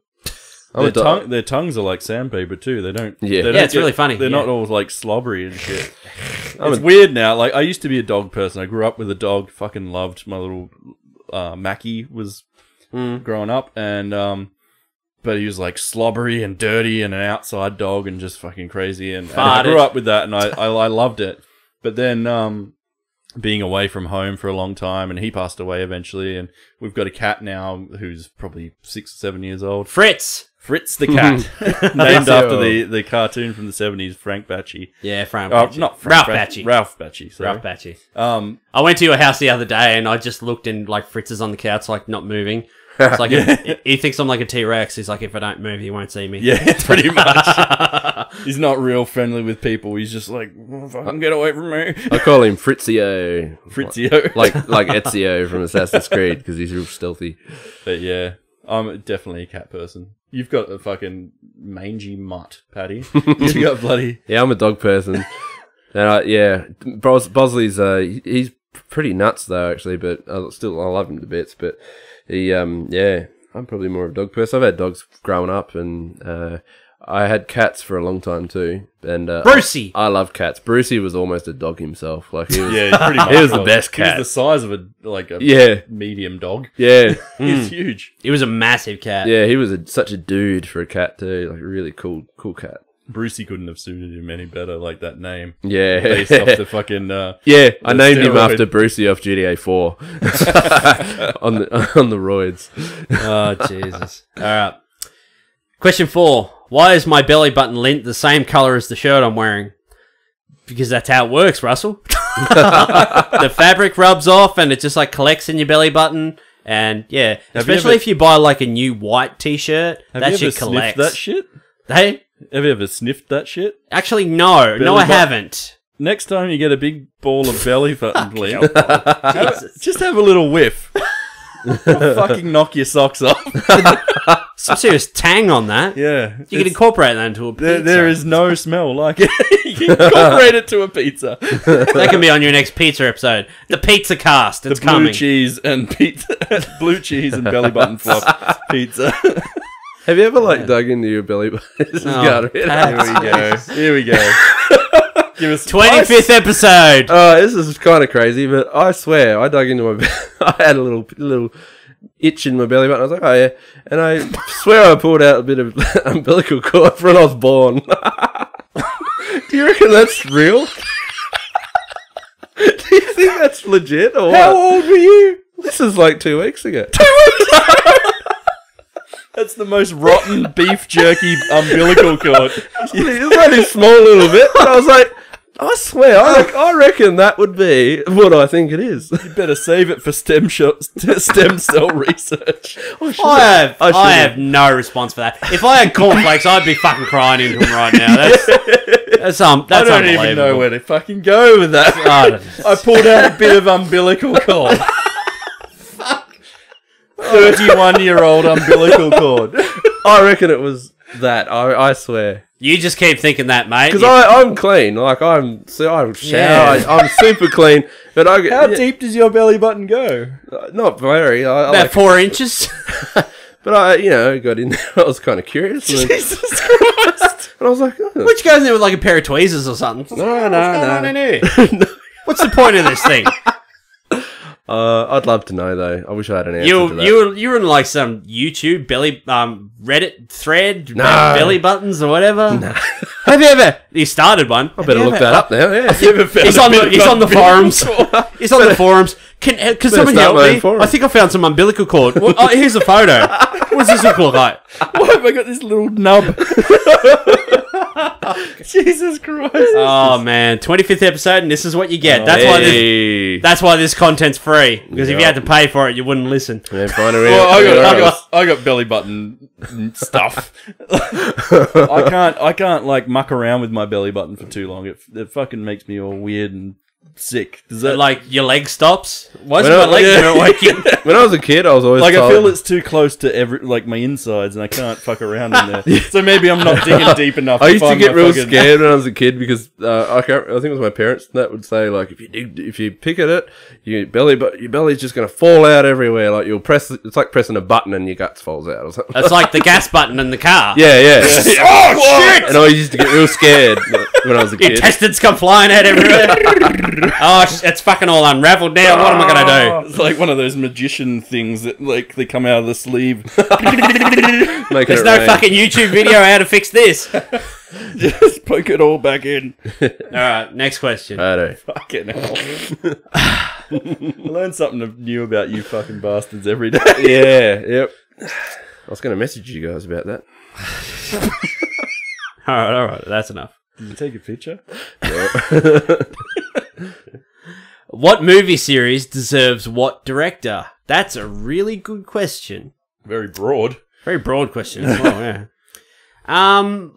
[SPEAKER 3] Their tongues are like sandpaper too. They don't.
[SPEAKER 2] Yeah.
[SPEAKER 3] they don't
[SPEAKER 1] It's really funny.
[SPEAKER 3] They're
[SPEAKER 1] Yeah.
[SPEAKER 3] not all like slobbery and shit. It's weird now. Like I used to be a dog person. I grew up with a dog. Fucking loved my little Mackie was growing up, and but he was like slobbery and dirty and an outside dog and just fucking crazy. And I grew up with that, and I loved it. But then being away from home for a long time, and he passed away eventually, and we've got a cat now who's probably 6 or 7 years old.
[SPEAKER 1] Fritz
[SPEAKER 3] the cat, named after the cartoon from the 70s, Frank Batchy.
[SPEAKER 1] Yeah, Frank Batchy.
[SPEAKER 3] Not Frank
[SPEAKER 1] Ralph Batchy.
[SPEAKER 3] Ralph Batchy. Sorry.
[SPEAKER 1] Ralph Batchy. I went to your house the other day and I just looked and like Fritz is on the couch, like not moving. It's like he thinks I'm like a T-Rex. He's like, if I don't move, he won't see me.
[SPEAKER 3] Yeah, pretty much. He's not real friendly with people. He's just like, fucking get away from me.
[SPEAKER 2] I call him Fritzio.
[SPEAKER 3] Fritzio.
[SPEAKER 2] like Ezio from Assassin's Creed, because he's real stealthy.
[SPEAKER 3] But yeah, I'm definitely a cat person. You've got a fucking mangy mutt, Paddy. You got bloody...
[SPEAKER 2] Yeah, I'm a dog person. And Bosley's, he's pretty nuts though, actually, but I love him to bits, but he, I'm probably more of a dog person. I've had dogs growing up, and I had cats for a long time too. And
[SPEAKER 1] Brucey!
[SPEAKER 2] I love cats. Brucey was almost a dog himself. Like he was,
[SPEAKER 3] pretty much.
[SPEAKER 2] he was the best cat.
[SPEAKER 3] He was the size of a medium dog.
[SPEAKER 2] Yeah.
[SPEAKER 3] He's huge.
[SPEAKER 1] It was a massive cat.
[SPEAKER 2] Yeah, he was such a dude for a cat too. Like a really cool cat.
[SPEAKER 3] Brucey couldn't have suited him any better, like that name.
[SPEAKER 2] Yeah.
[SPEAKER 3] Based off the fucking...
[SPEAKER 2] I named him after Brucey off GTA 4. on the roids.
[SPEAKER 1] Oh, Jesus. All right. Question 4. Why is my belly button lint the same colour as the shirt I'm wearing? Because that's how it works, Russell. The fabric rubs off and it just like collects in your belly button. And yeah, especially if you buy like a new white t-shirt, that shit collects.
[SPEAKER 3] Have you ever sniffed that shit?
[SPEAKER 1] Hey?
[SPEAKER 3] Have you ever sniffed that shit?
[SPEAKER 1] Actually, no. No, I haven't.
[SPEAKER 3] Next time you get a big ball of belly button lint, just have a little whiff. I'll fucking knock your socks off.
[SPEAKER 1] Some serious tang on that.
[SPEAKER 3] Yeah.
[SPEAKER 1] You can incorporate that into a pizza.
[SPEAKER 3] There is no smell like it. You can incorporate it to a pizza.
[SPEAKER 1] That can be on your next pizza episode. The Pizza Cast. It's coming.
[SPEAKER 3] Blue cheese and pizza. Blue cheese and belly button flop pizza.
[SPEAKER 2] Have you ever dug into your belly button? This is
[SPEAKER 1] Oh,
[SPEAKER 3] Here we go. Give us
[SPEAKER 1] 25th episode.
[SPEAKER 2] This is kind of crazy, but I swear I dug into my. I had a little itch in my belly button. I was like, oh yeah, and I swear I pulled out a bit of umbilical cord from when I was born. Do you reckon that's real? Do you think that's legit or what?
[SPEAKER 3] How old were you?
[SPEAKER 2] This is like 2 weeks ago.
[SPEAKER 3] That's the most rotten beef jerky umbilical cord.
[SPEAKER 2] It was only a small little bit. But I was like, I swear, I reckon that would be what I think it is.
[SPEAKER 3] You better save it for stem cell research.
[SPEAKER 1] I have no response for that. If I had cornflakes, I'd be fucking crying into them right now. That's
[SPEAKER 3] I don't even know where to fucking go with that. I pulled out a bit of umbilical cord. 31-year-old umbilical cord.
[SPEAKER 2] I reckon it was that. I swear.
[SPEAKER 1] You just keep thinking that, mate.
[SPEAKER 2] Because I'm clean. Like I shower.
[SPEAKER 1] Yeah.
[SPEAKER 2] I'm super clean. But
[SPEAKER 3] How deep does your belly button go?
[SPEAKER 2] Not very.
[SPEAKER 1] About 4 inches.
[SPEAKER 2] But I got in there. I was kind of curious.
[SPEAKER 3] Jesus Christ!
[SPEAKER 2] And I was like, oh.
[SPEAKER 1] Which goes in there with like a pair of tweezers or something.
[SPEAKER 2] No.
[SPEAKER 1] What's the point of this thing?
[SPEAKER 2] I'd love to know though. I wish I had an answer to that.
[SPEAKER 1] You were in like some YouTube Reddit thread,
[SPEAKER 2] No.
[SPEAKER 1] belly buttons or whatever. No. Have you ever? You started one.
[SPEAKER 2] I better look that up now. Yeah.
[SPEAKER 1] He's on the forums. He's on the forums. Can someone
[SPEAKER 2] start
[SPEAKER 1] help
[SPEAKER 2] my own
[SPEAKER 1] me?
[SPEAKER 2] forum.
[SPEAKER 1] I think I found some umbilical cord. Well, here's a photo. What does this look like?
[SPEAKER 3] Why have I got this little nub? Jesus Christ.
[SPEAKER 1] Oh man, 25th episode, and this is what you get. That's why this content's free. Because if you had to pay for it, you wouldn't listen.
[SPEAKER 2] Yeah, find a real-
[SPEAKER 3] Well, I got belly button stuff. I can't like muck around with my belly button for too long. It fucking makes me all weird and sick. Does that
[SPEAKER 1] Like your leg stops. Why is
[SPEAKER 2] When
[SPEAKER 1] my
[SPEAKER 2] I-
[SPEAKER 1] leg
[SPEAKER 2] yeah.
[SPEAKER 1] not working?
[SPEAKER 2] When I was a kid, I was always
[SPEAKER 3] like
[SPEAKER 2] told,
[SPEAKER 3] I feel it's too close to my insides, and I can't fuck around in there. So maybe I'm not digging deep enough.
[SPEAKER 2] I used to
[SPEAKER 3] find
[SPEAKER 2] get
[SPEAKER 3] my
[SPEAKER 2] real
[SPEAKER 3] fucking-
[SPEAKER 2] scared when I was a kid because I think it was my parents that would say like if you pick at it, your belly's just gonna fall out everywhere. Like it's like pressing a button and your guts falls out or something.
[SPEAKER 1] It's like the gas button in the car.
[SPEAKER 2] Yeah.
[SPEAKER 1] Oh shit!
[SPEAKER 2] And I used to get real scared when I was a
[SPEAKER 1] Your
[SPEAKER 2] kid.
[SPEAKER 1] intestines come flying out everywhere. It's fucking all unraveled now. What am I gonna do?
[SPEAKER 3] It's like one of those magician things that like they come out of the sleeve.
[SPEAKER 2] Making
[SPEAKER 1] There's
[SPEAKER 2] it
[SPEAKER 1] no
[SPEAKER 2] rain.
[SPEAKER 1] fucking YouTube video how to fix this.
[SPEAKER 3] Just poke it all back in.
[SPEAKER 1] Alright, next question.
[SPEAKER 2] Righto.
[SPEAKER 3] Fucking hell. I learn something new about you fucking bastards every day.
[SPEAKER 2] Yeah. Yep. I was going to message you guys about that.
[SPEAKER 1] Alright, that's enough.
[SPEAKER 3] Did you take a picture?
[SPEAKER 1] What movie series deserves what director? That's a really good question.
[SPEAKER 3] Very broad.
[SPEAKER 1] Very broad question as well, yeah.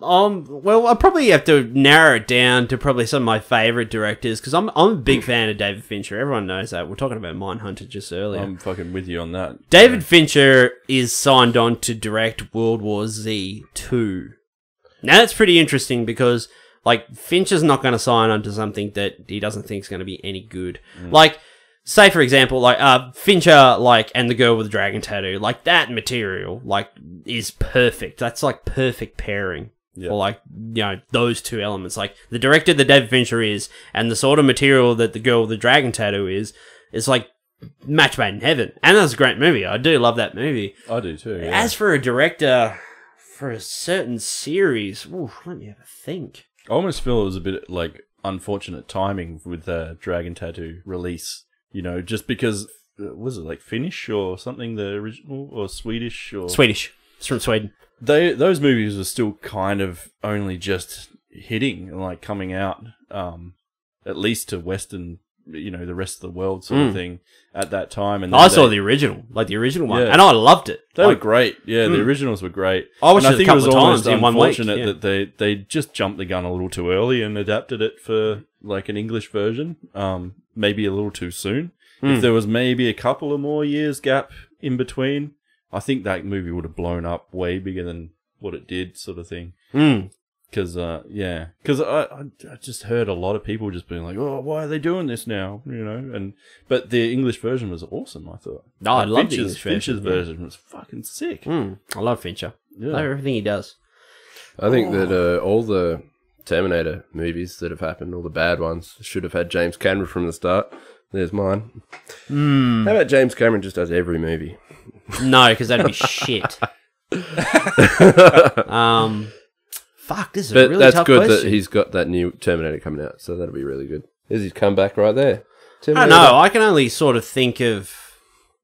[SPEAKER 1] Well, I probably have to narrow it down to probably some of my favourite directors, because I'm a big fan of David Fincher. Everyone knows that. We're talking about Mindhunter just earlier.
[SPEAKER 3] I'm fucking with you on that.
[SPEAKER 1] David Fincher is signed on to direct World War Z 2. Now, that's pretty interesting because, like, Fincher's not going to sign on to something that he doesn't think is going to be any good. Like, say, for example, like, Fincher, like, and The Girl with the Dragon Tattoo, like, that material, like, is perfect. That's, like, perfect pairing.
[SPEAKER 3] Yeah.
[SPEAKER 1] For, like, you know, those two elements. Like, the director that David Fincher is, and the sort of material that The Girl with the Dragon Tattoo is like, match made in heaven. And that's a great movie. I do love that movie.
[SPEAKER 3] I do too. Yeah.
[SPEAKER 1] As for a director for a certain series, ooh, let me have a think.
[SPEAKER 3] I almost feel it was a bit like unfortunate timing with the Dragon Tattoo release. You know, just because was it like Finnish or something, the original, or Swedish or
[SPEAKER 1] Swedish. It's from Sweden.
[SPEAKER 3] those movies were still kind of only just hitting and like coming out, at least to Western, you know, the rest of the world sort of thing at that time. And
[SPEAKER 1] I saw the original one,
[SPEAKER 3] Yeah.
[SPEAKER 1] and I loved it.
[SPEAKER 3] They were
[SPEAKER 1] Like,
[SPEAKER 3] great. Yeah, the originals were great.
[SPEAKER 1] I watched
[SPEAKER 3] And
[SPEAKER 1] it a couple of times
[SPEAKER 3] almost
[SPEAKER 1] in 1 week.
[SPEAKER 3] unfortunate
[SPEAKER 1] Yeah.
[SPEAKER 3] that they just jumped the gun a little too early and adapted it for like an English version. Maybe a little too soon. If there was maybe a couple of more years gap in between, I think that movie would have blown up way bigger than what it did, sort of thing. Because I just heard a lot of people just being like, "Oh, why are they doing this now?" You know, but the English version was awesome. I thought.
[SPEAKER 1] No, I
[SPEAKER 3] Like,
[SPEAKER 1] love the English
[SPEAKER 3] Fincher's
[SPEAKER 1] version, yeah.
[SPEAKER 3] version was fucking sick.
[SPEAKER 1] I love Fincher.
[SPEAKER 3] Yeah.
[SPEAKER 1] I love everything he does.
[SPEAKER 2] I think that all the Terminator movies that have happened, all the bad ones, should have had James Cameron from the start. There's mine. How about James Cameron just does every movie?
[SPEAKER 1] No, because that'd be shit. Fuck, this is a
[SPEAKER 2] But
[SPEAKER 1] really
[SPEAKER 2] that's
[SPEAKER 1] tough
[SPEAKER 2] good
[SPEAKER 1] question.
[SPEAKER 2] that he's got that new Terminator coming out, so that'll be really good. There's his comeback right there.
[SPEAKER 1] I
[SPEAKER 2] Terminator.
[SPEAKER 1] don't know. I can only sort of think of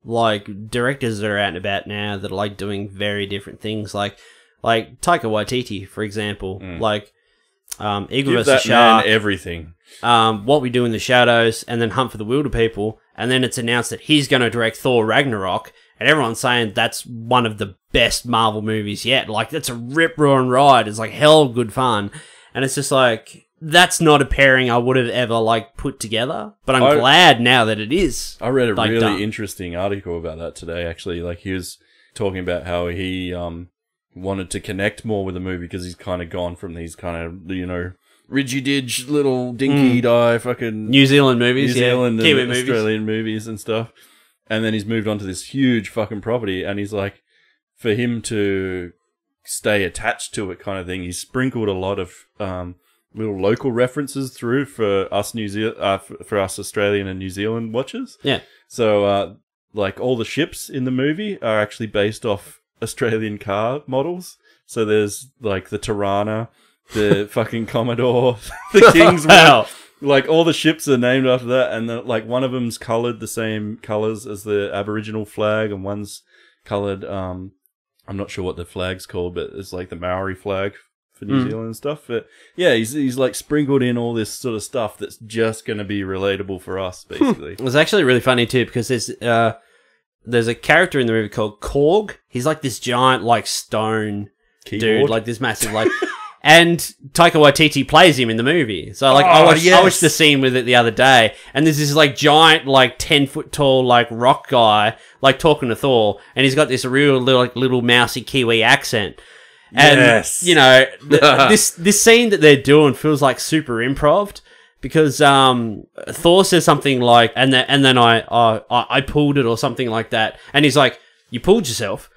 [SPEAKER 1] like directors that are out and about now that are like doing very different things. Like Taika Waititi, for example. Like Eagle
[SPEAKER 3] Give
[SPEAKER 1] vs.
[SPEAKER 3] that
[SPEAKER 1] Shark.
[SPEAKER 3] man everything.
[SPEAKER 1] What We Do in the Shadows, and then Hunt for the Wilder People, and then it's announced that he's going to direct Thor Ragnarok, and everyone's saying that's one of the best Marvel movies yet. Like, that's a rip-roaring ride. It's like hell good fun. And it's just like, that's not a pairing I would have ever like put together, but I'm glad now that it is.
[SPEAKER 3] I read a
[SPEAKER 1] like,
[SPEAKER 3] really
[SPEAKER 1] done.
[SPEAKER 3] interesting article about that today, actually. Like, he was talking about how he wanted to connect more with the movie because he's kind of gone from these kind of, you know, ridgy-didge little dinky-die fucking
[SPEAKER 1] New Zealand movies,
[SPEAKER 3] New Zealand
[SPEAKER 1] yeah. Kiwi
[SPEAKER 3] and
[SPEAKER 1] movies.
[SPEAKER 3] Australian movies and stuff. And then he's moved on to this huge fucking property, and he's like, for him to stay attached to it kind of thing, he's sprinkled a lot of little local references through for us for us Australian and New Zealand watchers.
[SPEAKER 1] Yeah.
[SPEAKER 3] So, like, all the ships in the movie are actually based off Australian car models. So there's, like, the Tirana, the fucking Commodore, the Kingswood.
[SPEAKER 1] Wow.
[SPEAKER 3] Like, all the ships are named after that, and, like, one of them's coloured the same colours as the Aboriginal flag, and one's coloured, I'm not sure what the flag's called, but it's, like, the Maori flag for New Zealand and stuff. But, yeah, he's, like, sprinkled in all this sort of stuff that's just going to be relatable for us, basically.
[SPEAKER 1] It was actually really funny, too, because there's a character in the movie called Korg. He's, like, this giant, like, stone
[SPEAKER 3] Keyboard.
[SPEAKER 1] dude, like, this massive, like... And Taika Waititi plays him in the movie. So, like, I watched the scene with it the other day, and there's this, like, giant, like, 10-foot tall, like, rock guy, like, talking to Thor, and he's got this real little mousy Kiwi accent. And,
[SPEAKER 3] Yes.
[SPEAKER 1] you know, this scene that they're doing feels like super improv, because Thor says something like, and then I pulled it or something like that, and he's like, "You pulled yourself."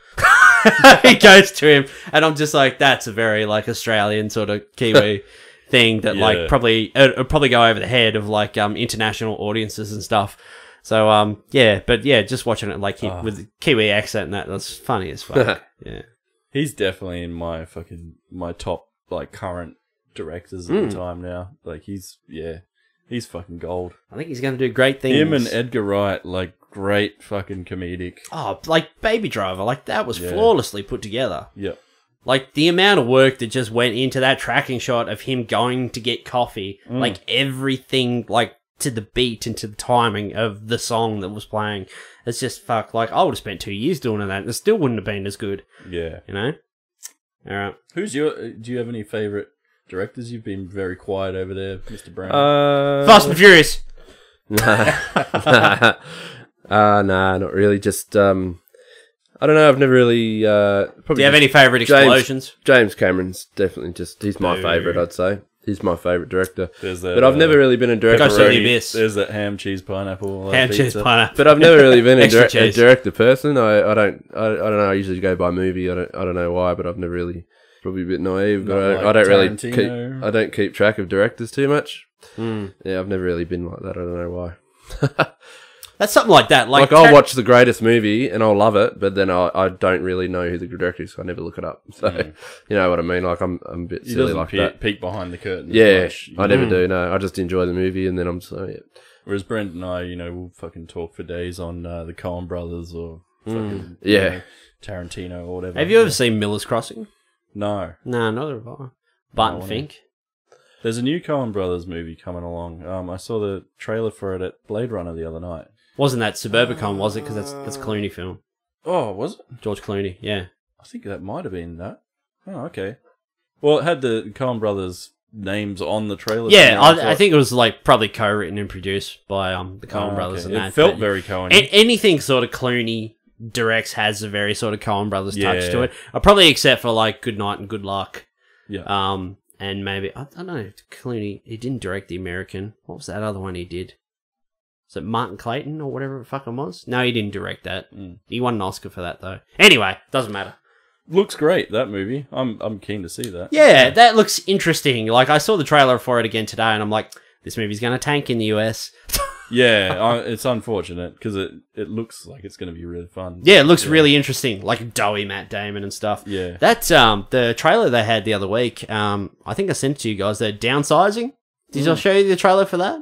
[SPEAKER 1] He goes to him, and I'm just like, that's a very, like, Australian sort of Kiwi thing that, like, it'll probably go over the head of, like, international audiences and stuff. So, just watching it, like, with the Kiwi accent and that's funny as fuck. Yeah.
[SPEAKER 3] He's definitely in my top, like, current directors at the time now. Like, he's fucking gold.
[SPEAKER 1] I think he's going to do great things.
[SPEAKER 3] Him and Edgar Wright, like, great fucking comedic.
[SPEAKER 1] Oh, like Baby Driver, like, that was flawlessly put together.
[SPEAKER 3] Yep.
[SPEAKER 1] Like, the amount of work that just went into that tracking shot of him going to get coffee, like, everything, like, to the beat and to the timing of the song that was playing. It's just, fuck, like, I would have spent 2 years doing that, and it still wouldn't have been as good.
[SPEAKER 3] Yeah.
[SPEAKER 1] You know? Alright.
[SPEAKER 3] Do you have any favourite directors? You've been very quiet over there, Mr. Brown.
[SPEAKER 1] Fast and Furious!
[SPEAKER 2] Nah, not really. Just, I don't know. I've never really. Probably
[SPEAKER 1] Do you have any favourite explosions?
[SPEAKER 2] James Cameron's definitely he's my favourite. I'd say he's my favourite director.
[SPEAKER 3] There's that,
[SPEAKER 2] but I've never really been a director.
[SPEAKER 1] Go see the Abyss.
[SPEAKER 3] There's that ham, cheese, pineapple.
[SPEAKER 1] Ham, cheese, pineapple.
[SPEAKER 2] But I've never really been a
[SPEAKER 1] Extra
[SPEAKER 2] director person. I don't know. I usually go by movie. I don't know why, but I've never really. Probably a bit naive, but I don't really keep track of directors too much. Yeah, I've never really been like that. I don't know why.
[SPEAKER 1] That's something like that. Like
[SPEAKER 2] I'll watch the greatest movie and I'll love it, but then I don't really know who the director is, so I never look it up. So you know what I mean? Like I'm a bit silly like that.
[SPEAKER 3] Peek behind the curtain.
[SPEAKER 2] Yeah, I never do. No, I just enjoy the movie and then I'm so yeah.
[SPEAKER 3] Whereas Brent and I, we'll fucking talk for days on the Coen Brothers or fucking Tarantino or whatever.
[SPEAKER 1] Have you ever seen Miller's Crossing?
[SPEAKER 3] No.
[SPEAKER 1] No, neither have I. Barton Fink.
[SPEAKER 3] There's a new Coen Brothers movie coming along. I saw the trailer for it at Blade Runner the other night.
[SPEAKER 1] Wasn't that Suburbicon, was it? Because that's a Clooney film.
[SPEAKER 3] Oh, was it?
[SPEAKER 1] George Clooney, yeah.
[SPEAKER 3] I think that might have been that. Oh, okay. Well, it had the Coen Brothers names on the trailer.
[SPEAKER 1] Yeah, I think it was like probably co-written and produced by the Coen Brothers and that.
[SPEAKER 3] It felt very Coen.
[SPEAKER 1] Anything sort of Clooney directs has a very sort of Coen Brothers touch to it. Probably except for like Good Night and Good Luck.
[SPEAKER 3] Yeah.
[SPEAKER 1] And maybe, I don't know, Clooney, he didn't direct The American. What was that other one he did? Was it Martin Clayton or whatever it fucking was? No, he didn't direct that. He won an Oscar for that though. Anyway, doesn't matter.
[SPEAKER 3] Looks great, that movie. I'm keen to see that.
[SPEAKER 1] Yeah, that looks interesting. Like, I saw the trailer for it again today and I'm like, this movie's going to tank in the US.
[SPEAKER 3] Yeah, it's unfortunate because it looks like it's going to be really fun.
[SPEAKER 1] Yeah, it looks really interesting, like doughy Matt Damon and stuff.
[SPEAKER 3] Yeah,
[SPEAKER 1] that's the trailer they had the other week. I think I sent it to you guys. They're downsizing. Did I show you the trailer for that?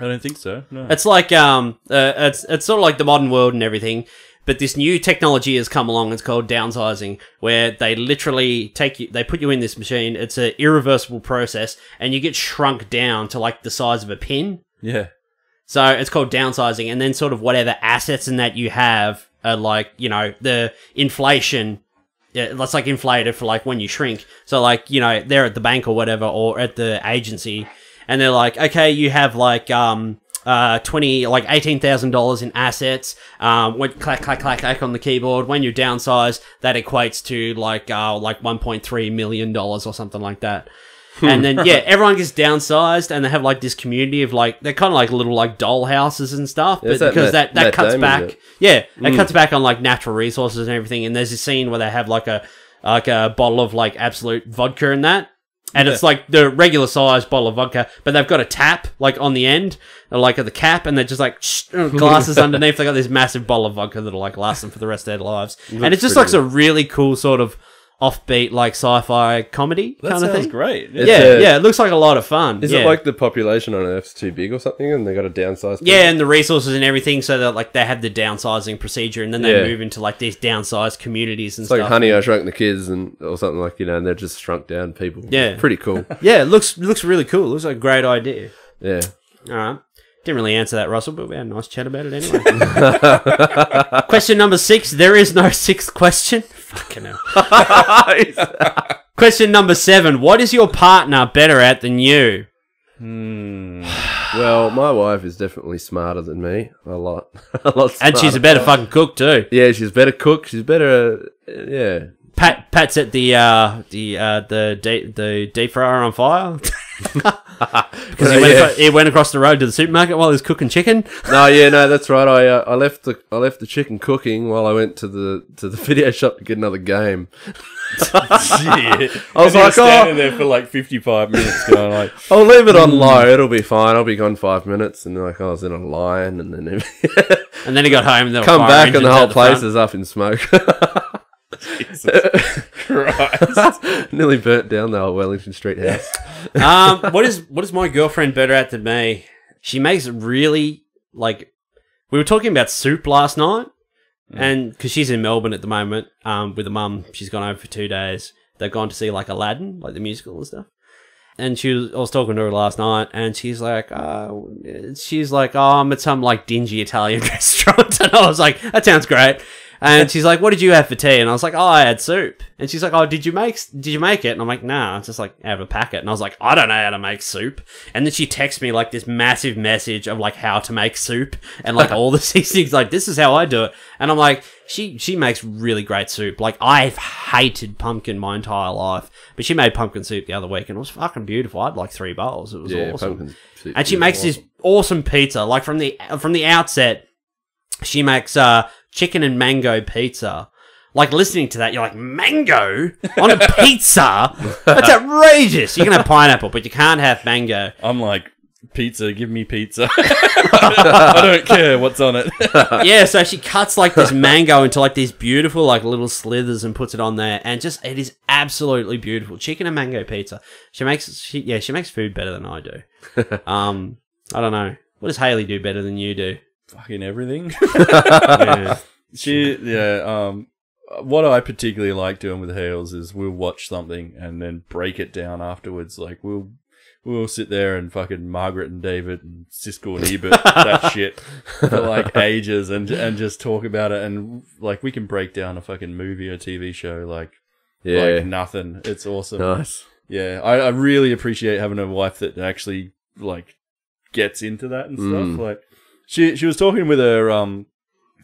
[SPEAKER 3] I don't think so. No,
[SPEAKER 1] it's like it's sort of like the modern world and everything. But this new technology has come along. It's called downsizing, where they literally they put you in this machine. It's an irreversible process, and you get shrunk down to like the size of a pin.
[SPEAKER 3] Yeah.
[SPEAKER 1] So it's called downsizing, and then sort of whatever assets and that you have are like, the inflation. Yeah, that's like inflated for like when you shrink. So like, they're at the bank or whatever, or at the agency, and they're like, okay, you have like $18,000 in assets. When clack on the keyboard. When you downsize, that equates to like $1.3 million or something like that. And then, everyone gets downsized, and they have, like, this community of, like, they're kind of like little, like, doll houses and stuff, but because that cuts back. Yeah, that cuts back on, like, natural resources and everything, and there's a scene where they have, like a bottle of, like, Absolute vodka and that, And it's like the regular size bottle of vodka, but they've got a tap like on the end, like at the cap, and they're just like glasses underneath. They got this massive bottle of vodka that'll like last them for the rest of their lives, and it just looks a really cool sort of offbeat like sci-fi comedy kind of thing.
[SPEAKER 3] That sounds great.
[SPEAKER 1] Yeah, it looks like a lot of fun.
[SPEAKER 2] Is it like the population on Earth's too big or something, and they got to downsize?
[SPEAKER 1] Yeah, and the resources and everything, so that like they have the downsizing procedure, and then they move into like these downsized communities and
[SPEAKER 2] it's
[SPEAKER 1] stuff.
[SPEAKER 2] like Honey, I Shrunk the Kids, or something like, and they're just shrunk down people.
[SPEAKER 1] Yeah,
[SPEAKER 2] pretty cool.
[SPEAKER 1] Yeah, it looks really cool. It looks like a great idea.
[SPEAKER 2] Yeah.
[SPEAKER 1] All right. Didn't really answer that, Russell, but we had a nice chat about it anyway. Question number 6. There is no sixth question. Fucking hell. Question number 7. What is your partner better at than you?
[SPEAKER 2] Well, my wife is definitely smarter than me. A lot smarter.
[SPEAKER 1] And she's a better fucking cook too.
[SPEAKER 2] Yeah, she's a better cook. She's better. Yeah.
[SPEAKER 1] Pat set the deep fryer on fire because he went across the road to the supermarket while he was cooking chicken.
[SPEAKER 2] No, that's right. I left the chicken cooking while I went to the video shop to get another game.
[SPEAKER 3] Shit.
[SPEAKER 2] I was like,
[SPEAKER 3] standing there for like 55 minutes, going like,
[SPEAKER 2] I'll leave it on low. It'll be fine. I will be gone 5 minutes, and like I was in a line, and then
[SPEAKER 1] and then he got home and there were
[SPEAKER 2] come
[SPEAKER 1] fire
[SPEAKER 2] back, and the whole
[SPEAKER 1] engines out
[SPEAKER 2] place
[SPEAKER 1] front.
[SPEAKER 2] is up in smoke.
[SPEAKER 3] Jesus Christ.
[SPEAKER 2] Nearly burnt down the whole Wellington Street house.
[SPEAKER 1] What is my girlfriend better at than me? She makes really like. We were talking about soup last night, and because she's in Melbourne at the moment, with her mum, she's gone over for 2 days. They've gone to see like Aladdin, like the musical and stuff. And I was talking to her last night, and she's like, oh, I'm at some like dingy Italian restaurant, and I was like, that sounds great. And she's like, what did you have for tea? And I was like, oh, I had soup. And she's like, oh, did you make it? And I'm like, nah, it's just like out of a packet. And I was like, I don't know how to make soup. And then she texts me like this massive message of like how to make soup and like all the things, like this is how I do it. And I'm like, she makes really great soup. Like I've hated pumpkin my entire life, but she made pumpkin soup the other week and it was fucking beautiful. I had like 3 bowls. It was awesome. And she makes this awesome pizza. Like from the outset, she makes chicken and mango pizza. Like listening to that, you're like, mango on a pizza? That's outrageous. You can have pineapple, but you can't have mango.
[SPEAKER 3] I'm like, pizza, give me pizza. I don't care what's on it.
[SPEAKER 1] Yeah, so she cuts like this mango into like these beautiful like little slithers and puts it on there, and just it is absolutely beautiful. Chicken and mango pizza. She makes food better than I do. I don't know. What does Haley do better than you do?
[SPEAKER 3] Fucking everything.
[SPEAKER 1] Yeah.
[SPEAKER 3] What I particularly like doing with Hales is we'll watch something and then break it down afterwards. Like we'll sit there and fucking Margaret and David and Siskel and Ebert that shit for like ages and just talk about it, and like we can break down a fucking movie or TV show like nothing. It's awesome.
[SPEAKER 2] Nice.
[SPEAKER 3] Yeah, I really appreciate having a wife that actually like gets into that and stuff. Like she was talking with her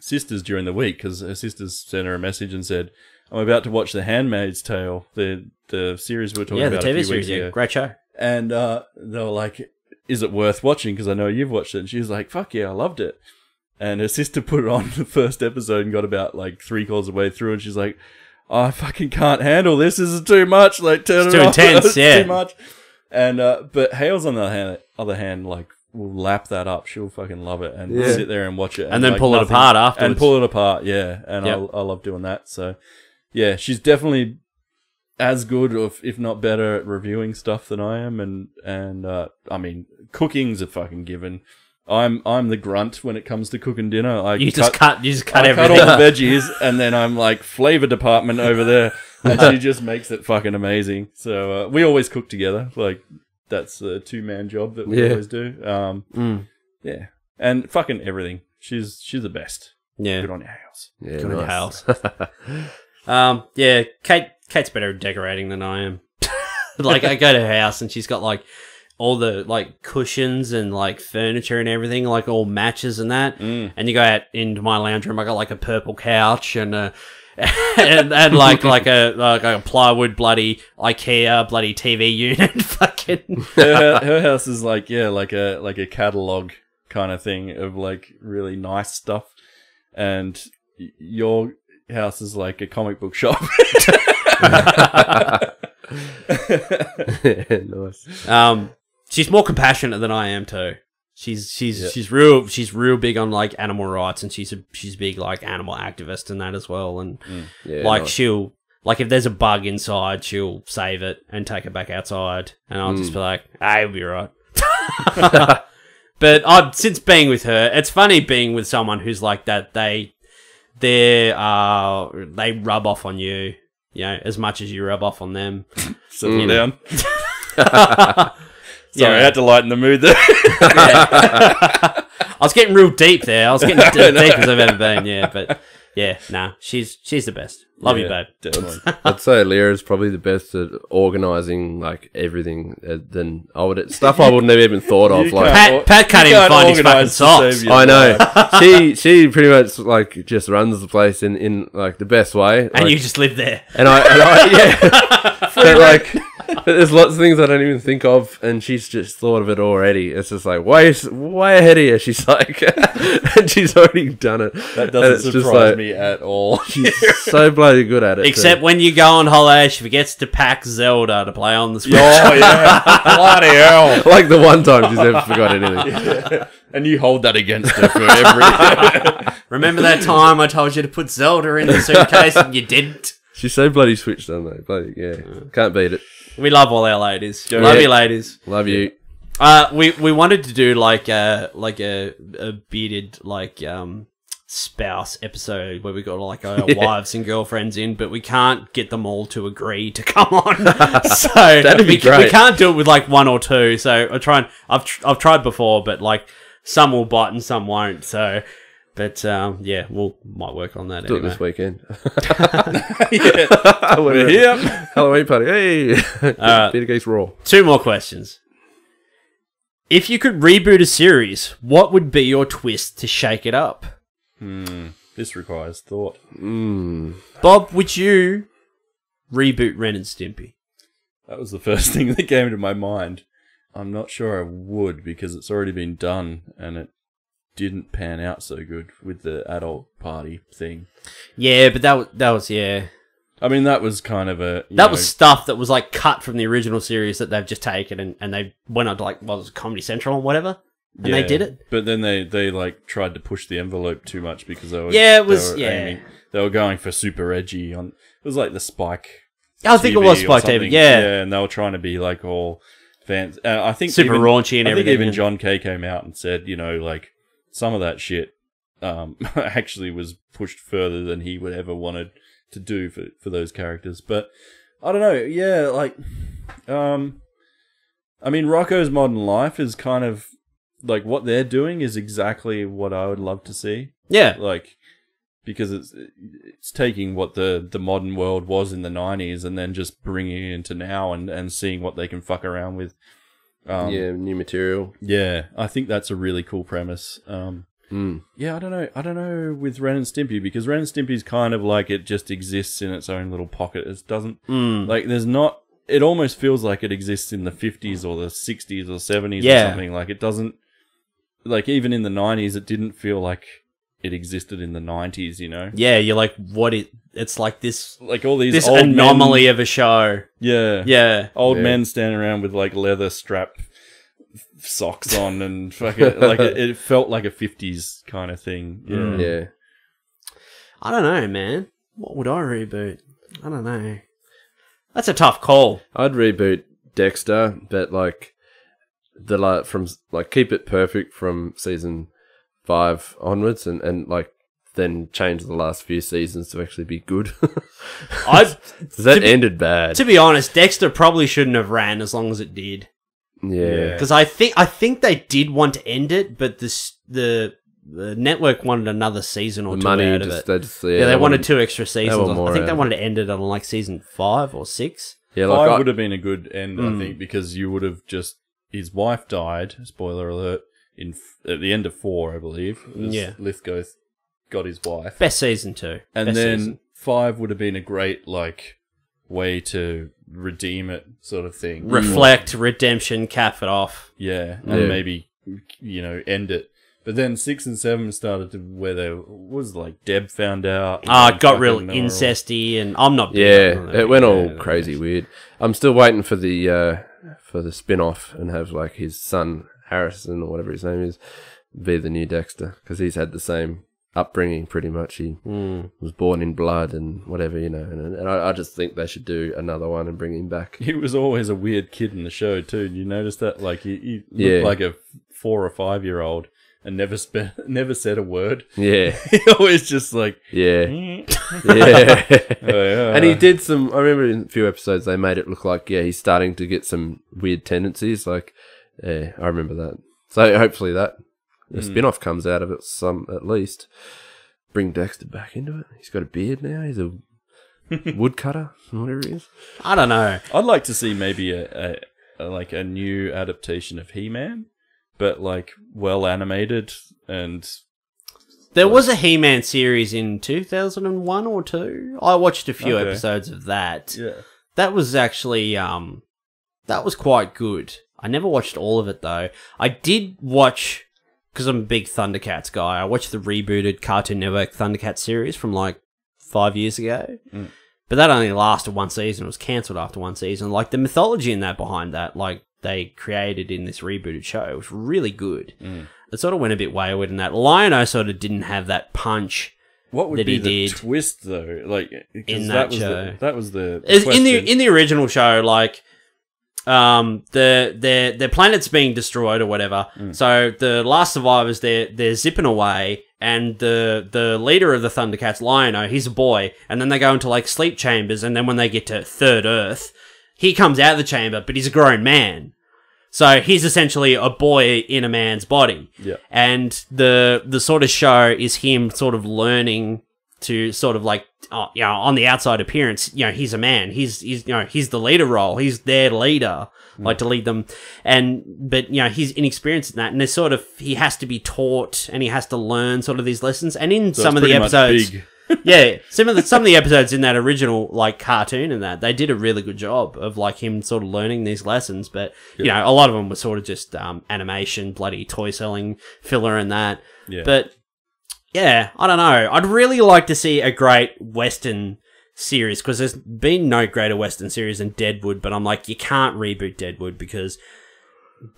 [SPEAKER 3] sisters during the week because her sisters sent her a message and said, I'm about to watch The Handmaid's Tale, the series we were talking about
[SPEAKER 1] the TV
[SPEAKER 3] a few
[SPEAKER 1] series,
[SPEAKER 3] weeks ago.
[SPEAKER 1] great show.
[SPEAKER 3] And they were like, is it worth watching? Because I know you've watched it. And she was like, fuck yeah, I loved it. And her sister put it on the first episode and got about like 3/4 of the way through, and she's like, oh, I fucking can't handle this. This is too much. Like, turn it off.
[SPEAKER 1] Too intense,
[SPEAKER 3] It's
[SPEAKER 1] yeah.
[SPEAKER 3] too much. And but Hales on the other hand, like, will lap that up. She'll fucking love it and sit there and watch it,
[SPEAKER 1] and then
[SPEAKER 3] like,
[SPEAKER 1] pull it apart afterwards.
[SPEAKER 3] and pull it apart. Yeah, and
[SPEAKER 1] Yep.
[SPEAKER 3] I love doing that. So yeah, she's definitely as good, if not better, at reviewing stuff than I am. And I mean, cooking's a fucking given. I'm the grunt when it comes to cooking dinner.
[SPEAKER 1] You just cut
[SPEAKER 3] I
[SPEAKER 1] everything.
[SPEAKER 3] cut all the veggies, and then I'm like flavor department over there, and she just makes it fucking amazing. So we always cook together. Like that's a 2-man job that we always do. Yeah, and fucking everything. She's the best.
[SPEAKER 1] Yeah,
[SPEAKER 3] Good on your house.
[SPEAKER 2] Yeah,
[SPEAKER 1] good
[SPEAKER 2] nice.
[SPEAKER 1] house. Yeah, Kate's better at decorating than I am. Like I go to her house and she's got like all the like cushions and like furniture and everything, like all matches and that. And you go out into my lounge room, I got like a purple couch and and like a plywood bloody IKEA bloody TV unit. Fucking
[SPEAKER 3] Her house is like like a catalog kind of thing of like really nice stuff, and your house is like a comic book shop.
[SPEAKER 2] Nice.
[SPEAKER 1] She's more compassionate than I am too. She's real big on like animal rights, and she's big like animal activist and that as well. And like she'll like if there's a bug inside, she'll save it and take it back outside, and I'll just be like, "Hey, it'll be right." But since being with her, it's funny being with someone who's like that. They rub off on you, as much as you rub off on them.
[SPEAKER 3] Settle down. Sorry, I had to lighten the mood there.
[SPEAKER 1] I was getting real deep there. I was getting deep as I've ever been. Yeah, but she's the best. Love you, babe.
[SPEAKER 3] Definitely.
[SPEAKER 2] I'd say Lyra's probably the best at organising like everything. Than I would stuff I would never even thought of. Like
[SPEAKER 1] Pat can't even find his fucking socks.
[SPEAKER 2] I know. She pretty much like just runs the place in like the best way.
[SPEAKER 1] And
[SPEAKER 2] like,
[SPEAKER 1] you just live there.
[SPEAKER 2] And I yeah. But like. There's lots of things I don't even think of, and she's just thought of it already. It's just like way ahead of you. She's like, and she's already done it.
[SPEAKER 3] That doesn't surprise me at all.
[SPEAKER 2] She's so bloody good at it.
[SPEAKER 1] Except when you go on holiday, she forgets to pack Zelda to play on the Switch.
[SPEAKER 3] Oh yeah, bloody hell!
[SPEAKER 2] Like the one time she's ever forgot anything.
[SPEAKER 3] Yeah. And you hold that against her for every.
[SPEAKER 1] Remember that time I told you to put Zelda in the suitcase and you didn't?
[SPEAKER 2] She's so bloody switched on though. Bloody can't beat it.
[SPEAKER 1] We love all our ladies. Love you, ladies.
[SPEAKER 2] Love you.
[SPEAKER 1] We wanted to do like a bearded spouse episode where we got like our wives and girlfriends in, but we can't get them all to agree to come on. So
[SPEAKER 2] that'd be great.
[SPEAKER 1] We can't do it with like one or two. So I've tried before, but like some will bite and some won't. So. But might work on that.
[SPEAKER 2] Do
[SPEAKER 1] anyway.
[SPEAKER 2] it this weekend.
[SPEAKER 3] We're here.
[SPEAKER 2] Halloween party. Hey, Peter Gates Raw.
[SPEAKER 1] 2 more questions. If you could reboot a series, what would be your twist to shake it up?
[SPEAKER 3] This requires thought.
[SPEAKER 1] Bob, would you reboot Ren and Stimpy?
[SPEAKER 3] That was the first thing that came to my mind. I'm not sure I would because it's already been done and it didn't pan out so good with the adult party thing.
[SPEAKER 1] Yeah, but that was yeah.
[SPEAKER 3] I mean, that was kind of a...
[SPEAKER 1] That was stuff that was like cut from the original series that they've just taken and they went on to like, what was it, Comedy Central or whatever? And they did it.
[SPEAKER 3] But then they like tried to push the envelope too much because they were...
[SPEAKER 1] Yeah, it was...
[SPEAKER 3] They were going for super edgy on... It was like the Spike
[SPEAKER 1] I think it was Spike TV, yeah.
[SPEAKER 3] Yeah, and they were trying to be like all fans... I think
[SPEAKER 1] super raunchy and everything.
[SPEAKER 3] I think even John Kay came out and said, like... Some of that shit actually was pushed further than he would ever wanted to do for those characters. But I don't know. Yeah, like, I mean, Rocko's Modern Life is kind of like what they're doing is exactly what I would love to see.
[SPEAKER 1] Yeah,
[SPEAKER 3] like because it's taking what the modern world was in the 90s and then just bringing it into now and seeing what they can fuck around with.
[SPEAKER 2] New material.
[SPEAKER 3] Yeah, I think that's a really cool premise. Yeah, I don't know with Ren and Stimpy because Ren and Stimpy's kind of like it just exists in its own little pocket. It doesn't like there's not. It almost feels like it exists in the 50s or the 60s or 70s or something. Like it doesn't. Like even in the 90s, it didn't feel like it existed in the 90s.
[SPEAKER 1] Yeah, you're like, what? It's like this,
[SPEAKER 3] like all these
[SPEAKER 1] this
[SPEAKER 3] old
[SPEAKER 1] anomaly
[SPEAKER 3] men,
[SPEAKER 1] of a show.
[SPEAKER 3] Yeah, old men standing around with like leather strap socks on and fucking like it felt like a 50s kind of thing.
[SPEAKER 2] Yeah.
[SPEAKER 1] I don't know, man. What would I reboot? I don't know. That's a tough call.
[SPEAKER 2] I'd reboot Dexter, but keep it perfect from season 5 onwards, and then change the last few seasons to actually be good. Ended bad.
[SPEAKER 1] To be honest, Dexter probably shouldn't have ran as long as it did.
[SPEAKER 2] Yeah,
[SPEAKER 1] because I think they did want to end it, but the network wanted another season or two out of it. They wanted 2 extra seasons. I think they wanted to end it on like season 5 or 6.
[SPEAKER 3] Yeah, 5 would have been a good end, I think, because you would have just his wife died. Spoiler alert! At the end of 4, I believe. Lithgow got his wife.
[SPEAKER 1] Best season 2.
[SPEAKER 3] And then 5 would have been a great way to redeem it, sort of thing.
[SPEAKER 1] Reflect, redemption, cap it off.
[SPEAKER 3] Yeah, and maybe end it. But then 6 and 7 started to where there was like Deb found out.
[SPEAKER 1] It got real incesty, and I'm not.
[SPEAKER 2] Yeah, it went all crazy weird. I'm still waiting for the spin-off and have like his son Harrison or whatever his name is be the new Dexter, because he's had the same upbringing pretty much. He was born in blood and whatever, you know. And I just think they should do another one and bring him back.
[SPEAKER 3] He was always a weird kid in the show too. Did you notice that? Like he looked like a 4 or 5-year-old. And never said a word.
[SPEAKER 2] Yeah.
[SPEAKER 3] He always just like...
[SPEAKER 2] Yeah.
[SPEAKER 3] yeah.
[SPEAKER 2] And he did some... I remember in a few episodes they made it look like, he's starting to get some weird tendencies. Like, I remember that. So hopefully the spin-off comes out of it at least. Bring Dexter back into it. He's got a beard now. He's a woodcutter, whatever he is.
[SPEAKER 1] I don't know.
[SPEAKER 3] I'd like to see maybe a new adaptation of He-Man. But like well animated, and
[SPEAKER 1] there was a He-Man series in 2001 or 2. I watched a few episodes of that.
[SPEAKER 3] Yeah,
[SPEAKER 1] that was actually that was quite good. I never watched all of it though. I did watch, because I'm a big Thundercats guy. I watched the rebooted Cartoon Network Thundercats series from like 5 years ago. But that only lasted one season. It was cancelled after one season. Like the mythology in that behind that, like they created in this rebooted show, it was really good. It sort of went a bit wayward in that. Lion-O sort of didn't have that punch.
[SPEAKER 3] What would
[SPEAKER 1] that
[SPEAKER 3] be
[SPEAKER 1] he
[SPEAKER 3] the
[SPEAKER 1] did
[SPEAKER 3] twist though? Like
[SPEAKER 1] in that show,
[SPEAKER 3] that was the
[SPEAKER 1] in the original show, like their planet's being destroyed or whatever. So the last survivors, they're zipping away, and the leader of the Thundercats, Lion-O, he's a boy, and then they go into like sleep chambers, and then when they get to Third Earth, he comes out of the chamber, but he's a grown man. So he's essentially a boy in a man's body.
[SPEAKER 3] Yeah.
[SPEAKER 1] And the sort of show is him sort of learning to sort of like, on the outside appearance, he's a man. He's the leader role. He's their leader, like to lead them. But he's inexperienced in that. And there's sort of, he has to be taught and he has to learn sort of these lessons. And in some of the episodes, some of the episodes in that original like cartoon and that, they did a really good job of like him sort of learning these lessons. But a lot of them were sort of just animation, bloody toy selling filler and that.
[SPEAKER 3] Yeah.
[SPEAKER 1] But yeah, I don't know. I'd really like to see a great Western series, because there's been no greater Western series than Deadwood. But I'm like, you can't reboot Deadwood because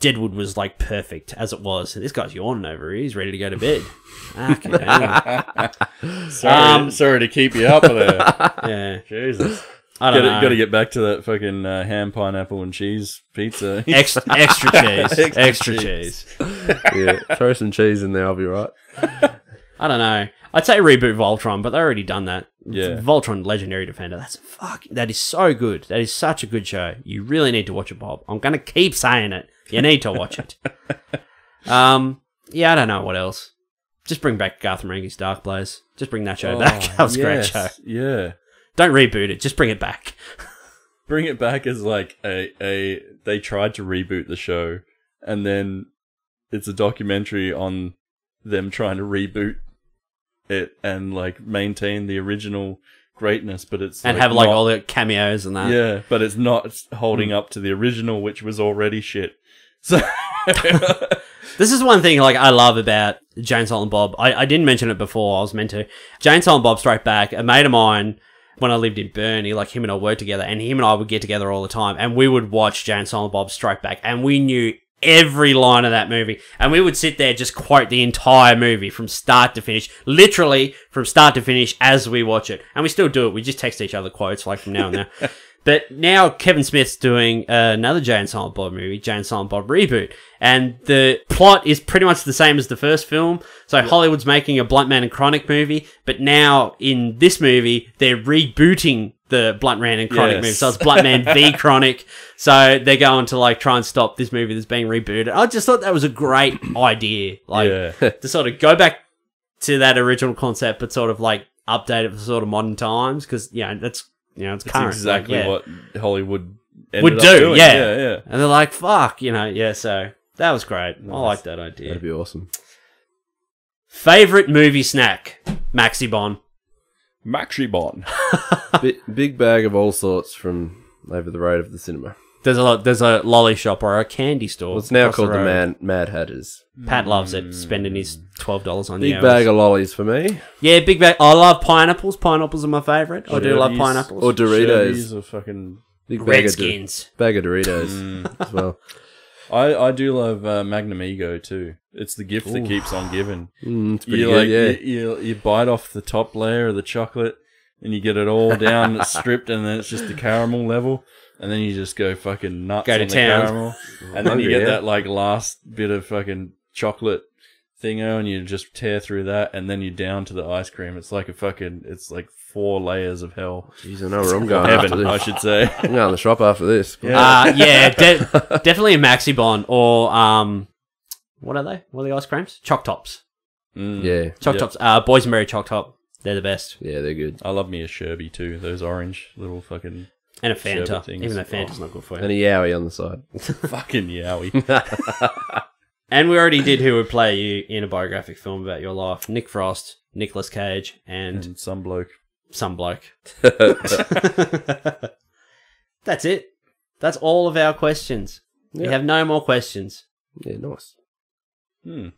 [SPEAKER 1] Deadwood was like perfect as it was. This guy's yawning over here. He's ready to go to bed.
[SPEAKER 3] Sorry to keep you up there.
[SPEAKER 1] Yeah,
[SPEAKER 3] Jesus.
[SPEAKER 1] I don't know.
[SPEAKER 3] Got to get back to that fucking ham, pineapple, and cheese pizza.
[SPEAKER 1] Extra cheese. Extra cheese.
[SPEAKER 2] Yeah, throw some cheese in there. I'll be right.
[SPEAKER 1] I don't know. I'd say reboot Voltron, but they've already done that.
[SPEAKER 3] Yeah.
[SPEAKER 1] Voltron Legendary Defender. That is so good. That is such a good show. You really need to watch it, Bob. I'm going to keep saying it. You need to watch it. Yeah, I don't know what else. Just bring back Garth Marenghi's Dark Blaze. Just bring that show back. That was a great show.
[SPEAKER 3] Yeah.
[SPEAKER 1] Don't reboot it. Just bring it back.
[SPEAKER 3] Bring it back as like they tried to reboot the show, and then it's a documentary on them trying to reboot it and like maintain the original greatness, but it's
[SPEAKER 1] and have like all the cameos and that.
[SPEAKER 3] Yeah, but it's not holding up to the original, which was already shit. So
[SPEAKER 1] this is one thing like I love about Jane Silent Bob. I didn't mention it before. I was meant to. Jane Silent Bob Strike Back. A mate of mine, when I lived in Burnie, like him and I worked together, and him and I would get together all the time, and we would watch Jane Silent Bob Strike Back, and we knew every line of that movie, and we would sit there just quote the entire movie from start to finish, literally from start to finish as we watch it. And we still do it. We just text each other quotes like from now and then. But now Kevin Smith's doing another Jay and Silent Bob movie, Jay and Silent Bob reboot. And the plot is pretty much the same as the first film. So Hollywood's making a Blunt Man and Chronic movie, but now in this movie, they're rebooting the Blunt Man and Chronic movie. So it's Blunt Man v Chronic. So they're going to like try and stop this movie that's being rebooted. I just thought that was a great idea. Like to sort of go back to that original concept, but sort of like update it for sort of modern times. Because, that's... it's current.
[SPEAKER 3] Exactly what Hollywood
[SPEAKER 1] would
[SPEAKER 3] do.
[SPEAKER 1] Doing. Yeah. And they're like, fuck, so that was great. Nice. I like that idea.
[SPEAKER 2] That'd be awesome.
[SPEAKER 1] Favorite movie snack? Maxi Bon.
[SPEAKER 3] Maxi Bon.
[SPEAKER 2] Big bag of all sorts from over the road of the cinema.
[SPEAKER 1] There's a lolly shop or a candy store.
[SPEAKER 2] Well, it's now
[SPEAKER 1] across
[SPEAKER 2] called the
[SPEAKER 1] road.
[SPEAKER 2] Mad Hatters.
[SPEAKER 1] Pat loves it, spending his $12 on
[SPEAKER 2] Big
[SPEAKER 1] the
[SPEAKER 2] bag of lollies for me.
[SPEAKER 1] Yeah, big bag. I love pineapples. Pineapples are my favourite. I do love
[SPEAKER 3] Shirties.
[SPEAKER 1] pineapples.
[SPEAKER 2] Or Doritos.
[SPEAKER 3] Shirties are fucking...
[SPEAKER 2] Big bag
[SPEAKER 1] Redskins.
[SPEAKER 2] Bag of Doritos as well.
[SPEAKER 3] I do love Magnum Ego too. It's the gift that keeps on giving.
[SPEAKER 2] It's pretty
[SPEAKER 3] You
[SPEAKER 2] good,
[SPEAKER 3] you bite off the top layer of the chocolate and you get it all down, it's stripped, and then it's just the caramel level, and then you just go fucking nuts
[SPEAKER 1] Go to
[SPEAKER 3] on the
[SPEAKER 1] town.
[SPEAKER 3] caramel, and then you
[SPEAKER 2] Hungry,
[SPEAKER 3] get
[SPEAKER 2] yeah.
[SPEAKER 3] that like last bit of fucking chocolate thingo, and you just tear through that, and then you're down to the ice cream. It's like it's like 4 layers of hell.
[SPEAKER 2] Jeez, I know where I'm going after
[SPEAKER 3] Heaven,
[SPEAKER 2] this.
[SPEAKER 3] I should say.
[SPEAKER 2] I'm going to the shop after this.
[SPEAKER 1] Definitely a Maxi Bon or what are they? What are the ice creams? Choc Tops.
[SPEAKER 2] Yeah.
[SPEAKER 1] Choc
[SPEAKER 3] Yep.
[SPEAKER 1] Tops. Boysenberry Choc Top. They're the best.
[SPEAKER 2] Yeah, they're good.
[SPEAKER 3] I love me a Sherby too. Those orange little fucking
[SPEAKER 1] And a Fanta.
[SPEAKER 3] Sherbet things.
[SPEAKER 1] Even though Fanta's not good for you.
[SPEAKER 2] And a Yowie on the side.
[SPEAKER 3] fucking yowie.
[SPEAKER 1] And we already did who would play you in a biographic film about your life. Nick Frost, Nicolas Cage, and
[SPEAKER 3] And some bloke.
[SPEAKER 1] some bloke. That's it. That's all of our questions. We
[SPEAKER 2] Yeah.
[SPEAKER 1] have no more questions.
[SPEAKER 2] Yeah, nice.
[SPEAKER 3] Hmm.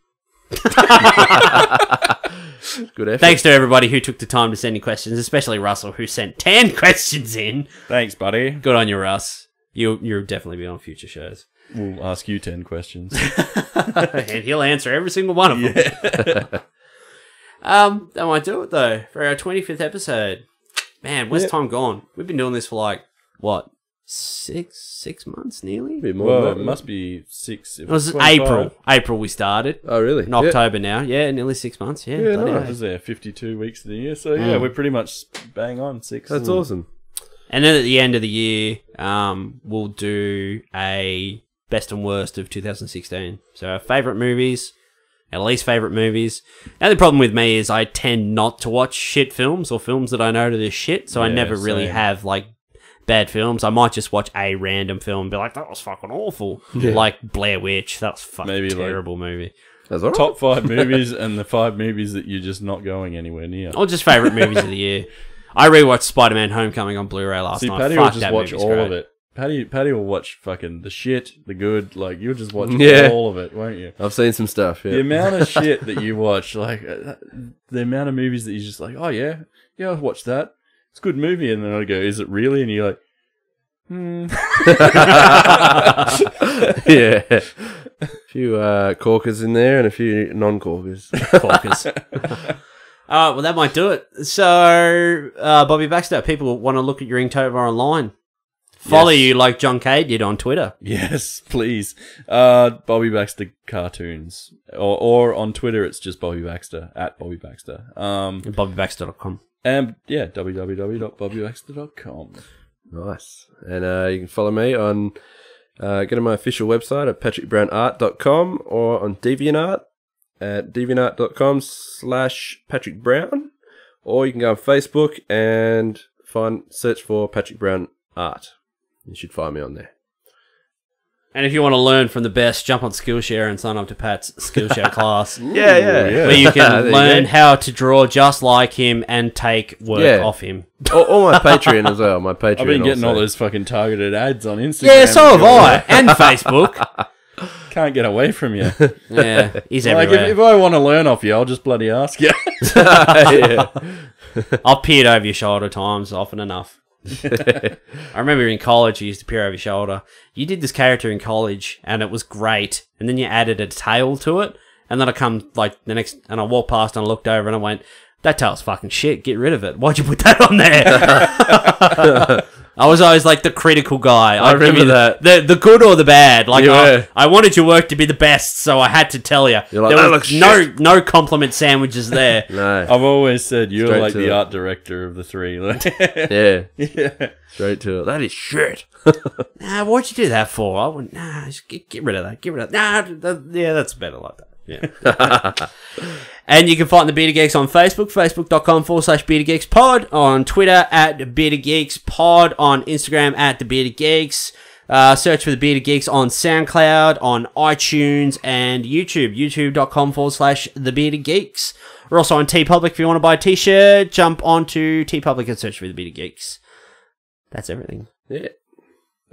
[SPEAKER 2] Good effort.
[SPEAKER 1] Thanks to everybody who took the time to send in questions, especially Russell, who sent 10 questions in.
[SPEAKER 3] Thanks, buddy.
[SPEAKER 1] Good on you, Russ. You'll definitely be on future shows.
[SPEAKER 3] We'll ask you 10 questions.
[SPEAKER 1] And he'll answer every single one of them. That might do it, though, for our 25th episode. Man, where's time gone? We've been doing this for like, what, six months nearly?
[SPEAKER 2] A bit more
[SPEAKER 3] Well,
[SPEAKER 2] than
[SPEAKER 3] it
[SPEAKER 2] that.
[SPEAKER 3] must be 6.
[SPEAKER 1] It was April. April we started.
[SPEAKER 2] Oh, really?
[SPEAKER 1] In October now. Yeah, nearly 6 months. Yeah,
[SPEAKER 2] Yeah,
[SPEAKER 1] bloody
[SPEAKER 2] nice.
[SPEAKER 1] hell.
[SPEAKER 3] Was there 52 weeks of the year? So, yeah, we're pretty much bang on 6.
[SPEAKER 2] That's awesome.
[SPEAKER 1] And then at the end of the year, we'll do a best and worst of 2016. So our favourite movies, our least favourite movies. The only problem with me is I tend not to watch shit films or films that I know that are shit, so I
[SPEAKER 3] Yeah,
[SPEAKER 1] never really
[SPEAKER 3] same.
[SPEAKER 1] have, like, bad films. I might just watch a random film and be like, that was fucking awful. Like Blair Witch, that was fucking
[SPEAKER 3] Maybe, like,
[SPEAKER 1] terrible movie.
[SPEAKER 2] That's all right.
[SPEAKER 3] Top 5 movies and the 5 movies that you're just not going anywhere near.
[SPEAKER 1] Or just favourite movies of the year. I rewatched Spider-Man Homecoming on Blu-ray last
[SPEAKER 3] See,
[SPEAKER 1] night.
[SPEAKER 3] Paddy
[SPEAKER 1] Fuck,
[SPEAKER 3] will just
[SPEAKER 1] that
[SPEAKER 3] watch
[SPEAKER 1] movie's
[SPEAKER 3] all
[SPEAKER 1] great.
[SPEAKER 3] of it. Paddy will watch fucking the shit, the good. Like, you'll just watch
[SPEAKER 2] Yeah.
[SPEAKER 3] all of it, won't you?
[SPEAKER 2] I've seen some stuff.
[SPEAKER 3] The
[SPEAKER 2] Yeah.
[SPEAKER 3] amount of shit that you watch, like, the amount of movies that you're just like, oh, yeah, I'll watch that. It's a good movie. And then I go, is it really? And you're like,
[SPEAKER 2] Yeah. A few corkers in there and a few non-corkers.
[SPEAKER 1] Focus. All right, well, that might do it. So, Bobby Baxter, people want to look at your Inktober online. Follow
[SPEAKER 3] Yes.
[SPEAKER 1] you like John Cade did on Twitter.
[SPEAKER 3] yes, please. Bobby Baxter Cartoons. Or on Twitter, it's just Bobby Baxter, at Bobby Baxter.
[SPEAKER 1] BobbyBaxter.com.
[SPEAKER 3] And, yeah, www.bobbybaxter.com.
[SPEAKER 2] Nice. And you can follow me on go to my official website at patrickbrownart.com or on DeviantArt at deviantart.com/Patrick Brown, or you can go on Facebook and search for Patrick Brown Art. You should find me on there.
[SPEAKER 1] And if you want to learn from the best, jump on Skillshare and sign up to Pat's Skillshare class,
[SPEAKER 2] Yeah.
[SPEAKER 1] where you can
[SPEAKER 2] There you
[SPEAKER 1] learn
[SPEAKER 2] go.
[SPEAKER 1] how to draw just like him and take work
[SPEAKER 2] Yeah.
[SPEAKER 1] off him.
[SPEAKER 2] Or my Patreon as well. My Patreon.
[SPEAKER 3] I've been getting all
[SPEAKER 2] also.
[SPEAKER 3] those fucking targeted ads on Instagram.
[SPEAKER 1] Yeah, so have I. And Facebook.
[SPEAKER 3] Can't get away from you.
[SPEAKER 1] Yeah, he's
[SPEAKER 3] Like,
[SPEAKER 1] everywhere.
[SPEAKER 3] if I want to learn off you, I'll just bloody ask you.
[SPEAKER 2] Yeah.
[SPEAKER 1] I've peered over your shoulder times often enough. I remember in college you used to peer over your shoulder. You did this character in college and it was great, and then you added a tail to it, and then I come like the next and I walked past and I looked over and I went, that tail's fucking shit, get rid of it. Why'd you put that on there? I was always like the critical guy.
[SPEAKER 2] I
[SPEAKER 1] I'd give
[SPEAKER 2] remember
[SPEAKER 1] you
[SPEAKER 2] that.
[SPEAKER 1] the good or the bad. Like
[SPEAKER 2] You were.
[SPEAKER 1] I wanted your work to be the best, so I had to tell you.
[SPEAKER 2] You're like,
[SPEAKER 1] there
[SPEAKER 2] "That
[SPEAKER 1] was
[SPEAKER 2] looks
[SPEAKER 1] no compliment sandwiches there.
[SPEAKER 2] No.
[SPEAKER 3] I've always said you're
[SPEAKER 2] Straight
[SPEAKER 3] like
[SPEAKER 2] to
[SPEAKER 3] the
[SPEAKER 2] it.
[SPEAKER 3] art director of the 3. Like,
[SPEAKER 2] Yeah.
[SPEAKER 3] yeah.
[SPEAKER 2] Straight to it. That is shit.
[SPEAKER 1] Nah, what'd you do that for? I went, nah, just get rid of that. Get rid of that. Nah, yeah, that's better like that. Yeah. And you can find the Bearded Geeks on Facebook, facebook.com/BeardedGeeksPod, on Twitter at BeardedGeeksPod, on Instagram at The Bearded Geeks. Search for The Bearded Geeks on SoundCloud, on iTunes, and YouTube, youtube.com/The Bearded Geeks. We're also on TeePublic. If you want to buy a t-shirt, jump onto TeePublic and search for The Bearded Geeks. That's everything.
[SPEAKER 2] Yeah.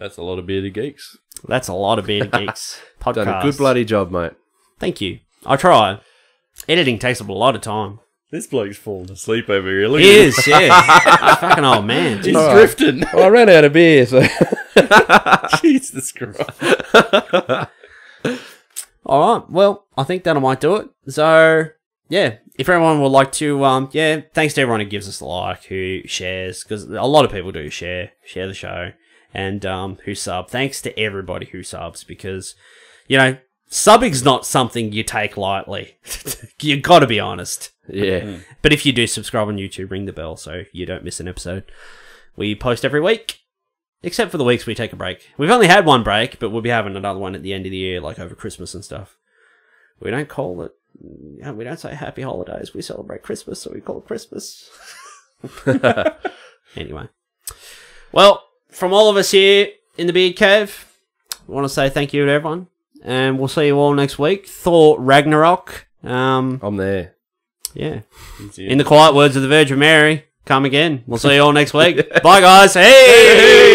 [SPEAKER 3] That's a lot of bearded geeks.
[SPEAKER 1] That's a lot of Bearded Geeks podcast.
[SPEAKER 2] Done a good bloody job, mate.
[SPEAKER 1] Thank you. I try. Editing takes up a lot of time.
[SPEAKER 3] This bloke's falling asleep over here. Look
[SPEAKER 1] He
[SPEAKER 3] at
[SPEAKER 1] is, yeah. Fucking old man.
[SPEAKER 3] He's
[SPEAKER 2] All right.
[SPEAKER 3] drifting.
[SPEAKER 2] Well, I ran out of beer, so
[SPEAKER 3] Jesus Christ.
[SPEAKER 1] All right. Well, I think that might do it. So, yeah. If everyone would like to, thanks to everyone who gives us a like, who shares, because a lot of people do share the show, and who sub. Thanks to everybody who subs, because, subbing's not something you take lightly. You got to be honest.
[SPEAKER 2] yeah.
[SPEAKER 1] But if you do subscribe on YouTube, ring the bell so you don't miss an episode. We post every week, except for the weeks we take a break. We've only had one break, but we'll be having another one at the end of the year, like over Christmas and stuff. We don't call it, we don't say happy holidays. We celebrate Christmas, so we call it Christmas. Anyway. Well, from all of us here in the Beard Cave, I want to say thank you to everyone. And we'll see you all next week. Thor Ragnarok.
[SPEAKER 2] I'm there.
[SPEAKER 1] Yeah. In the quiet words of the Virgin Mary, come again. We'll see you all next week. Bye, guys.
[SPEAKER 3] Hey!